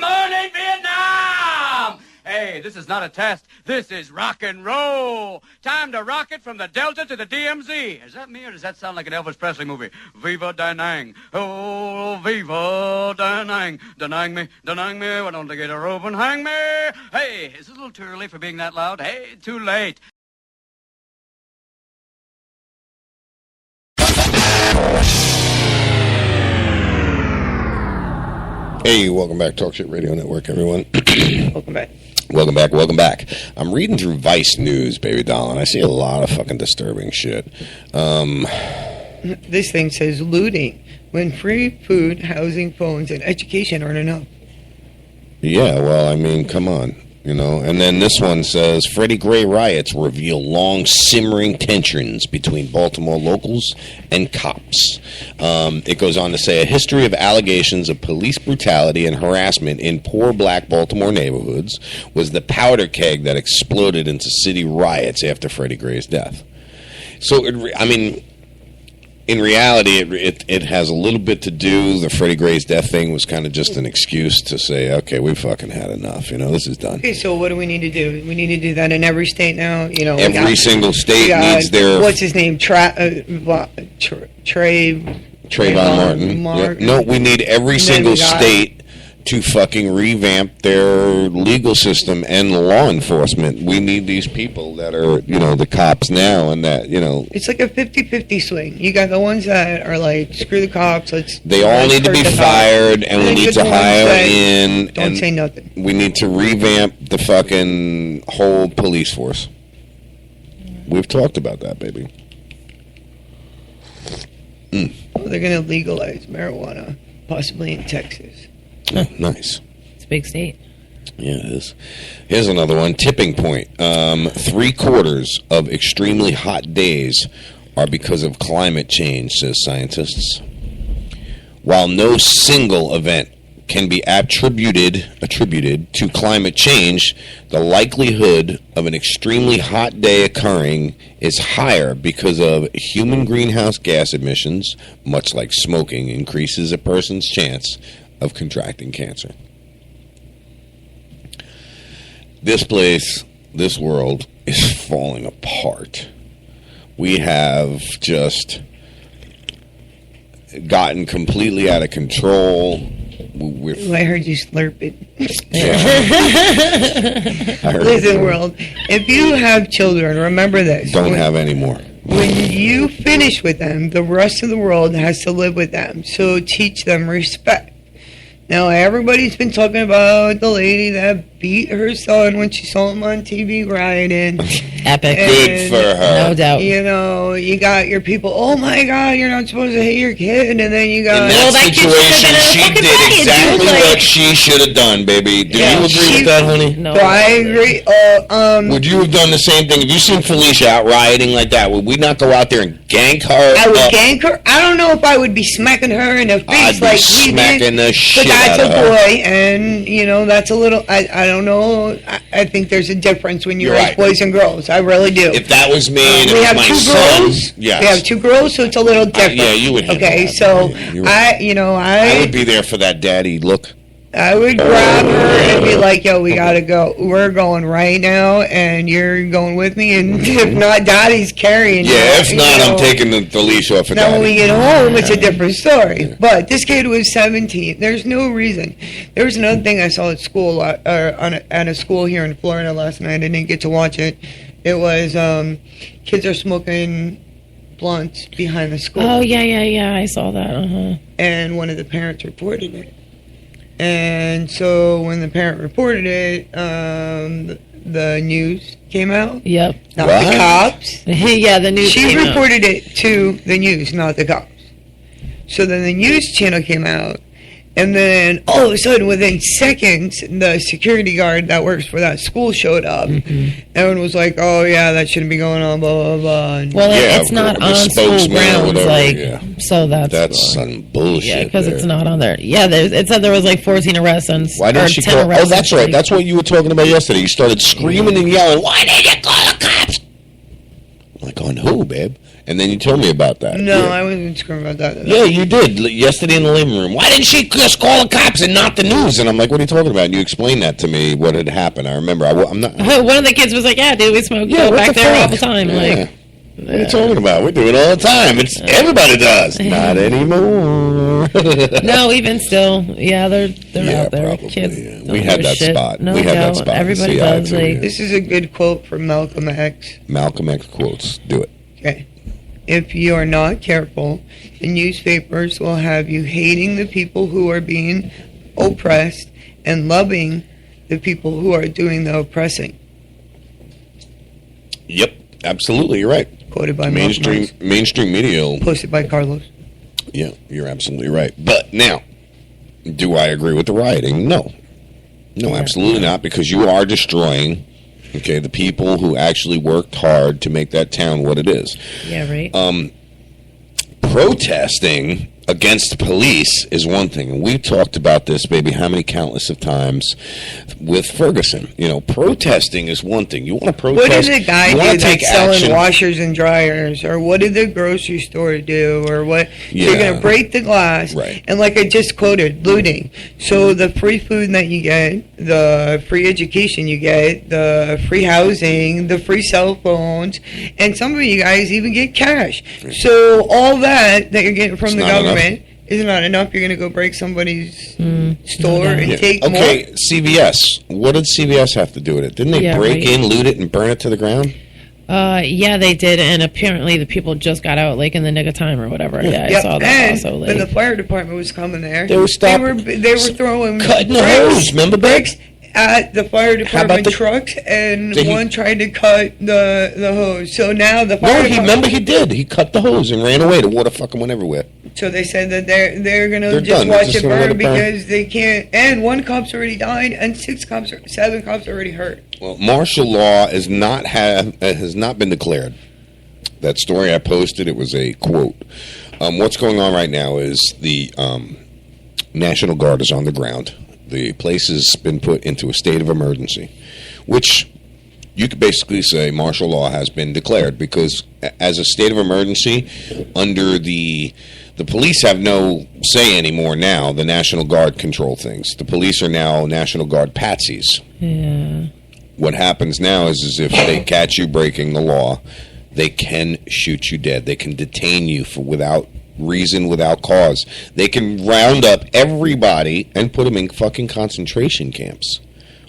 morning, Vietnam! Hey, this is not a test. This is rock and roll. Time to rock it from the Delta to the DMZ. Is that me or does that sound like an Elvis Presley movie? Viva Danang. Oh, Viva Danang. Danang me. Why don't they get a rope and hang me? Hey, is it a little too early for being that loud? Hey, too late. Hey, welcome back, Talk Shit Radio Network, everyone. Welcome back. Welcome back. I'm reading through Vice News, baby doll, and I see a lot of fucking disturbing shit. This thing says looting when free food, housing, phones, and education aren't enough. Yeah, well, I mean, come on. You know, and then this one says Freddie Gray riots reveal long simmering tensions between Baltimore locals and cops. It goes on to say a history of allegations of police brutality and harassment in poor black Baltimore neighborhoods was the powder keg that exploded into city riots after Freddie Gray's death. So, in reality, it has a little bit to do. The Freddie Gray's death thing was kind of just an excuse to say, okay, we fucking had enough. You know, this is done. Okay, so what do we need to do? We need to do that in every state now. You know, every single state needs their. What's his name? Trayvon Martin. Yep. No, we need every single state to fucking revamp their legal system and law enforcement. We need these people that are, you know, the cops now and that, you know. It's like a 50-50 swing. You got the ones that are like, screw the cops, They all need to be fired, and we need to hire in. Don't say nothing. We need to revamp the fucking whole police force. We've talked about that, baby. Well, they're going to legalize marijuana, possibly in Texas. Oh, nice. It's a big state. Yeah, it is. Here's another one. Tipping point. 3/4 of extremely hot days are because of climate change, says scientists. While no single event can be attributed to climate change, the likelihood of an extremely hot day occurring is higher because of human greenhouse gas emissions, much like smoking, increases a person's chance of contracting cancer. This place, this world, is falling apart. We have just gotten completely out of control. I heard you slurping. I heard Listen, world, if you have children, remember this. Don't have any more. When you finish with them, the rest of the world has to live with them. So teach them respect. Now, everybody's been talking about the lady that beat her son when she saw him on TV rioting. Epic. Good for her. No doubt. You know, you got your people, oh my God, you're not supposed to hit your kid. And then you got... In that situation, she did exactly what she should have done, baby. Do you agree with that, honey? No. So I agree. Would you have done the same thing? If you seen Felicia out rioting like that, would we not go out there and gank her? I would gank her. I don't know if I would be smacking her in the face like we smacking the shit out of her. But that's a boy, her. And, you know, that's a little... I don't know. I think there's a difference when you raise boys and girls. I really do. If that was me and we it was have my two son, girls. yes. We have two girls, so it's a little different. Yeah, you would handle okay, that, so right. I would be there for that daddy look. I would grab her and be like, yo, we gotta go. We're going right now, and you're going with me. And if not, Daddy's carrying you. Yeah, if not, I'm taking the leash off of Now, Daddy. when we get home, it's a different story. Yeah. But this kid was 17. There's no reason. There was another thing I saw at school, at a school here in Florida last night. I didn't get to watch it. It was kids are smoking blunts behind the school. Oh, yeah. I saw that. And one of the parents reported it. And so when the parent reported it, the news came out. Yep. Not the cops. Yeah, the news She came out. reported it to the news, not the cops. So then the news channel came out. And then all of a sudden, within seconds, the security guard that works for that school showed up. Mm-hmm. Everyone was like, "Oh yeah, that shouldn't be going on." Blah blah blah. And well, it's not on school grounds, so that's some bullshit. Yeah, because it's not on there. Yeah, it said there was like 14 arrests and why didn't she call? Oh, that's right. That's what you were talking about yesterday. You started screaming and yelling. Why didn't you call the cops? I'm like, on who, baby? babe. And then you told me about that. No, Yeah. I wasn't screaming about that. Yeah, you did yesterday in the living room. Why didn't she just call the cops and not the news? And I'm like, what are you talking about? And you explained that to me, what had happened. I remember. I'm not. One of the kids was like, "Yeah, dude, we smoke Yeah, dope what back the there all fuck? the time." Yeah. Like, What are you talking about? We do it all the time. It's everybody does. Not anymore. no, even still, yeah, they're out there. Probably, Kids, yeah. don't We give had a that shit. spot. No, We had that don't. spot. Everybody See, I does. do, Like, yeah. This is a good quote from Malcolm X. Malcolm X quotes. Do it. Okay. If you are not careful, the newspapers will have you hating the people who are being oppressed and loving the people who are doing the oppressing. Yep, absolutely. You're right. Quoted by mainstream media. Posted by Carlos. Yeah, you're absolutely right. But now, do I agree with the rioting? No. No, absolutely not, because you are destroying, okay, the people who actually worked hard to make that town what it is. yeah, right. Protesting against the police is one thing, and we've talked about this maybe how many countless of times with Ferguson. You know, protesting is one thing. You want to protest. What did the guy you want do to take that's selling action. washers and dryers? Or what did the grocery store do? Or what? Yeah. You're going to break the glass. Right. And like I just quoted, looting. So the free food that you get, the free education you get, the free housing, the free cell phones, and some of you guys even get cash. So all that you're getting from It's the not government enough. is not enough. You're going to go break somebody's store and Yeah. take Okay, CVS. What did CVS have to do with it? Didn't they Yeah, break right. in, loot it, and burn it to the ground? Yeah, they did, and apparently the people just got out like in the nick of time or whatever. Yeah, I Yep. saw that And also. when the Like, fire department was coming there, They were stopping- they were throwing cutting the bricks- hose. Remember bricks at the fire about department the- trucks, and Did he- one tried to cut the hose. So now the No, fire he department. remember he did. He cut the hose and ran away. The water fucking went everywhere. So they said that they're gonna They're just done. They're watch just it gonna let burn it burn. because they can't. And one cop's already died, and 7 cops already hurt. Well, martial law has not been declared. That story I posted, it was a quote. What's going on right now is the National Guard is on the ground. The place has been put into a state of emergency, which you could basically say martial law has been declared because as a state of emergency, under the police have no say anymore now. The National Guard control things. The police are now National Guard patsies. yeah. What happens now is if they catch you breaking the law, they can shoot you dead. They can detain you without reason, without cause. They can round up everybody and put them in fucking concentration camps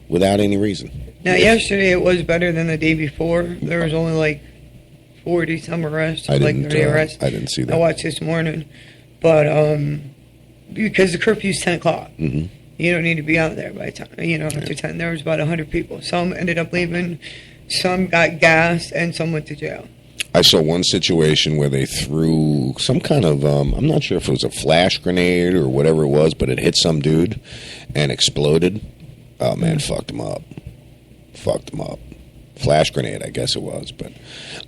without any reason. Now, yesterday it was better than the day before. There was only like 40 some arrests, I like didn't, 30 arrests. I didn't see that. I watched this morning, but because the curfew's 10 o'clock. Mm-hmm. You don't need to be out there by time. After 10, there was about 100 people. Some ended up leaving, some got gassed, and some went to jail. I saw one situation where they threw some kind of, I'm not sure if it was a flash grenade or whatever it was, but it hit some dude and exploded. Oh, man, fucked him up. Fucked him up. Flash grenade, I guess it was, but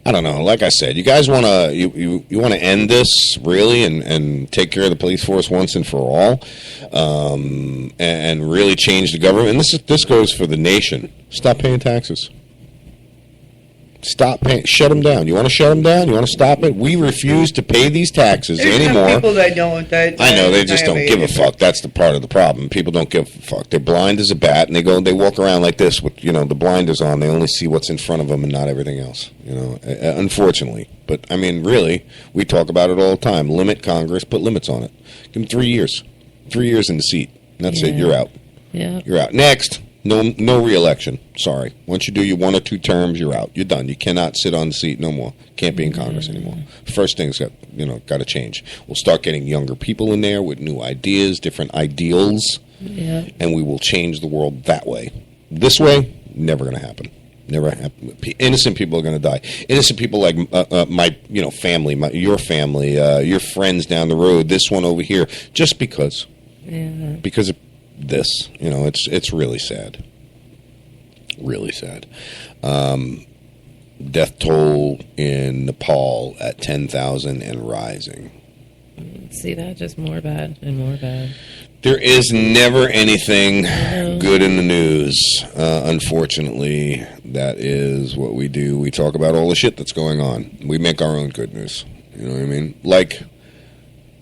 I don't know. Like I said, you guys want to you want to end this really and take care of the police force once and for all, and really change the government. And this goes for the nation. Stop paying taxes. Stop paying. Shut them down. You want to shut them down? You want to stop it? We refuse to pay these taxes There's anymore. some people that don't. I know, they just don't give a fuck. That's the part of the problem. People don't give a fuck. They're blind as a bat, and they walk around like this with, the blinders on. They only see what's in front of them and not everything else, unfortunately. But, I mean, really, we talk about it all the time. Limit Congress, put limits on it. Give them 3 years. 3 years in the seat. And that's it. You're out. Yeah. You're out. Next. No re-election. Sorry. Once you do your 1 or 2 terms, you're out. You're done. You cannot sit on the seat no more. Can't be in Congress anymore. First thing's got to change. We'll start getting younger people in there with new ideas, different ideals, and we will change the world that way. This way, never going to happen. Never happen. Innocent people are going to die. Innocent people like my family, your family, your friends down the road, this one over here, just because. Yeah. Because of this, it's really sad. Really sad. Death toll in Nepal at 10,000 and rising. See that? Just more bad and more bad. There is never anything good in the news. Unfortunately, that is what we do. We talk about all the shit that's going on. We make our own good news. You know what I mean? Like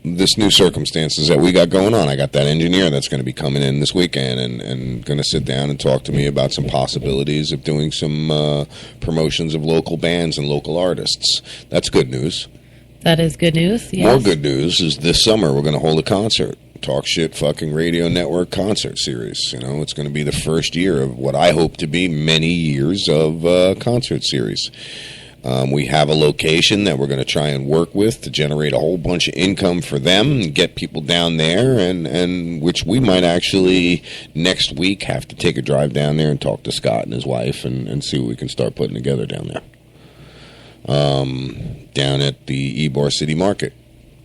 this new circumstances that we got going on. I got that engineer that's going to be coming in this weekend and going to sit down and talk to me about some possibilities of doing some promotions of local bands and local artists. That's good news. That is good news. Yes. More good news is this summer we're going to hold a concert. Talk Shit fucking Radio Network concert series. You know, it's going to be the first year of what I hope to be many years of concert series. We have a location that we're going to try and work with to generate a whole bunch of income for them and get people down there, and which we might actually next week have to take a drive down there and talk to Scott and his wife and see what we can start putting together down there. Down at the Ybor City Market.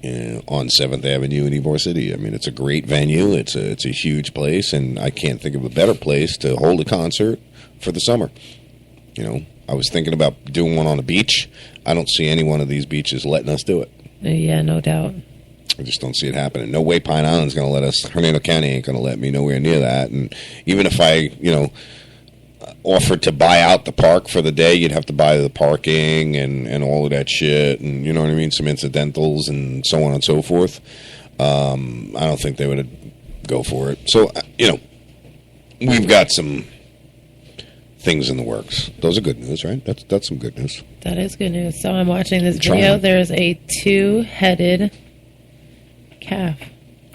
On 7th Avenue in Ybor City. I mean, it's a great venue. It's a huge place, and I can't think of a better place to hold a concert for the summer. You know, I was thinking about doing one on the beach. I don't see any one of these beaches letting us do it. Yeah, no doubt. I just don't see it happening. No way Pine Island's going to let us. Hernando County ain't going to let me nowhere near that. And even if I, offered to buy out the park for the day, you'd have to buy the parking and all of that shit, and you know what I mean, some incidentals and so on and so forth. I don't think they would go for it. So, we've got some things in the works. Those are good news, right? That's some good news. That is good news. So I'm watching this video. There's a two-headed calf.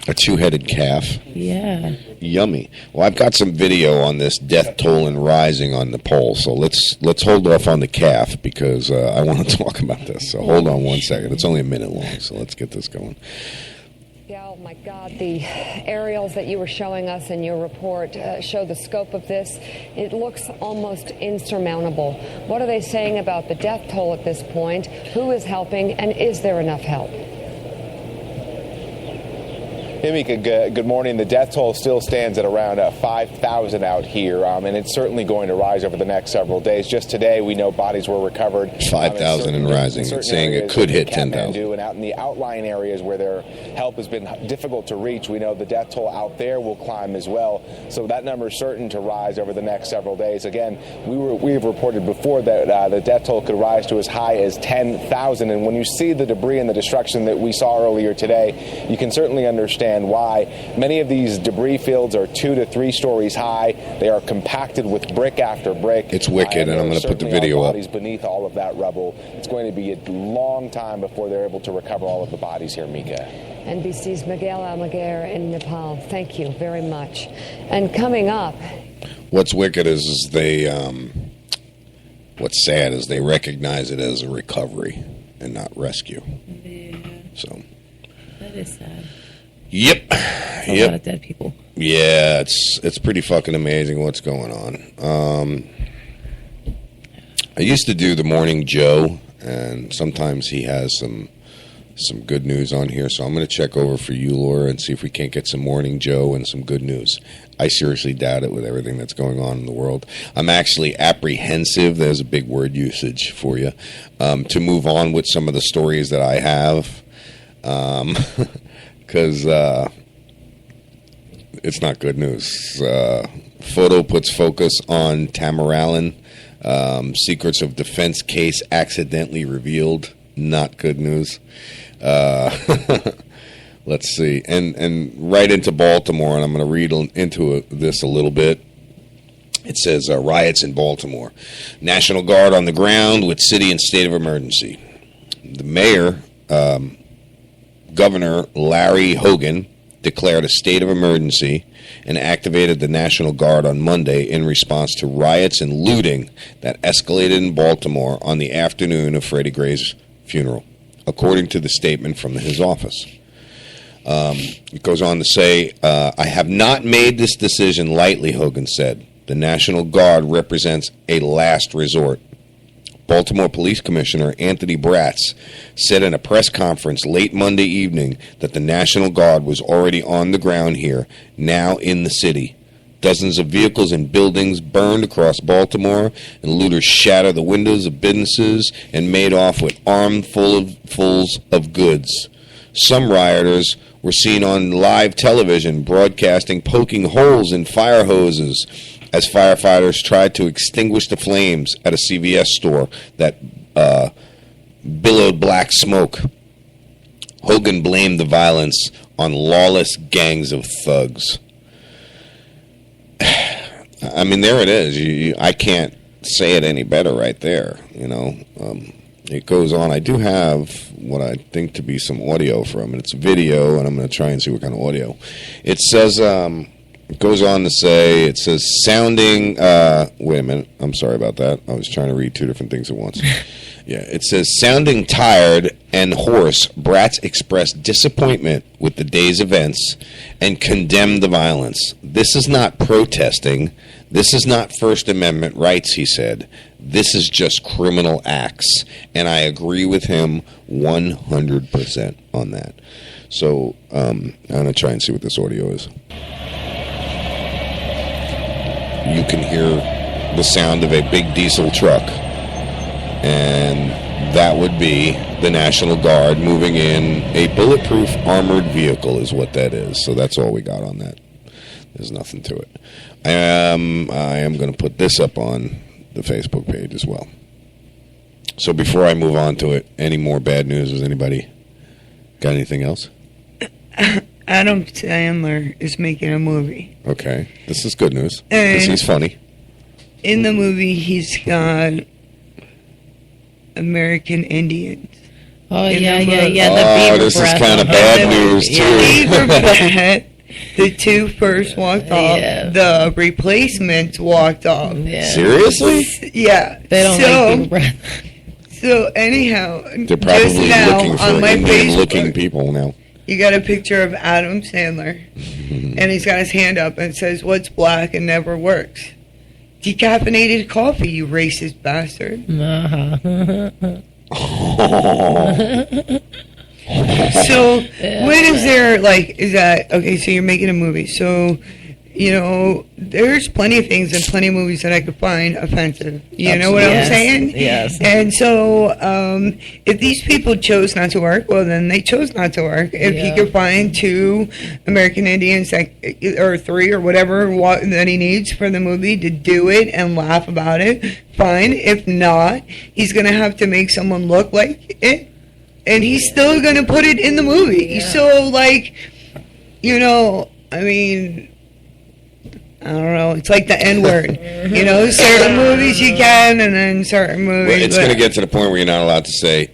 A two-headed calf? Yeah. Yummy. Well, I've got some video on this death toll and rising on Nepal, so let's hold off on the calf because I want to talk about this. So hold on one second. It's only a minute long, so let's get this going. Yeah, oh my God, the aerials that you were showing us in your report show the scope of this. It looks almost insurmountable. What are they saying about the death toll at this point? Who is helping, and is there enough help? Hey, Mika, good morning. The death toll still stands at around 5,000 out here, and it's certainly going to rise over the next several days. Just today, we know bodies were recovered. 5,000 and rising. It's saying it could hit 10,000. And out in the outlying areas where their help has been difficult to reach, we know the death toll out there will climb as well. So that number is certain to rise over the next several days. Again, we've reported before that the death toll could rise to as high as 10,000. And when you see the debris and the destruction that we saw earlier today, you can certainly understand why. Many of these debris fields are 2 to 3 stories high. They are compacted with brick after brick. It's wicked, and I'm going to put the video up. Beneath all of that rubble. It's going to be a long time before they're able to recover all of the bodies here, Mika. NBC's Miguel Almaguer in Nepal. Thank you very much. And coming up, what's wicked is they, what's sad is they recognize it as a recovery and not rescue. Yeah. So that is sad. Yep. A lot of dead people. Yeah, it's pretty fucking amazing what's going on. I used to do the Morning Joe, and sometimes he has some good news on here, so I'm going to check over for you, Laura, and see if we can't get some Morning Joe and some good news. I seriously doubt it with everything that's going on in the world. I'm actually apprehensive, there's a big word usage for you, to move on with some of the stories that I have. Because it's not good news. Photo puts focus on Tamerlan. Secrets of defense case accidentally revealed. Not good news. Let's see. And right into Baltimore, and I'm going to read into this a little bit. It says, riots in Baltimore. National Guard on the ground with city and state of emergency. The mayor... Governor Larry Hogan declared a state of emergency and activated the National Guard on Monday in response to riots and looting that escalated in Baltimore on the afternoon of Freddie Gray's funeral, according to the statement from his office. It goes on to say, I have not made this decision lightly, Hogan said. The National Guard represents a last resort. Baltimore Police Commissioner Anthony Bratz said in a press conference late Monday evening that the National Guard was already on the ground here, now in the city. Dozens of vehicles and buildings burned across Baltimore, and looters shattered the windows of businesses and made off with armfuls of goods. Some rioters were seen on live television broadcasting poking holes in fire hoses as firefighters tried to extinguish the flames at a CVS store that billowed black smoke. Hogan blamed the violence on lawless gangs of thugs. I mean, there it is. I can't say it any better right there, It goes on. I do have what I think to be some audio from it. It's a video, and I'm going to try and see what kind of audio. It says, it goes on to say, it says, sounding, wait a minute. I'm sorry about that. I was trying to read two different things at once. Yeah, it says, sounding tired and hoarse, brats expressed disappointment with the day's events and condemned the violence. This is not protesting. This is not First Amendment rights, he said. This is just criminal acts. And I agree with him 100% on that. So I'm going to try and see what this audio is. You can hear the sound of a big diesel truck. And that would be the National Guard moving in a bulletproof armored vehicle is what that is. So that's all we got on that. There's nothing to it. I am going to put this up on the Facebook page as well. So before I move on to it, any more bad news? Has anybody got anything else? Adam Sandler is making a movie. Okay. This is good news. Because he's funny. In the movie, he's got American Indians. Oh, yeah. The beaver this breath. is kind of bad news, too. Beaver breath. The two first walked off. The replacements walked off. Yeah. Seriously? Yeah. They don't like beaver breath. So, anyhow, they're probably now, looking for on my Indian-looking people now. You got a picture of Adam Sandler, and he's got his hand up and says, "What's black and never works? Decaffeinated coffee, you racist bastard." So, when is there, is that, okay, so you're making a movie. So, there's plenty of things in plenty of movies that I could find offensive. You know what I'm saying? Yes. And so, if these people chose not to work, well, then they chose not to work. If he could find 2 American Indians, or 3 or whatever that he needs for the movie to do it and laugh about it, fine. If not, he's going to have to make someone look like it. And he's still going to put it in the movie. So, I mean, I don't know. It's like the N-word. Certain movies you can, and then certain movies. Well, it's going to get to the point where you're not allowed to say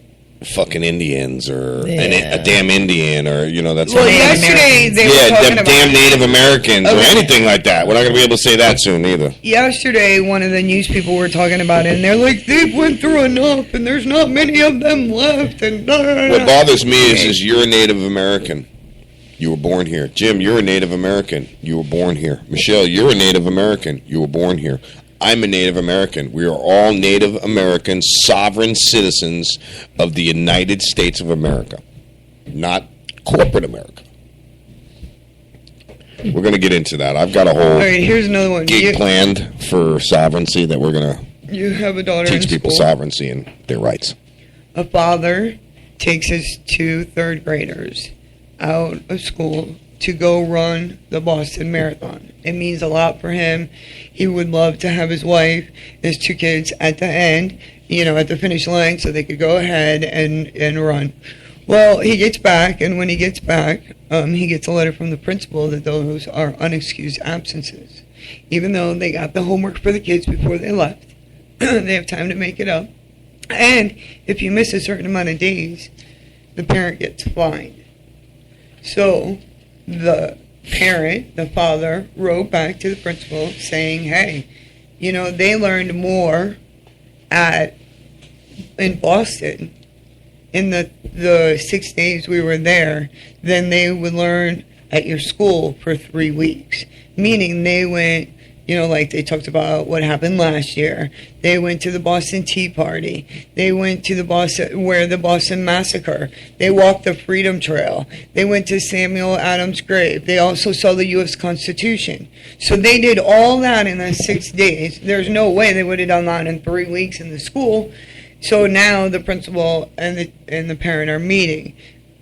fucking Indians or a damn Indian or, that's... Well, yesterday they were talking about... damn Native Americans or anything like that. We're not going to be able to say that soon either. Yesterday, one of the news people were talking about it, and they're like, they've went through enough, and there's not many of them left, and... What bothers me is you're a Native American. You were born here. Jim, you're a Native American. You were born here. Michelle, you're a Native American. You were born here. I'm a Native American. We are all Native American sovereign citizens of the United States of America, not corporate America. We're going to get into that. I've got a whole All right, here's another one. gig planned for sovereignty that we're going to You have a daughter teach in people school. sovereignty and their rights. A father takes his 2 third graders out of school to go run the Boston Marathon. It means a lot for him. He would love to have his wife, his 2 kids at the end, at the finish line so they could go ahead and run. Well, he gets back, and when he gets back, he gets a letter from the principal that those are unexcused absences. Even though they got the homework for the kids before they left, they have time to make it up. And if you miss a certain amount of days, the parent gets fined. So the parent, the father, wrote back to the principal saying, hey, they learned more in Boston in the 6 days we were there than they would learn at your school for 3 weeks. Meaning they went, like they talked about what happened last year. They went to the Boston Tea Party. They went to the Boston Massacre. They walked the Freedom Trail. They went to Samuel Adams' grave. They also saw the U.S. Constitution. So they did all that in the 6 days. There's no way they would have done that in 3 weeks in the school. So now the principal and the parent are meeting.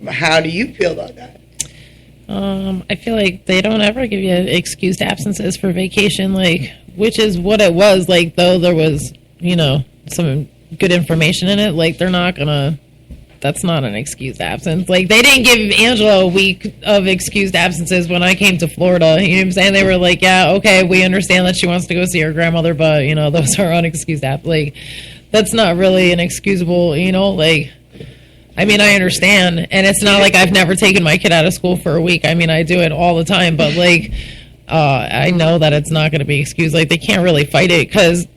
How do you feel about that? I feel like they don't ever give you excused absences for vacation, like, which is what it was. Like, though there was, some good information in it, like, they're not gonna. That's not an excused absence. Like, they didn't give Angela a week of excused absences when I came to Florida. You know what I'm saying? They were like, yeah, okay, we understand that she wants to go see her grandmother, but, those are unexcused absences. Like, that's not really an excusable, like, I mean, I understand. And it's not like I've never taken my kid out of school for a week. I mean, I do it all the time. But, like, I know that it's not going to be excused. Like, they can't really fight it because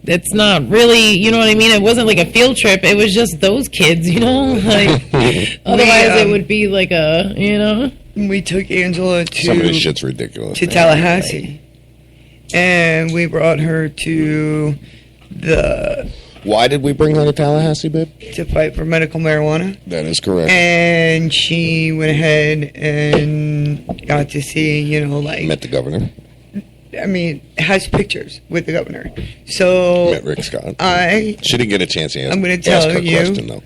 it's not really, you know what I mean? It wasn't like a field trip. It was just those kids, Like, otherwise it would be like a, We took Angela to... Some of this shit's ridiculous. To Tallahassee. And we brought her to the... Why did we bring her to Tallahassee, babe? To fight for medical marijuana. That is correct. And she went ahead and got to see, Met the governor. I mean, has pictures with the governor. So Met Rick Scott. She didn't get a chance to I'm going to tell you question, though.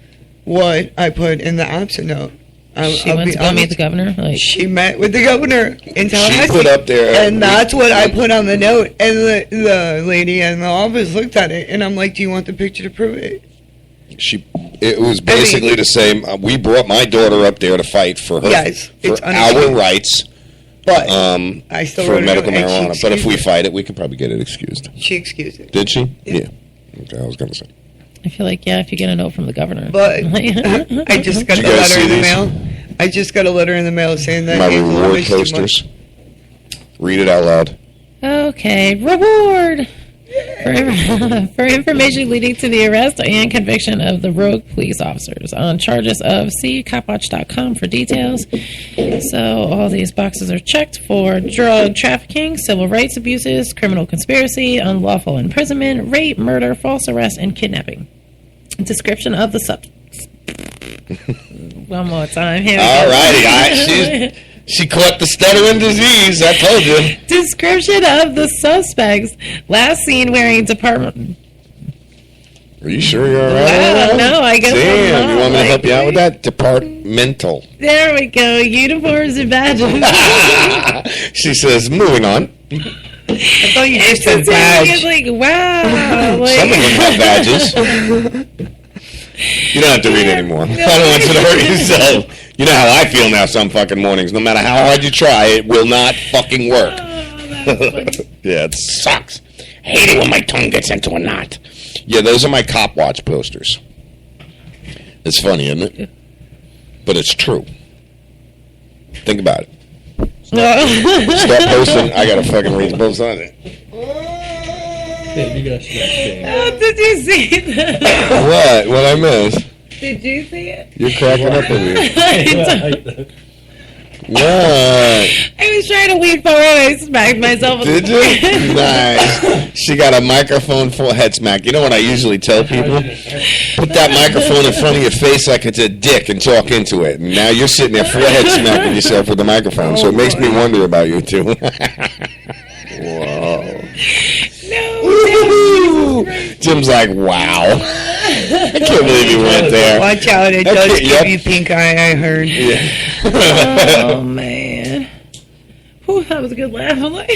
what I put in the absent note. She went to go meet the governor? Like, she met with the governor in Tallahassee. She put up there... And that's what I put on the note. And the lady in the office looked at it, and I'm like, do you want the picture to prove it? It was basically the same. We brought my daughter up there to fight for her, for our rights. But I still for wrote medical it, and she marijuana. But if we excused fight it, we could probably get it excused. She excused it. Did she? Yeah. Okay, I was going to say. I feel like, if you get a note from the governor. But I just got a letter in the mail. I just got a letter in the mail saying that My Angela reward wished too posters. much. Read it out loud. Okay, reward for information leading to the arrest and conviction of the rogue police officers on charges of see copwatch.com for details. So all these boxes are checked for drug trafficking, civil rights abuses, criminal conspiracy, unlawful imprisonment, rape, murder, false arrest, and kidnapping. Description of the one more time. Here we All go. righty. She caught the stuttering disease. I told you. Description of the suspects. Last seen wearing department. Are you sure you're all right? Wow, no, I guess Damn, I'm not. you want me to help you out with that? Departmental. There we go. Uniforms and badges. She says, moving on. I thought you just said badge. It's like, wow. Like, Some of them have badges. You don't have to read anymore. I don't want you to hurt yourself. You know how I feel now some fucking mornings. No matter how hard you try, it will not fucking work. Yeah, it sucks. Hate it when my tongue gets into a knot. Yeah, those are my Cop Watch posters. It's funny, isn't it? But it's true. Think about it. Start posting. I gotta fucking read the post on it. Babe, you gotta stop saying Oh, did you see that? What? What I missed? Did you see it? You're cracking up at me. What? I was trying to lean forward and I smacked myself. Did you? Nice. She got a microphone full head smack. You know what I usually tell people? Put that microphone in front of your face like it's a dick and talk into it. And now you're sitting there forehead smacking yourself with the microphone. So it makes me wonder about you too. Whoa. No. Jim's like, wow. I can't believe you went there. Watch out, it does give you pink eye, I heard. Yeah. Oh, man. Whew, that was a good laugh. I'm like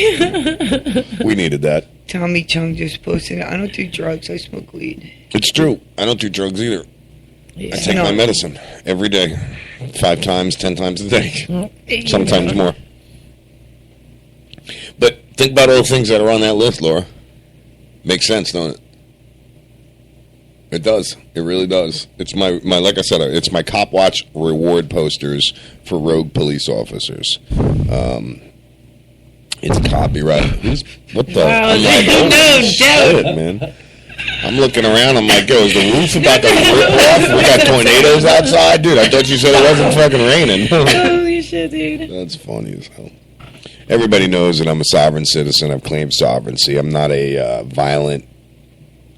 We needed that. Tommy Chung just posted, I don't do drugs, I smoke weed. It's true. I don't do drugs either. Yeah. I take my medicine every day. 5 times, 10 times a day. Sometimes more. But think about all the things that are on that list, Laura. Makes sense, don't it? It does. It really does. It's my like I said, it's my Cop Watch reward posters for rogue police officers. It's copyright. What the? Wow, I'm like, no oh, doubt. shit, man. I'm looking around. I'm like, yo, is the roof about to rip off? We got tornadoes outside? Dude, I thought you said it wasn't fucking raining. Holy shit, dude. That's funny as hell. Everybody knows that I'm a sovereign citizen. I've claimed sovereignty. I'm not a violent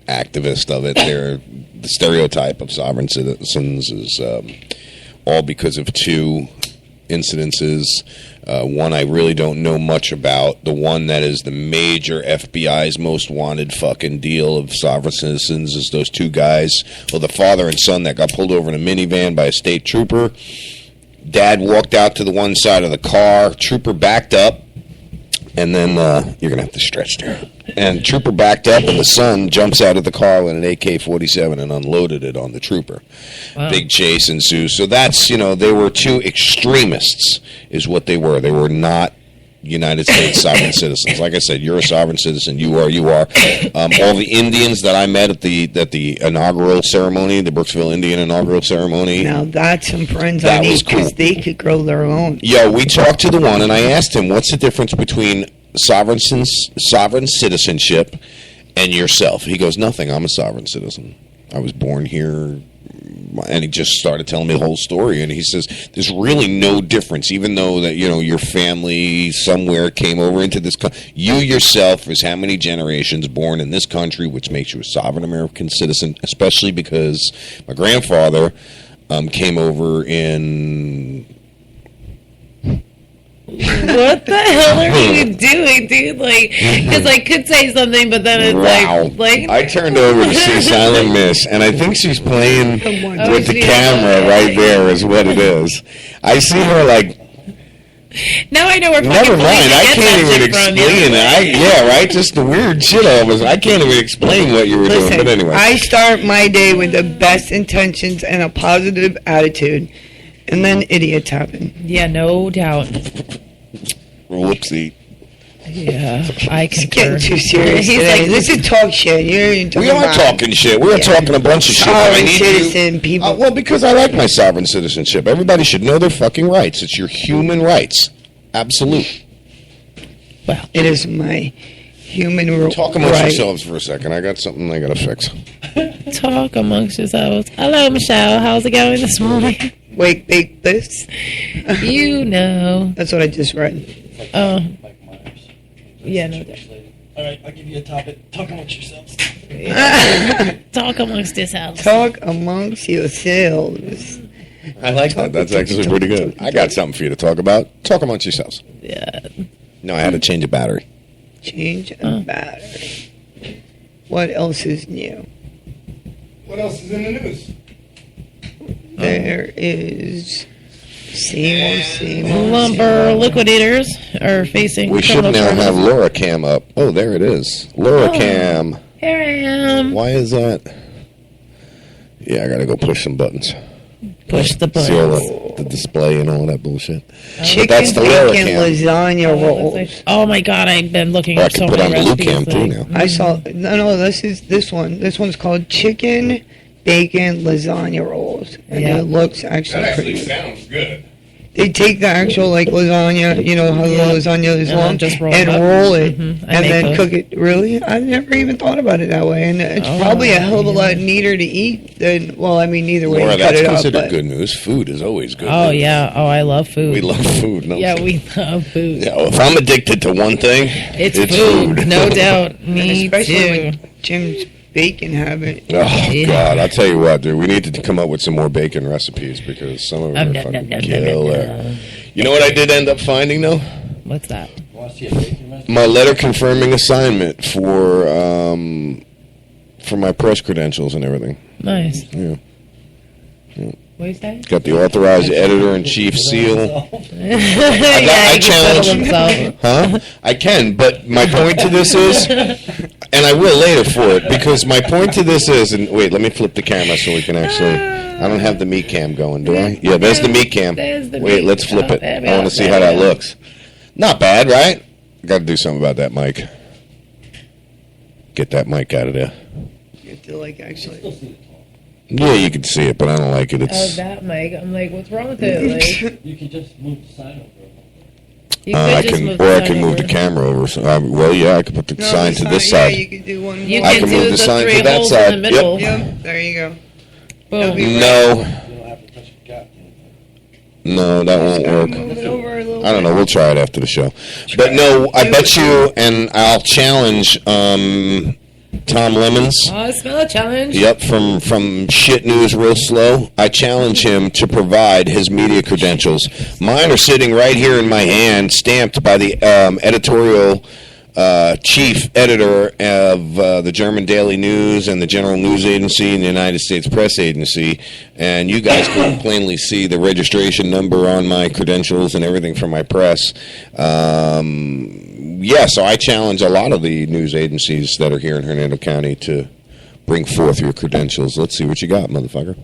activist of it. The stereotype of sovereign citizens is all because of 2 incidences. One I really don't know much about. The one that is the major FBI's most wanted fucking deal of sovereign citizens is those 2 guys, well, the father and son that got pulled over in a minivan by a state trooper. Dad walked out to the one side of the car. Trooper backed up. And then you're going to have to stretch there. And Trooper backed up, and the son jumps out of the car with an AK-47 and unloaded it on the Trooper. Wow. Big chase ensues. So that's, they were two extremists is what they were. They were not United States sovereign citizens. Like I said, you're a sovereign citizen. You are. All the Indians that I met at the inaugural ceremony, the Brooksville Indian inaugural ceremony. Now that's some friends I need because they could grow their own. Yeah, we talked to the one, and I asked him, what's the difference between sovereign citizenship and yourself? He goes, nothing. I'm a sovereign citizen. I was born here. And he just started telling me the whole story. And he says, there's really no difference, even though that, your family somewhere came over into this country. You yourself is how many generations born in this country, which makes you a sovereign American citizen, especially because my grandfather came over in... What the hell are you doing, dude? Because I could say something, but then it's like I turned over to see Silent Miss, and I think she's playing with the camera right there is what it is. I see her now I know where. Never mind. I can't even explain it. Yeah, right. Just the weird shit all of us. I can't even explain what you were doing. But anyway, I start my day with the best intentions and a positive attitude, and then idiots happen. Yeah, no doubt. Whoopsie. Yeah, I concur. It's getting too serious today. This is talk shit. We are talking shit. We are talking a bunch of shit. Sovereign citizen people. Well, because I like my sovereign citizenship. Everybody should know their fucking rights. It's your human rights. Absolute. Well, it is my human right. Talk amongst yourselves for a second. I got something I got to fix. Talk amongst yourselves. Hello, Michelle. How's it going this morning? Wake, bake this. That's what I just read. Oh. Yeah, no doubt. All right, I'll give you a topic. Talk amongst yourselves. Talk amongst yourselves. Talk amongst yourselves. I like that. That's actually pretty good. I got something for you to talk about. Talk amongst yourselves. Yeah. No, I had to change a battery. Change a battery. What else is new? What else is in the news? There is... Same Lumber liquidators are facing. We should now have Laura Cam up. Oh, there it is. Laura Cam. Here I am. Why is that? Yeah, I gotta go push some buttons. Push the buttons. See all the display and all that bullshit. Chicken That's the Laura bacon Cam. lasagna rolls. Oh my god, I've been looking I at so can put many on the recipes. Blue Cam too now. I saw. No. This one. This one's called chicken bacon lasagna rolls, and it looks actually pretty good. Sounds good. They take the actual lasagna, how the lasagna is long, and roll it, and then cook it. Really, I've never even thought about it that way, and it's probably a hell of a lot neater to eat than. Well, I mean, either way, Laura, you cut that's it up. considered good news. Food is always good. Oh news. yeah. Oh, I love food. We love food. No yeah, we love food. Yeah, well, if I'm addicted to one thing, it's food. No doubt. Me especially too. When Jim's bacon habit. Oh God! I'll tell you what, dude. We need to come up with some more bacon recipes because some of them are fucking killer. You know what I did end up finding though? What's that? My letter confirming assignment for my press credentials and everything. Nice. Yeah. What you say? Got the authorized editor-in-chief seal. I challenge. Huh? I can, but my point to this is, and I will later for it, because my point to this is, and wait, let me flip the camera so we can actually. I don't have the meat cam going, do I? Yeah, there's the meat cam. Wait, let's flip it. I want to see how that looks. Not bad, right? Got to do something about that mic. Get that mic out of there. You have to actually. Yeah, you can see it, but I don't like it. Oh, that mic. I'm like, what's wrong with it? You can just move the sign over. I can move the camera over. So, well, yeah, I could put the sign to this side. Yeah, you can do one. I can move the sign to that side. Yep, there you go. No, that won't work. I don't know. We'll try it after the show. But no, I bet you, and I'll challenge Tom Lemons. Oh, I smell a challenge. Yep, from Shit News Real Slow. I challenge him to provide his media credentials. Mine are sitting right here in my hand, stamped by the editorial chief editor of the German Daily News and the General News Agency and the United States Press Agency. And you guys can plainly see the registration number on my credentials and everything from my press. Yeah, so I challenge a lot of the news agencies that are here in Hernando County to bring forth your credentials. Let's see what you got, motherfucker.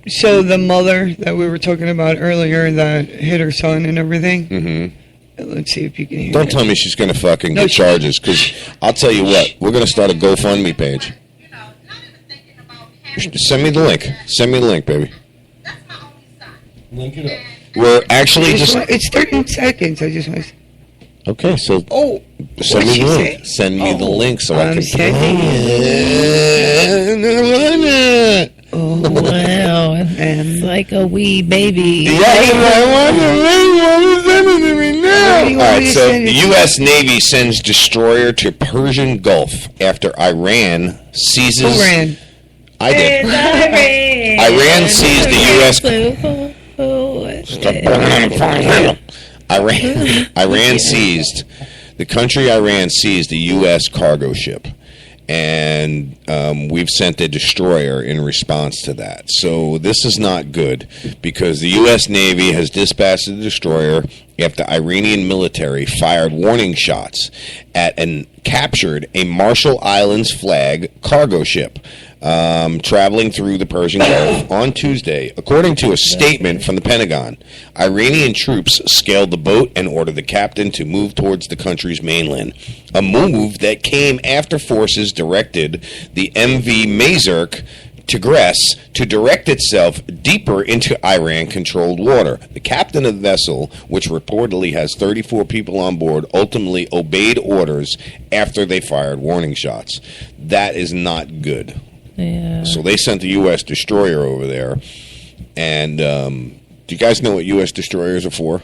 So the mother that we were talking about earlier that hit her son and everything. Mm-hmm. Let's see if you can hear Don't it. tell me she's going to fucking get charges, because I'll tell you what, we're going to start a GoFundMe page. Send me the link. Send me the link, baby. Link it up. We're actually just... It's 13 seconds. I just want to... Okay, so send me the link. Send me the link so I can sending it. Oh, wow. It's like a wee baby. All right, so the U.S. Navy sends destroyer to Persian Gulf after Iran seizes... Who ran? I did. Iran seized the U.S. Iran seized the country. Iran seized the U.S. cargo ship, and we've sent a destroyer in response to that. So this is not good, because the U.S. Navy has dispatched the destroyer after Iranian military fired warning shots at and captured a Marshall Islands flag cargo ship traveling through the Persian Gulf on Tuesday. According to a statement from the Pentagon, Iranian troops scaled the boat and ordered the captain to move towards the country's mainland, a move that came after forces directed the MV Mazurk Tigris to direct itself deeper into Iran-controlled water. The captain of the vessel, which reportedly has 34 people on board, ultimately obeyed orders after they fired warning shots. That is not good. Yeah. So they sent the U.S. destroyer over there. And do you guys know what U.S. destroyers are for?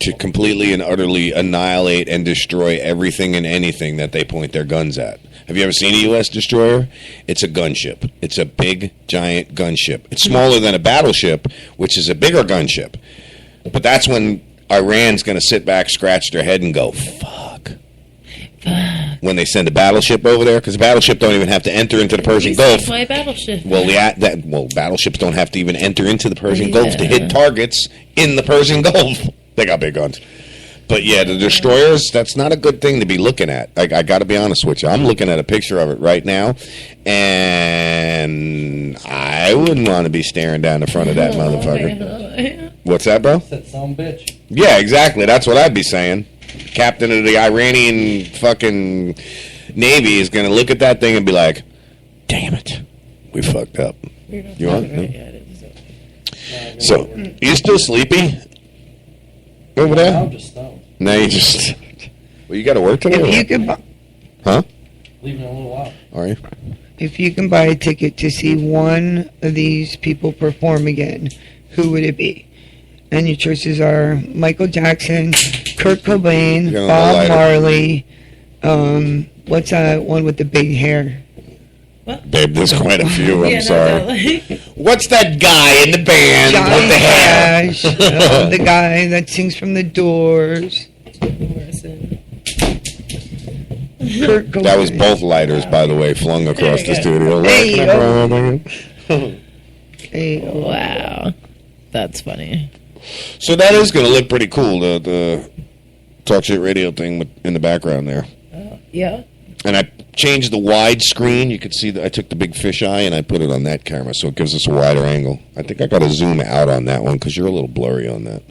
To completely and utterly annihilate and destroy everything and anything that they point their guns at. Have you ever seen a U.S. destroyer? It's a gunship. It's a big, giant gunship. It's smaller than a battleship, which is a bigger gunship. But that's when Iran's going to sit back, scratch their head, and go, fuck. When they send a battleship over there, because a battleship don't even have to enter into the Persian Gulf. My battleship. Well, battleships don't have to even enter into the Persian Gulf to hit targets in the Persian Gulf. They got big guns. But yeah, the destroyers, that's not a good thing to be looking at. I got to be honest with you. I'm looking at a picture of it right now, and I wouldn't want to be staring down the front of that motherfucker. What's that, bro? That son of a bitch. Yeah, exactly. That's what I'd be saying. Captain of the Iranian fucking Navy is going to look at that thing and be like, damn it, we fucked up. You want? So, you still sleepy? Over there? I'm just stoned. No, you just... Well, you got to work today? If you could buy, Huh? Leaving in a little while. Are you? if you can buy a ticket to see one of these people perform again, who would it be? And your choices are Michael Jackson, Kurt Cobain, Bob Marley. What's that one with the big hair? Babe, there's quite a few. I'm sorry. What's that guy in the band Johnny with the hair? Cash, the guy that sings from the Doors. That was both lighters, by the way, flung across the studio. Hey, wow. That's funny. So that is going to look pretty cool, the Talk Shit Radio thing in the background there. Yeah. And I changed the wide screen. You could see that I took the big fisheye and I put it on that camera, so it gives us a wider angle. I think I got to zoom out on that one because you're a little blurry on that.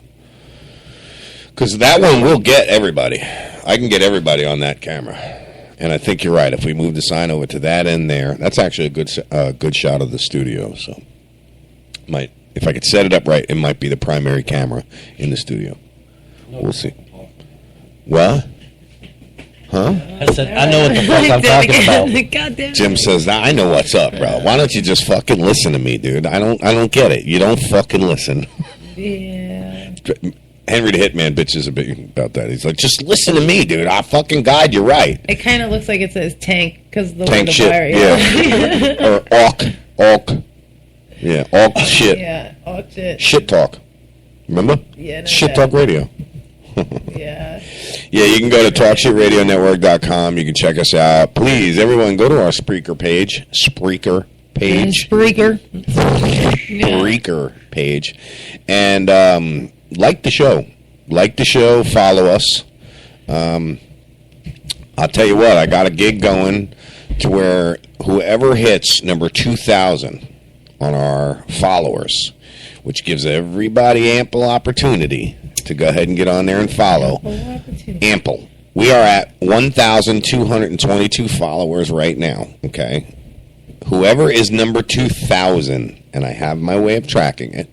Because that one will get everybody. I can get everybody on that camera. And I think you're right. If we move the sign over to that end there, that's actually a good shot of the studio. So, if I could set it up right, it might be the primary camera in the studio. We'll see. What? Huh? I said, I know what the fuck I'm talking about. Goddamn. Jim says, I know what's up, bro. Why don't you just fucking listen to me, dude? I don't get it. You don't fucking listen. Yeah. Henry the Hitman bitches a bit about that. He's like, just listen to me, dude. I fucking guide you right. It kind of looks like it says tank because the Tank word shit, wire. yeah. Or awk. Yeah, awk shit. Yeah, awk shit. Shit talk. Remember? Yeah. Shit talk radio. Yeah. Yeah, you can go to TalkShitRadioNetwork.com. You can check us out. Please, everyone, go to our Spreaker page. Spreaker page. Spreaker page. And like the show. Like the show. Follow us. I'll tell you what, I got a gig going to where whoever hits number 2,000 on our followers, which gives everybody ample opportunity to go ahead and get on there and follow. Ample. We are at 1,222 followers right now, okay? Whoever is number 2,000, and I have my way of tracking it,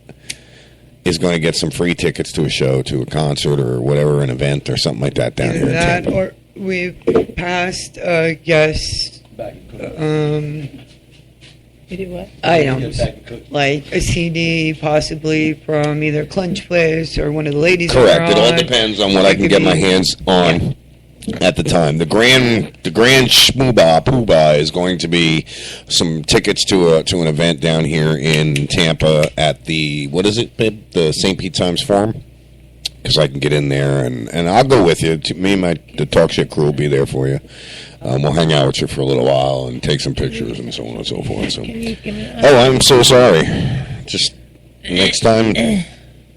is going to get some free tickets to a show, to a concert, or whatever, an event, or something like that down here in That, Tampa. or we've passed guest You do what? items, like a CD, possibly from either Clunch Place or one of the ladies. Correct. It all depends on what I can get my hands on at the time. The grand shmooba poobah is going to be some tickets to an event down here in Tampa at the, what is it, babe? The St. Pete Times Forum. Because I can get in there, and I'll go with you. Me and the Talk Shit crew will be there for you. We'll hang out with you for a little while and take some pictures and so on and so forth. So, I'm so sorry. Just next time,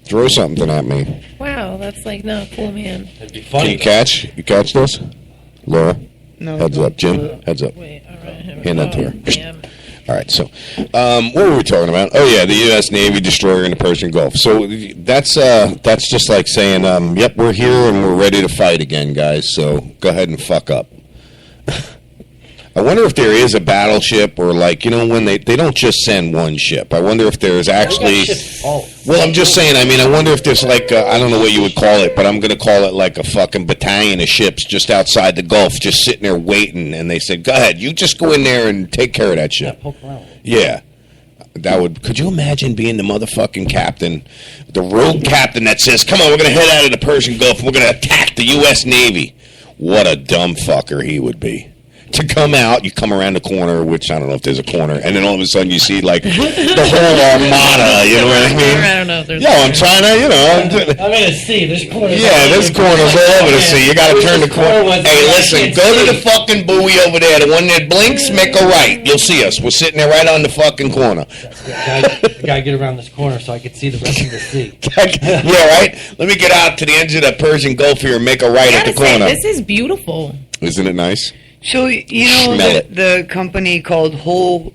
throw something at me. Wow, that's like not cool, man. It'd be funny. Can you catch this, Laura? No. Heads up, Jim. Heads up. Wait, all right. Hand that to her. All right, so what were we talking about? Oh, yeah, the U.S. Navy destroyer in the Persian Gulf. So that's just like saying, yep, we're here and we're ready to fight again, guys, so go ahead and fuck up. I wonder if there is a battleship or, like, when they don't just send one ship. I wonder if there's actually... Well, I'm just saying, I wonder if there's, like, I don't know what you would call it, but I'm going to call it, like, a fucking battalion of ships just outside the Gulf, just sitting there waiting, and they said, go ahead, you just go in there and take care of that ship. Yeah. Could you imagine being the motherfucking captain, the rogue captain that says, come on, we're going to head out of the Persian Gulf, and we're going to attack the U.S. Navy. What a dumb fucker he would be. To come out, you come around the corner, which I don't know if there's a corner, and then all of a sudden you see, like, the whole armada, you know what I mean? I don't know if there's I'm trying to, I'm in a sea. There's corners. Yeah, there's corners all over the sea. You got to turn the corner. Hey, listen, go to the fucking buoy over there. The one that blinks, make a right. You'll see us. We're sitting there right on the fucking corner. I gotta get around this corner so I can see the rest of the sea. Yeah, right? Let me get out to the edge of the Persian Gulf here and make a right at the corner. This is beautiful. Isn't it nice? So, the company called Whole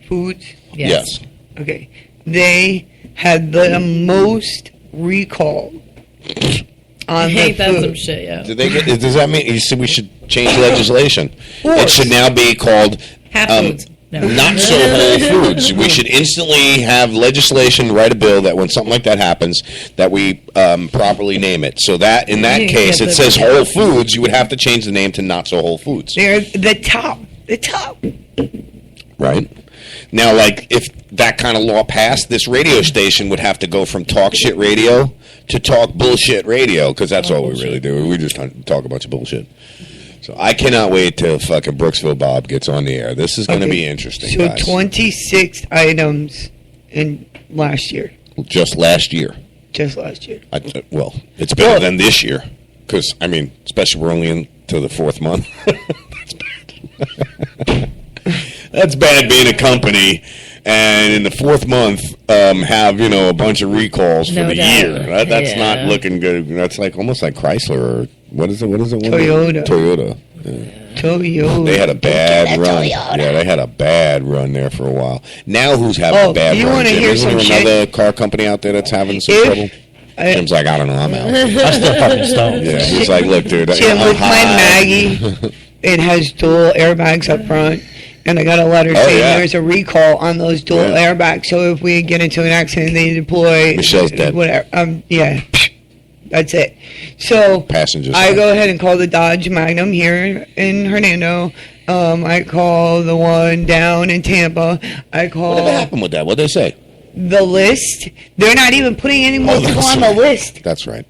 Foods? Yes. Okay. They had the most recall on the Ain't that food. some shit, yeah. Does that mean you said we should change legislation? It should now be called foods. Not so Whole Foods. We should instantly have legislation, write a bill that when something like that happens, that we properly name it. So that in that case, it says Whole Foods. You would have to change the name to Not So Whole Foods. They're the top. The top. Right. Now, like, if that kind of law passed, this radio station would have to go from Talk Shit Radio to Talk Bullshit Radio, because that's all we really do. We just talk a bunch of bullshit. So I cannot wait till fucking Brooksville Bob gets on the air. This is going to be interesting, So guys. 26 items in last year. Just last year. Just last year. Well, it's better than this year. Because, especially we're only into the fourth month. That's bad being a company. And in the fourth month, have, a bunch of recalls for the year. That's not looking good. That's like almost like Chrysler or what is it? Toyota. Toyota. They had a bad run. Yeah, they had a bad run there for a while. Now who's having a bad run? Isn't there another car company out there that's having some trouble? Jim's like, I don't know, I'm out. I'm still fucking stoned. Yeah, he's like, look, dude. Jim, with my Maggie, it has dual airbags up front. And I got a letter saying there's a recall on those dual airbags. So if we get into an accident, they deploy. Michelle's dead. Whatever. Yeah. That's it. So passengers. I go ahead and call the Dodge Magnum here in Hernando. I call the one down in Tampa. Whatever happened with that? What'd they say? The list. They're not even putting any more people on the list. That's right.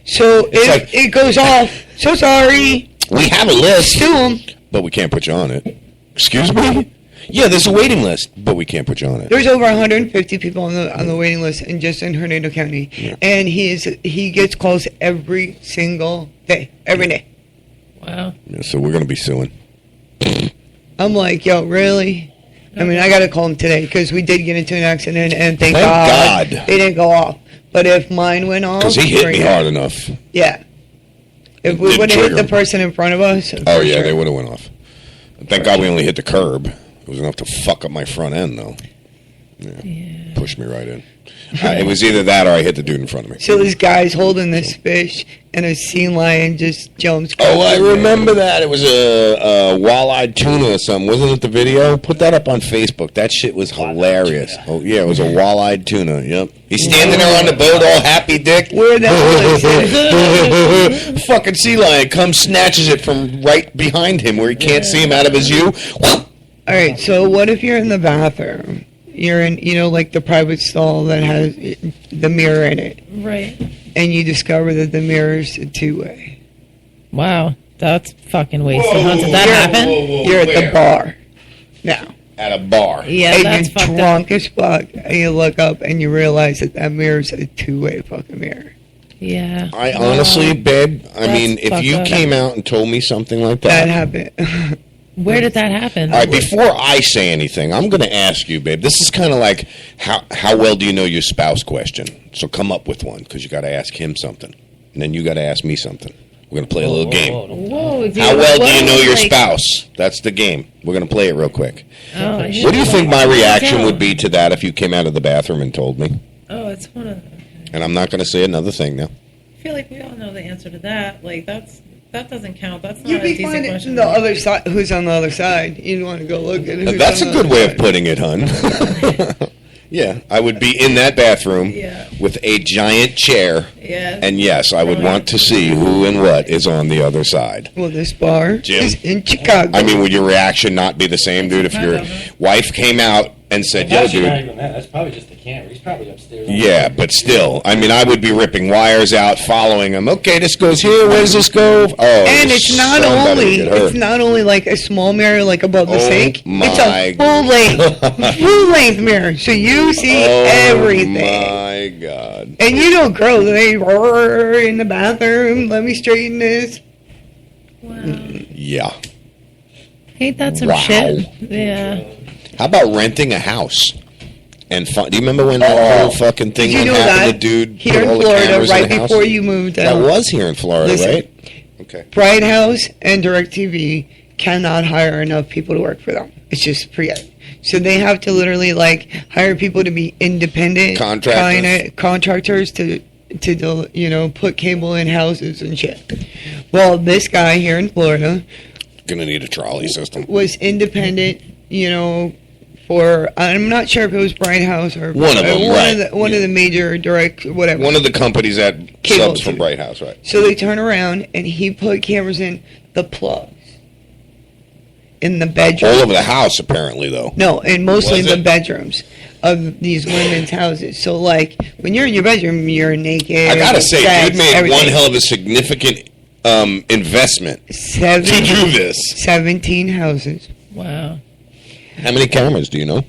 So if it goes off, so sorry. We have a list. Sue them. But we can't put you on it. Excuse me? Yeah, there's a waiting list, but we can't put you on it. There's over 150 people on the waiting list in Hernando County, and he gets calls every single day, every day. Wow. Yeah, so we're going to be suing. I'm like, yo, really? I mean, I got to call him today because we did get into an accident, and thank God they didn't go off. But if mine went off, Because he hit me hard enough. Yeah. If we would have hit the person in front of us, Oh yeah, they would have went off. Thank God we only hit the curb. It was enough to fuck up my front end, though. Yeah. Pushed me right in. It was either that or I hit the dude in front of me. So this guy's holding this fish, and a sea lion just jumps. Oh, I remember that. It was a walleye tuna or something. Wasn't it the video? Put that up on Facebook. That shit was hilarious. Oh, yeah, it was a walleye tuna. Yep. He's standing there on the boat all happy dick. Where the hell is it? Fucking sea lion comes, snatches it from right behind him where he can't see him out of his view. All right, so what if you're in the bathroom? You're in, like the private stall that has the mirror in it. Right. And you discover that the mirror is a two-way. Wow. That's fucking wasted. How did that happen? You're at the bar now. At a bar. Yeah, and that's you're fucked drunk as fuck, and you look up and you realize that mirror's a two-way fucking mirror. Yeah. I honestly, babe, I mean, if you fucked up. came out and told me something like That that. happened. Where did that happen? All right, before I say anything, I'm going to ask you, babe. This is kind of like how well do you know your spouse question. So come up with one because you got to ask him something, and then you got to ask me something. We're going to play a little game. Whoa, dude, How well do you know your like- spouse? That's the game. We're going to play it real quick. Oh, I What do you think my reaction tell. would be to that if you came out of the bathroom and told me? Oh, it's one of. And I'm not going to say another thing now. I feel like we all know the answer to that. Like that doesn't count. That's not You'd a be decent finding question. the other side. Who's on the other side? You'd want to go look at who's That's on a the good other way side. of putting it, hun. Yeah, I would be in that bathroom with a giant chair. Yeah. And yes, I would want to see who and what is on the other side. Well, this bar Jim? is in Chicago. I mean, would your reaction not be the same, dude, if your wife came out and said, yo, Actually, not dude. even that. That's probably just the camera. He's probably upstairs. Yeah, but still, I mean, I would be ripping wires out, following him. Okay, this goes here. Where does this go? Oh, and it's not only like a small mirror like above the sink. It's a full length mirror, so you see everything. My God! And girls, they roar in the bathroom. Let me straighten this. Yeah. Ain't that some Wow. shit? Yeah. How about renting a house? And do you remember when that whole fucking thing Did you know happened? that? The dude Here put in all the Florida, cameras right in the house? before you moved That out. was here in Florida, Listen, right? Okay. Bright House and DirecTV cannot hire enough people to work for them. It's just so they have to literally hire people to be independent contractors to put cable in houses and shit. Well, this guy here in Florida Gonna need a trolley system. was independent, for I'm not sure if it was Bright House or One of them, one of the major whatever. One of the companies that Cable subs from too. Bright House, right? So they turn around and he put cameras in the plugs in the bedroom. All over the house, apparently, though. No, and mostly Was in the it? bedrooms of these women's houses. So, when you're in your bedroom, you're naked. I gotta say, sex, dude made everything. one hell of a significant investment to do this. 17 houses. Wow. How many cameras do you know?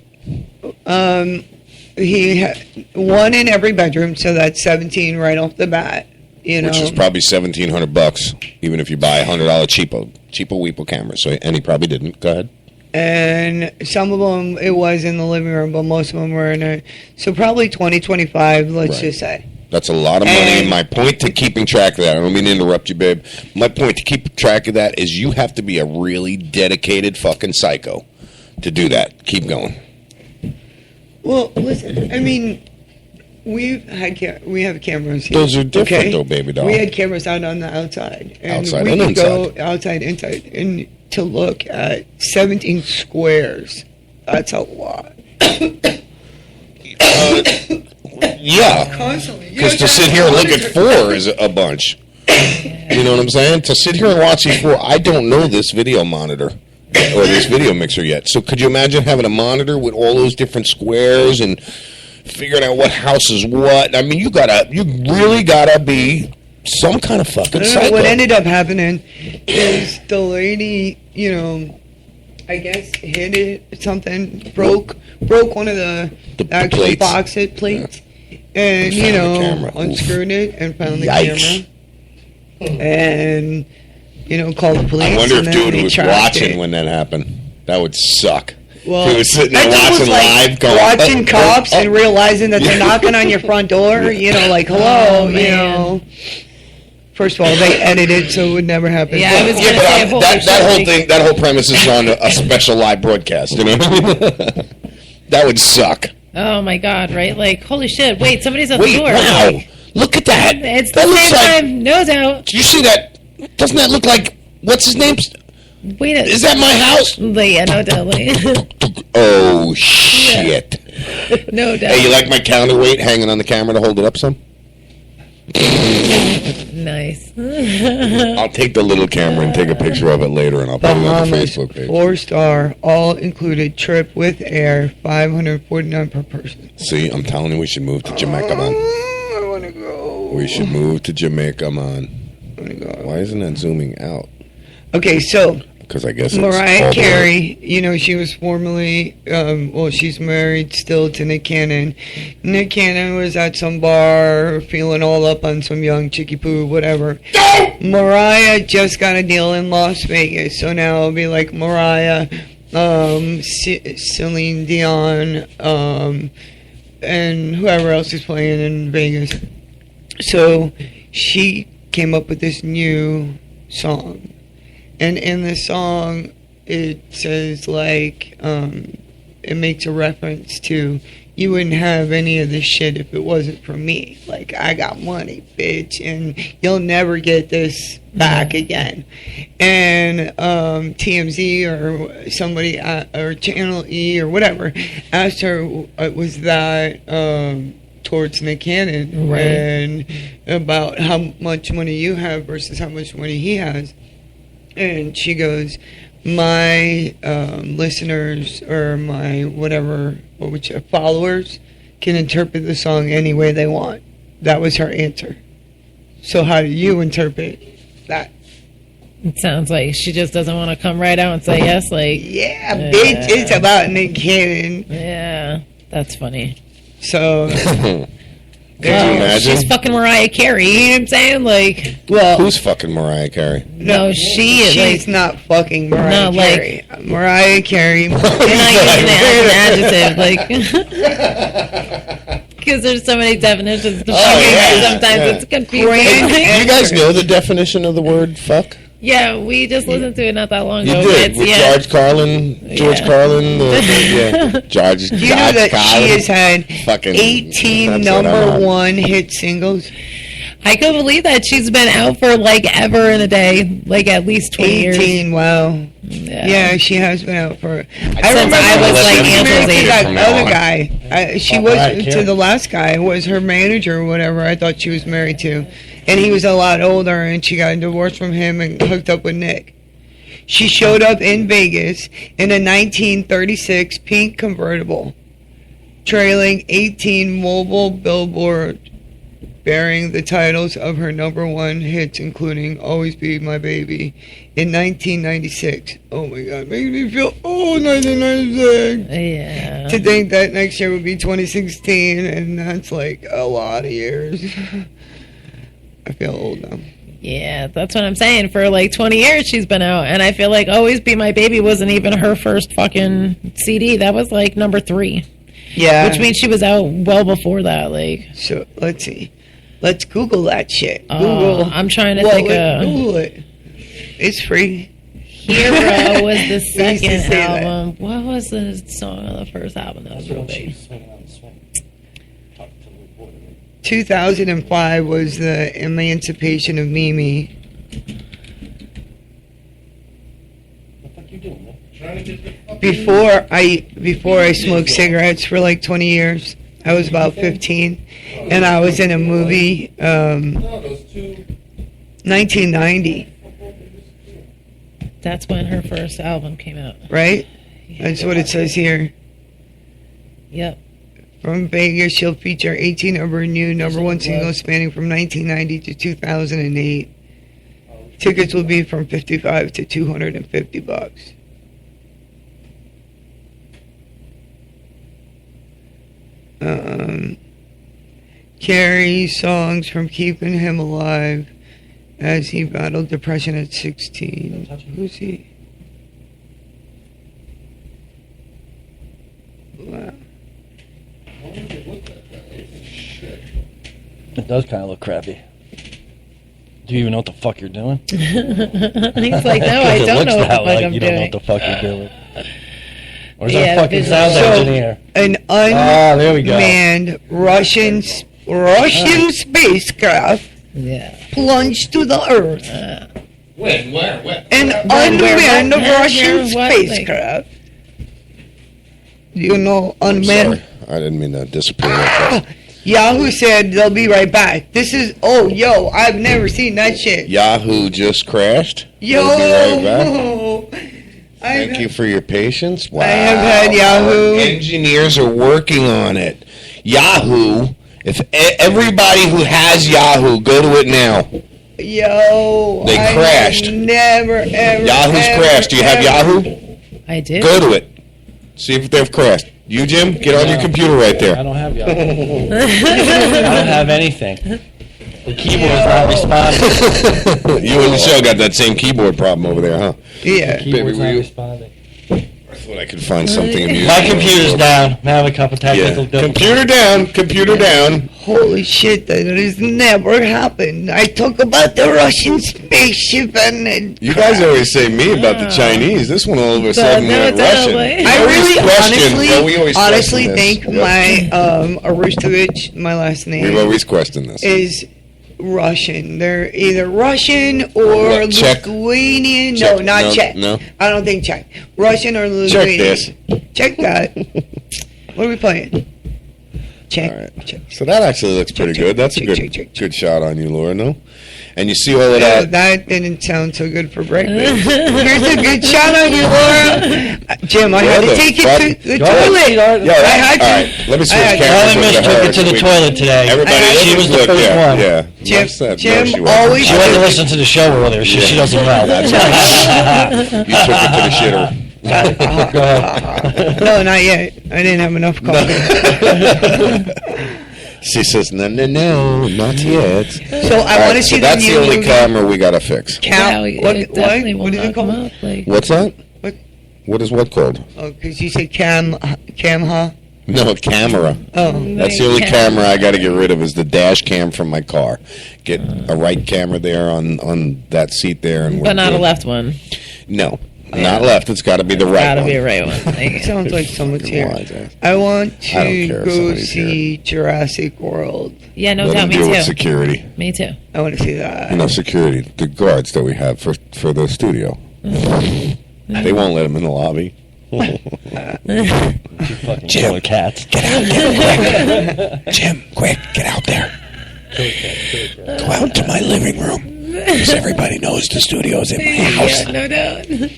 He had one in every bedroom, so that's 17 right off the bat. Which is probably $1,700, even if you buy $100 cheapo weepo cameras. So, and he probably didn't. Go ahead. And some of them, it was in the living room, but most of them were in a... So probably 20, 25, let's Right. just say. That's a lot of money. And my point to keeping track of that, I don't mean to interrupt you, babe. My point to keep track of that is you have to be a really dedicated fucking psycho to do that. Keep going. Well, listen, I mean, we have cameras here. Those are different, though, baby doll. We had cameras out on the outside. And Outside we and could inside. go outside, inside, and to look at 17 squares. That's a lot. Yeah. Constantly. Because to sit here and look at 4 is a bunch. You know what I'm saying? To sit here and watch these 4, I don't know this video monitor or this video mixer yet. So could you imagine having a monitor with all those different squares and figuring out what house is what? I mean, you really gotta be some kind of fucking psycho. What ended up happening is the lady, I guess, hit it, something, broke one of the actual plates. box hit plates, and, Found the camera. unscrewed it and found the Yikes. camera. And, called the police. I wonder and if then dude they was tracked watching it. when that happened. That would suck. Well, he was sitting there that dude watching was, like, live, going watching cops and realizing that they're knocking on your front door. Like, hello, Oh, man. First of all, they edited so it would never happen. Yeah, I was Yeah, gonna say, but holy that shit, whole like- thing, that whole premise is on a special live broadcast. You know what I mean? That would suck. Oh my god, right? Like, holy shit, wait, somebody's at Wait, the door. wow! Look at that. It's That the looks same like- time, no doubt. Do you see that? Doesn't that look like what's his name? Wait, Is that my house? Yeah, no doubt. Oh shit! No doubt. Hey, you like my counterweight hanging on the camera to hold it up some? Nice. I'll take the little camera and take a picture of it later, and I'll put it on the Bahamas, Facebook page. 4-star, all included trip with air, $549 per person. See, I'm telling you, we should move to Jamaica, man. I want to go. We should move to Jamaica, man. I want to go. Why isn't that zooming out? Okay, so Because I guess it's Mariah all the- Carey, she was formerly, she's married still to Nick Cannon. Nick Cannon was at some bar feeling all up on some young chickie poo, whatever. Mariah just got a deal in Las Vegas, so now it'll be like Mariah, Celine Dion, and whoever else is playing in Vegas. So she came up with this new song. And in the song, it says, it makes a reference to, you wouldn't have any of this shit if it wasn't for me. Like, I got money, bitch, and you'll never get this back again. And TMZ or somebody, or Channel E or whatever, asked her, was that towards Nick Cannon? Right. And about how much money you have versus how much money he has. And she goes, my listeners or my followers can interpret the song any way they want. That was her answer. So how do you interpret that? It sounds like she just doesn't want to come right out and say yes. Like, yeah, bitch, it's about Nick Cannon. Yeah, that's funny. So, Could you imagine? She's fucking Mariah Carey. You know what I'm saying? Like, well, Who's fucking Mariah Carey? no, she's not fucking Mariah not Carey. Mariah Carey. You're not using it as an adjective, like, because there's so many definitions. To sometimes it's confusing. Hey, you guys know the definition of the word fuck? Yeah, we just listened to it not that long You ago. did It's- with yeah. George Carlin. George Carlin. George. Do you know that she has had fucking 18 that's what I'm number on. one hit singles? I couldn't believe that she's been out for like ever in a day, like at least 20 years. 18, wow. Yeah, she has been out for. I Since I was like Angela's age. that from other now on. guy. She was to the last guy was her manager or whatever. I thought she was married to, and he was a lot older, and she got a divorce from him and hooked up with Nick. She showed up in Vegas in a 1936 pink convertible, trailing 18 mobile billboards bearing the titles of her number one hits, including Always Be My Baby, in 1996. Oh my God, makes me feel old, 1996. Yeah. To think that next year would be 2016, and that's like a lot of years. I feel old now. Yeah, that's what I'm saying. For like 20 years she's been out, and I feel like Always Be My Baby wasn't even her first fucking CD. That was like number 3. Yeah. Which means she was out well before that. Like, so let's see. Let's Google that shit. Google. I'm trying to Well, think Google it. It's free. Hero was the We used to second say that. album. What was the song on the first album that was real big? 2005 was the Emancipation of Mimi. Before I smoked cigarettes for like 20 years, I was about 15, and I was in a movie, 1990, That's when her first album came out. right? That's what it says here. Yep. From Vegas, she'll feature 18 of her new number one singles spanning from 1990 to 2008. Tickets will be from $55 to $250. Carrie songs from keeping him alive as he battled depression at 16. Who's he? Wow. It does kind of look crappy. Do you even know what the fuck you're doing? He's like, no, I don't know what the fuck I'm you doing. don't know what the fuck you're doing. Where's Yeah, our fucking sound engineer? An there we go. unmanned Russian spacecraft plunged to the Earth. When? Where? An unmanned Russian spacecraft. You know, unmanned. Sorry, I didn't mean to disappear like that. Yahoo said they'll be right back. This is, I've never seen that shit. Yahoo just crashed. Yo, They'll be right back. Thank you for your patience. Wow. I have had Yahoo. Our engineers are working on it. Yahoo. If everybody who has Yahoo, go to it now. Yo, They crashed. Never, ever. Yahoo's crashed. Do you have Yahoo? I do. Go to it. See if they've crashed. You, Jim, get on your computer right there. I don't have Yahoo. I don't have anything. The keyboard's not responding. You and Michelle got that same keyboard problem over there, huh? Yeah. The keyboard's Baby, were not you? responding. I thought I could find something amusing. My computer's down. I'm having a couple technical difficulties. Computer down. Holy shit, that has never happened. I talk about the Russian spaceship and You guys always say me about the Chinese. This one all of a sudden went Russian. I really honestly think this. my Aristovich, my last name, We've always questioned this. is Russian. They're either Russian or What, Czech? Lithuanian. Czech? No, not No, Czech. no. I don't think Czech. Russian or Check Lithuanian. this. Check that. What are we playing? Check. All right. So that actually looks pretty good. That's a good shot on you, Laura, no? And you see all of No, that. that didn't sound so good for breakfast. Here's a good shot on you, Laura. Jim, I had to take you to the toilet. Yeah, I had to. all right. Let me switch I had to. cameras. Ellen Miss with took her it to so the we- toilet today. Everybody, She was the first one. Yeah. Jim- Enough said. Jim she always- She wasn't listening to the show earlier. She doesn't know. That's right. You took it to the shitter. Go ahead. No, not yet. I didn't have enough coffee. She says, no, not yet. So I want to see that's the the new only movie. camera we got to fix. What is it called? What's that? What? What is what called? Oh, because you say Camha. No, camera. Oh. That's the only camera I got to get rid of is the dash cam from my car. Get a right camera there on that seat there. And But not a good. left one. No, not left. It's got to be the right Gotta one. be a right one. Sounds like someone's here. Wise ass. I want I don't to care if go somebody's see Jurassic World. Yeah, no Let doubt. them Me deal with too. security. Me too. I want to see that. Security. The guards that we have for the studio. They won't let them in the lobby. You fucking killer cats. Get out there, quick. Jim, quick, get out there. Go out to my living room. Because everybody knows the studio's in my house. Yeah, no doubt.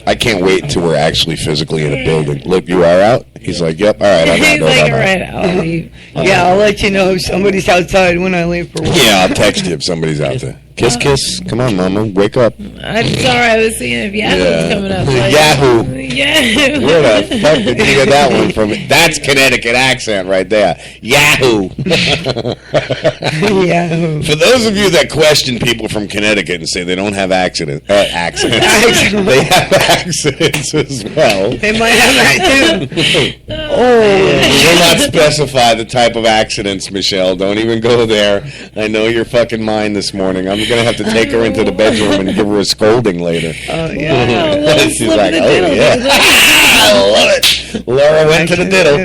I can't wait until we're actually physically in a building. Look, you are out? He's like, yep, all right, I'm out. He's No, like, I'm all out. right, I'll leave. Yeah, I'll let you know if somebody's outside when I leave for work. Yeah, I'll text you if somebody's out there. Kiss, kiss. Come on, Mama. Wake up. I'm sorry, I was seeing if Yahoo was coming up. Like, Yahoo. Yahoo. Where the fuck did you get that one from? That's Connecticut accent right there. Yahoo. Yahoo. For those of you that question people from Connecticut and say they don't have accents, they have accidents as well. They might have that too. We will not specify the type of accidents, Michelle. Don't even go there. I know your fucking mind this morning. I'm going to have to take her into the bedroom and give her a scolding later. Oh, yeah. She's like, oh, yeah. I love it. Laura went to the diddle.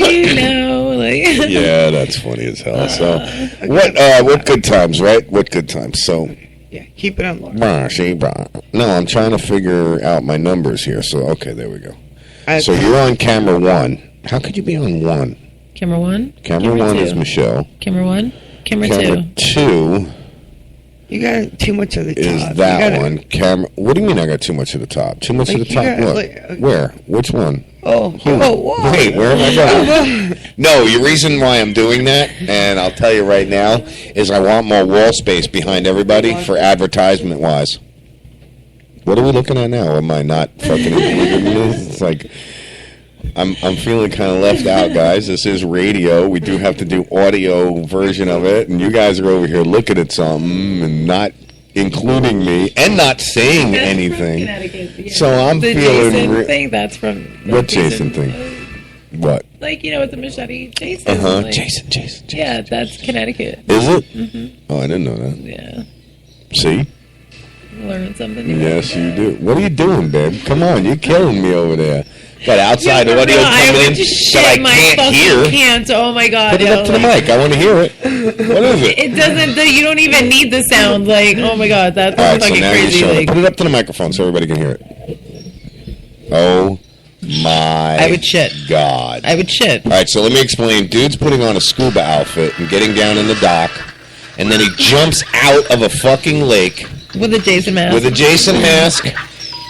You know, like. Yeah, that's funny as hell. So, what good times, right? What good times. So, Yeah, keep it on low. no, I'm trying to figure out my numbers here. So, okay, there we go. I- So you're on camera one. How could you be on one? Camera one? Camera one two. is Michelle. Camera one? Camera Camera two You got too much of the top. is You that gotta- one. Camera. What do you mean I got too much of the top? Too much Like, of the you top? got, What? like, Where? Which one? Oh, whoa. Wait, where am I going? No, the reason why I'm doing that, and I'll tell you right now, is I want more wall space behind everybody for advertisement wise. What are we looking at now? Am I not fucking included in this? It's like, I'm feeling kind of left out, guys. This is radio. We do have to do audio version of it, and you guys are over here looking at something and not including me and not saying anything. So I'm the feeling. Jason thing. That's from What Jason thing? What? Like, you know, with the machete, Jason. Like, Jason. Yeah, that's Connecticut. Is it? Mm-hmm. Oh, I didn't know that. Yeah. See? Learning something new. Yes, you do. What are you doing, babe? Come on, you're killing me over there. Got outside audio coming in that I can't hear. Can't. Oh my God. Put it up to the mic. I want to hear it. What is it? It doesn't. You don't even need the sound. Like, oh my God, that's All right, so fucking now crazy. you're Like, put it up to the microphone so everybody can hear it. Oh my! I would shit. God. I would shit. All right, so let me explain. Dude's putting on a scuba outfit and getting down in the dock, and then he jumps out of a fucking lake with a Jason mask. With a Jason mask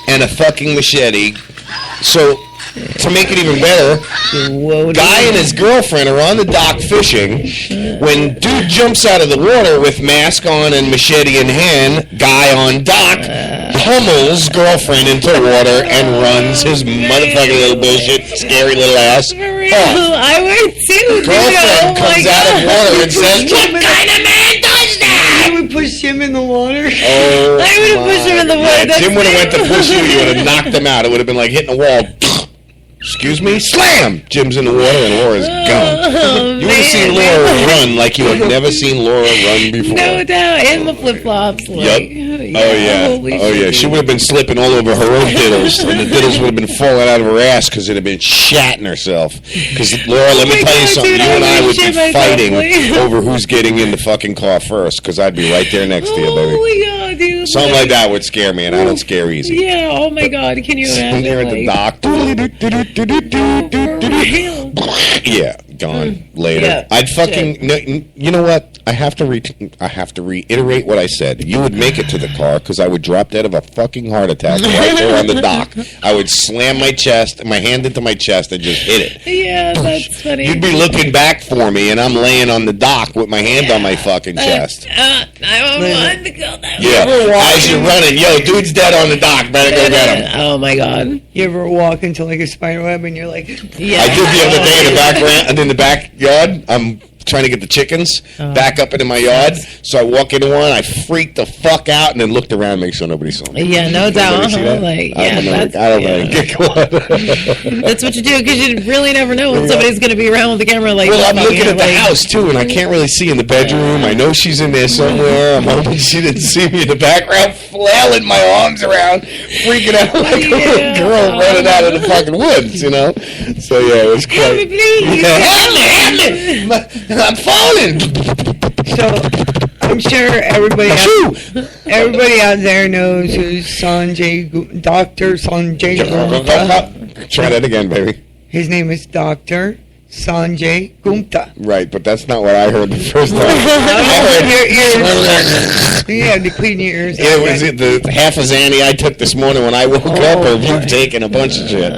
and a fucking machete. So, to make it even better, guy and his girlfriend are on the dock fishing. When dude jumps out of the water with mask on and machete in hand, guy on dock pummels girlfriend into water and runs his motherfucking little bullshit, scary little ass off. I would too. Girlfriend comes out of water and says, "What kind of man does that?" I would push him in the water. Oh, I would have pushed him in the water. Jim would have went to push you. You would have knocked him out. It would have been like hitting a wall. Excuse me? Slam! Jim's in the water and Laura's gone. You would have seen Laura run like you had never seen Laura run before. No doubt. And the flip-flops. Like, Oh, yeah. She would have been slipping all over her own diddles, and the diddles would have been falling out of her ass because it had been shatting herself. Because, Laura, let me tell you something. You and I would be fighting over who's getting in the fucking car first, because I'd be right there next to you, baby. Oh, my God, dude. Something like that would scare me, and I don't scare easy. Yeah, oh, my God. Can you imagine? There at the dock. Yeah, gone later. Yeah, I'd fucking. No, you know what? I have to reiterate what I said. You would make it to the car because I would drop dead of a fucking heart attack right there on the dock. I would slam my hand into my chest and just hit it. Yeah, that's funny. You'd be looking back for me, and I'm laying on the dock with my hand on my fucking chest. 911 to go that Yeah, as you're running, yo, dude's dead on the dock. Better go get him. Oh my God! You ever walk into like a spider web and you're like, yeah. I did the other day in the backyard. I'm trying to get the chickens back up into my yard. So I walk into one, I freaked the fuck out, and then looked around, make sure nobody saw me. Yeah, no doubt. Like, I don't know. That's what you do because you really never know when somebody's going to be around with the camera. Like, well, I'm looking at the house too, and I can't really see in the bedroom. I know she's in there somewhere. I'm hoping she didn't see me in the background, flailing my arms around, freaking out like a little girl running out of the fucking woods. You know. So yeah, it was quite. Help me, please. Help me. I'm falling. So I'm sure everybody out there knows who's Dr. Sanjay Gupta. Try that again, baby. His name is Dr. Sanjay Gupta. Right, but that's not what I heard the first time. You had to clean your ears. It was the half a Xanny I took this morning when I woke up, or you've taken a bunch of shit.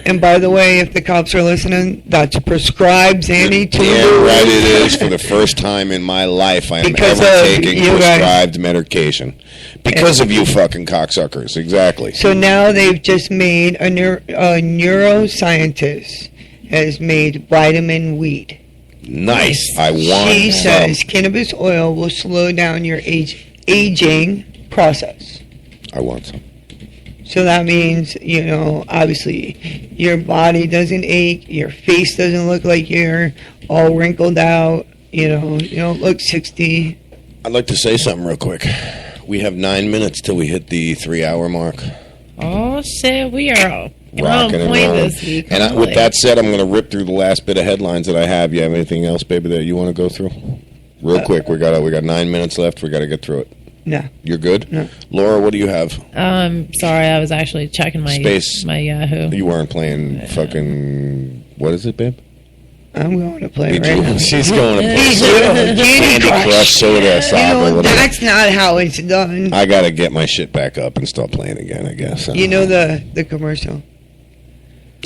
And by the way, if the cops are listening, that's prescribed Xanny too. Yeah, right it is. For the first time in my life, I am ever taking prescribed medication. Because of you fucking cocksuckers, exactly. So now they've just made a neuroscientist has made vitamin weed. Nice. I want She says cannabis oil will slow down your aging process. I want some. So that means, obviously, your body doesn't ache, your face doesn't look like you're all wrinkled out, you don't look 60. I'd like to say something real quick. We have 9 minutes till we hit the 3-hour mark. Oh, shit. We are rocking and rolling. This week. And with that said, I'm going to rip through the last bit of headlines that I have. You have anything else, baby, that you want to go through? Real quick. We got 9 minutes left. We got to get through it. No. You're good? No. Laura, what do you have? Sorry, I was actually checking my Yahoo. You weren't playing fucking... What is it, babe? I'm going to play right now. She's going to play Candy Crush Soda Soccer. That's not how it's done. I got to get my shit back up and start playing again, I guess. You know the commercial?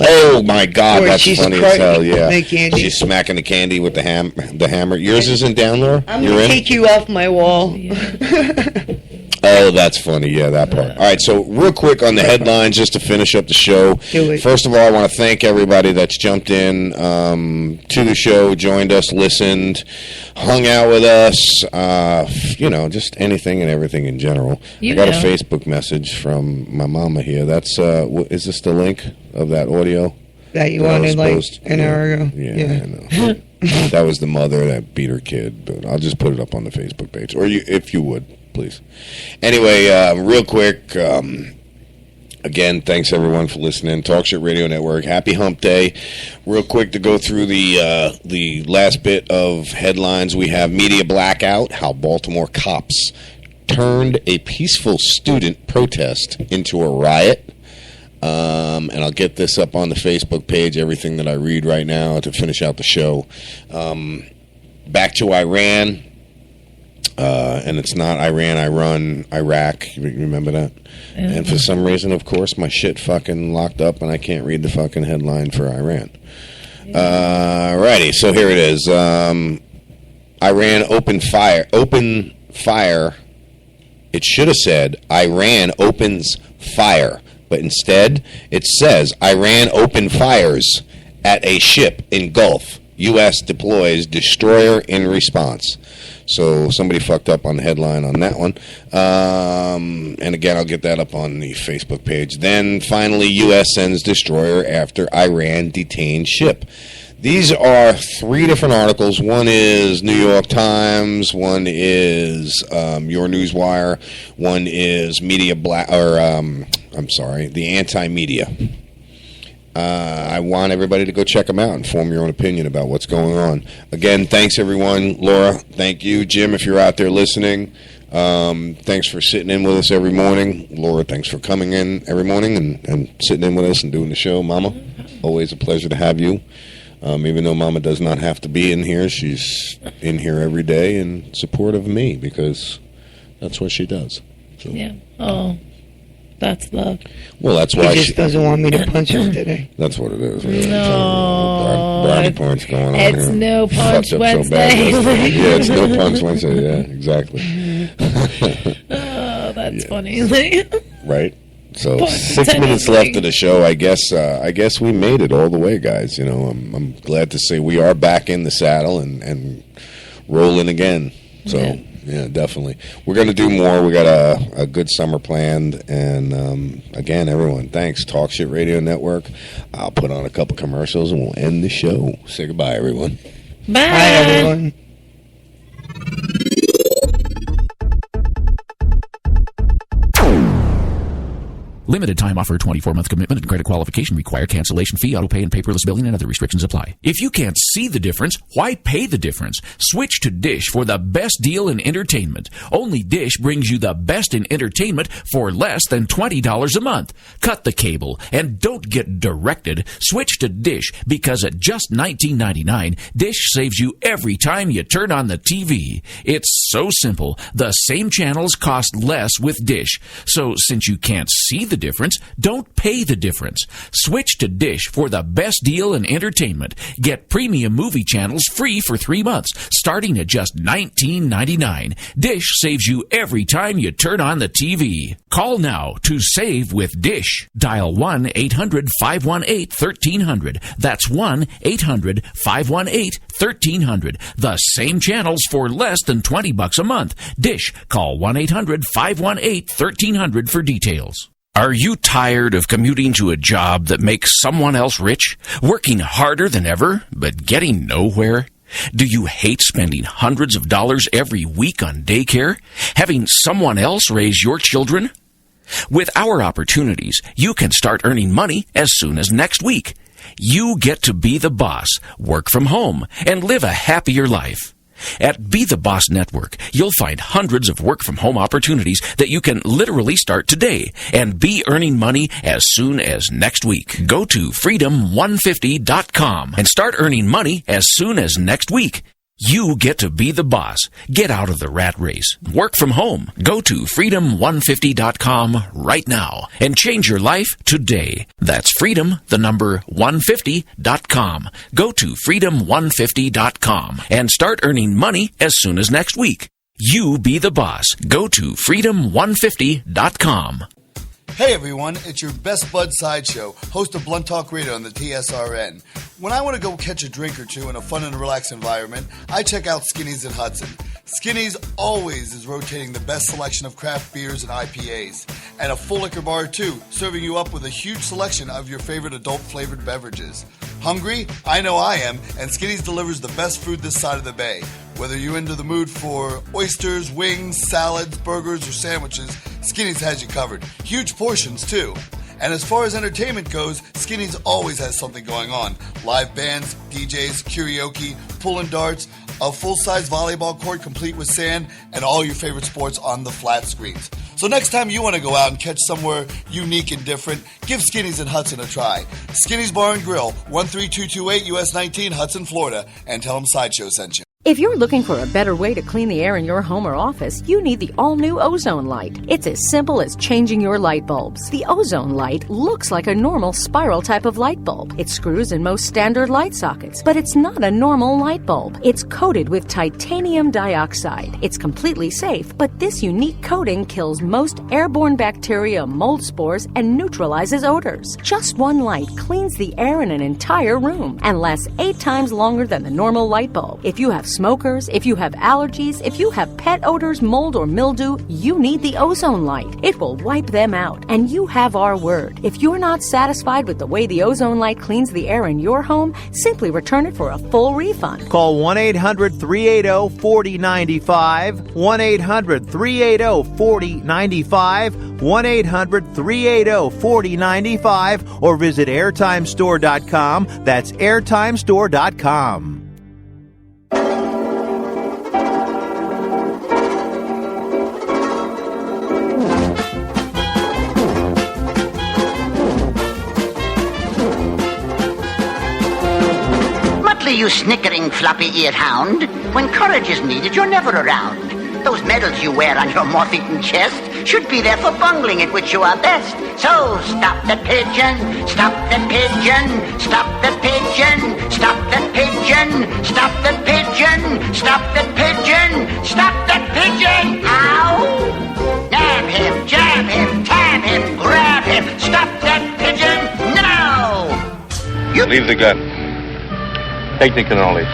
Oh, my God, that's funny as hell, yeah. The candy. She's smacking the candy with the hammer. Yours isn't down there? I'm going to take you off my wall. Oh, that's funny. Yeah, that part. All right, so real quick on the headlines, just to finish up the show. First of all, I want to thank everybody that's jumped in to the show, joined us, listened, hung out with us, just anything and everything in general. I got a Facebook message from my mama here. That's, is this the link of that audio? That you wanted like an hour ago? Yeah. I know. That was the mother that beat her kid, but I'll just put it up on the Facebook page. Or if you would, please. Anyway, real quick, again, thanks everyone for listening. Talk Shit Radio Network. Happy Hump Day. Real quick to go through the last bit of headlines. We have media blackout, how Baltimore cops turned a peaceful student protest into a riot. And I'll get this up on the Facebook page, everything that I read right now to finish out the show. Back to Iran. And it's not Iran, I run, Iraq. You remember that? Yeah. And for some reason, of course, my shit fucking locked up and I can't read the fucking headline for Iran. Righty, so here it is. Iran opened fire. It should have said Iran opens fire. But instead, it says Iran opened fires at a ship in Gulf. U.S. deploys destroyer in response. So somebody fucked up on the headline on that one. And again, I'll get that up on the Facebook page. Then finally, U.S. sends destroyer after Iran detained ship. These are 3 different articles. One is New York Times. One is Your Newswire. One is the Anti-Media. I want everybody to go check them out and form your own opinion about what's going on. Again, thanks everyone. Laura, thank you. Jim, if you're out there listening, thanks for sitting in with us every morning. Laura, thanks for coming in every morning and sitting in with us and doing the show. Mama, always a pleasure to have you. Even though Mama does not have to be in here, she's in here every day in support of me because that's what she does. So. Yeah. Oh, that's love. Well, that's why she just doesn't want me to punch him today. That's what it is. No. Brownie points going on It's here. no punch Wednesday. Yeah, it's no punch Wednesday. Yeah, exactly. Oh, that's funny. Right. So 6 minutes left of the show. I guess we made it all the way, guys. You know, I'm glad to say we are back in the saddle and rolling again. So yeah, definitely. We're gonna do more. We got a good summer planned, and again, everyone, thanks. Talk Shit Radio Network. I'll put on a couple commercials and we'll end the show. Say goodbye, everyone. Bye, everyone. Limited time offer, 24-month commitment and credit qualification required. Cancellation fee, auto pay, and paperless billing and other restrictions apply. If you can't see the difference, why pay the difference? Switch to Dish for the best deal in entertainment. Only Dish brings you the best in entertainment for less than $20 a month. Cut the cable and don't get directed. Switch to Dish because at just $19.99, Dish saves you every time you turn on the TV. It's so simple. The same channels cost less with Dish. So since you can't see the difference, don't pay the difference. Switch to Dish for the best deal in entertainment. Get premium movie channels free for 3 months, starting at just $19.99. Dish saves you every time you turn on the TV. Call now to save with Dish. Dial 1-800-518-1300. That's 1-800-518-1300. The same channels for less than $20 a month. Dish. Call 1-800-518-1300 for details. Are you tired of commuting to a job that makes someone else rich? Working harder than ever, but getting nowhere? Do you hate spending hundreds of dollars every week on daycare? Having someone else raise your children? With our opportunities, you can start earning money as soon as next week. You get to be the boss, work from home, and live a happier life. At Be the Boss Network, you'll find hundreds of work-from-home opportunities that you can literally start today and be earning money as soon as next week. Go to freedom150.com and start earning money as soon as next week. You get to be the boss. Get out of the rat race. Work from home. Go to freedom150.com right now and change your life today. That's freedom150.com. Go to freedom150.com and start earning money as soon as next week. You be the boss. Go to freedom150.com. Hey everyone, it's your Best Bud Sideshow, host of Blunt Talk Radio on the TSRN. When I want to go catch a drink or two in a fun and relaxed environment, I check out Skinny's in Hudson. Skinny's always is rotating the best selection of craft beers and IPAs, and a full liquor bar too, serving you up with a huge selection of your favorite adult-flavored beverages. Hungry? I know I am, and Skinny's delivers the best food this side of the bay. Whether you're into the mood for oysters, wings, salads, burgers, or sandwiches, Skinny's has you covered. Huge portions, too. And as far as entertainment goes, Skinny's always has something going on. Live bands, DJs, karaoke, pool and darts, a full-size volleyball court complete with sand, and all your favorite sports on the flat screens. So next time you want to go out and catch somewhere unique and different, give Skinny's in Hudson a try. Skinny's Bar and Grill, 13228 US 19, Hudson, Florida, and tell them Sideshow sent you. If you're looking for a better way to clean the air in your home or office, you need the all-new ozone light. It's as simple as changing your light bulbs. The ozone light looks like a normal spiral type of light bulb. It screws in most standard light sockets, but it's not a normal light bulb. It's coated with titanium dioxide. It's completely safe, but this unique coating kills most airborne bacteria, mold spores, and neutralizes odors. Just one light cleans the air in an entire room and lasts 8 times longer than the normal light bulb. If you have smokers, if you have allergies, if you have pet odors, mold, or mildew, you need the ozone light. It will wipe them out, and you have our word. If you're not satisfied with the way the ozone light cleans the air in your home, simply return it for a full refund. Call 1-800-380-4095, 1-800-380-4095, 1-800-380-4095, or visit airtimestore.com. That's airtimestore.com. You snickering, floppy-eared hound. When courage is needed, you're never around. Those medals you wear on your moth-eaten chest should be there for bungling at which you are best. So stop the pigeon, stop the pigeon, stop the pigeon, stop the pigeon, stop the pigeon, stop the pigeon, stop the pigeon. Ow! Nab him, jab him, tab him, grab him. Stop that pigeon now! Leave the gun. Technical knowledge.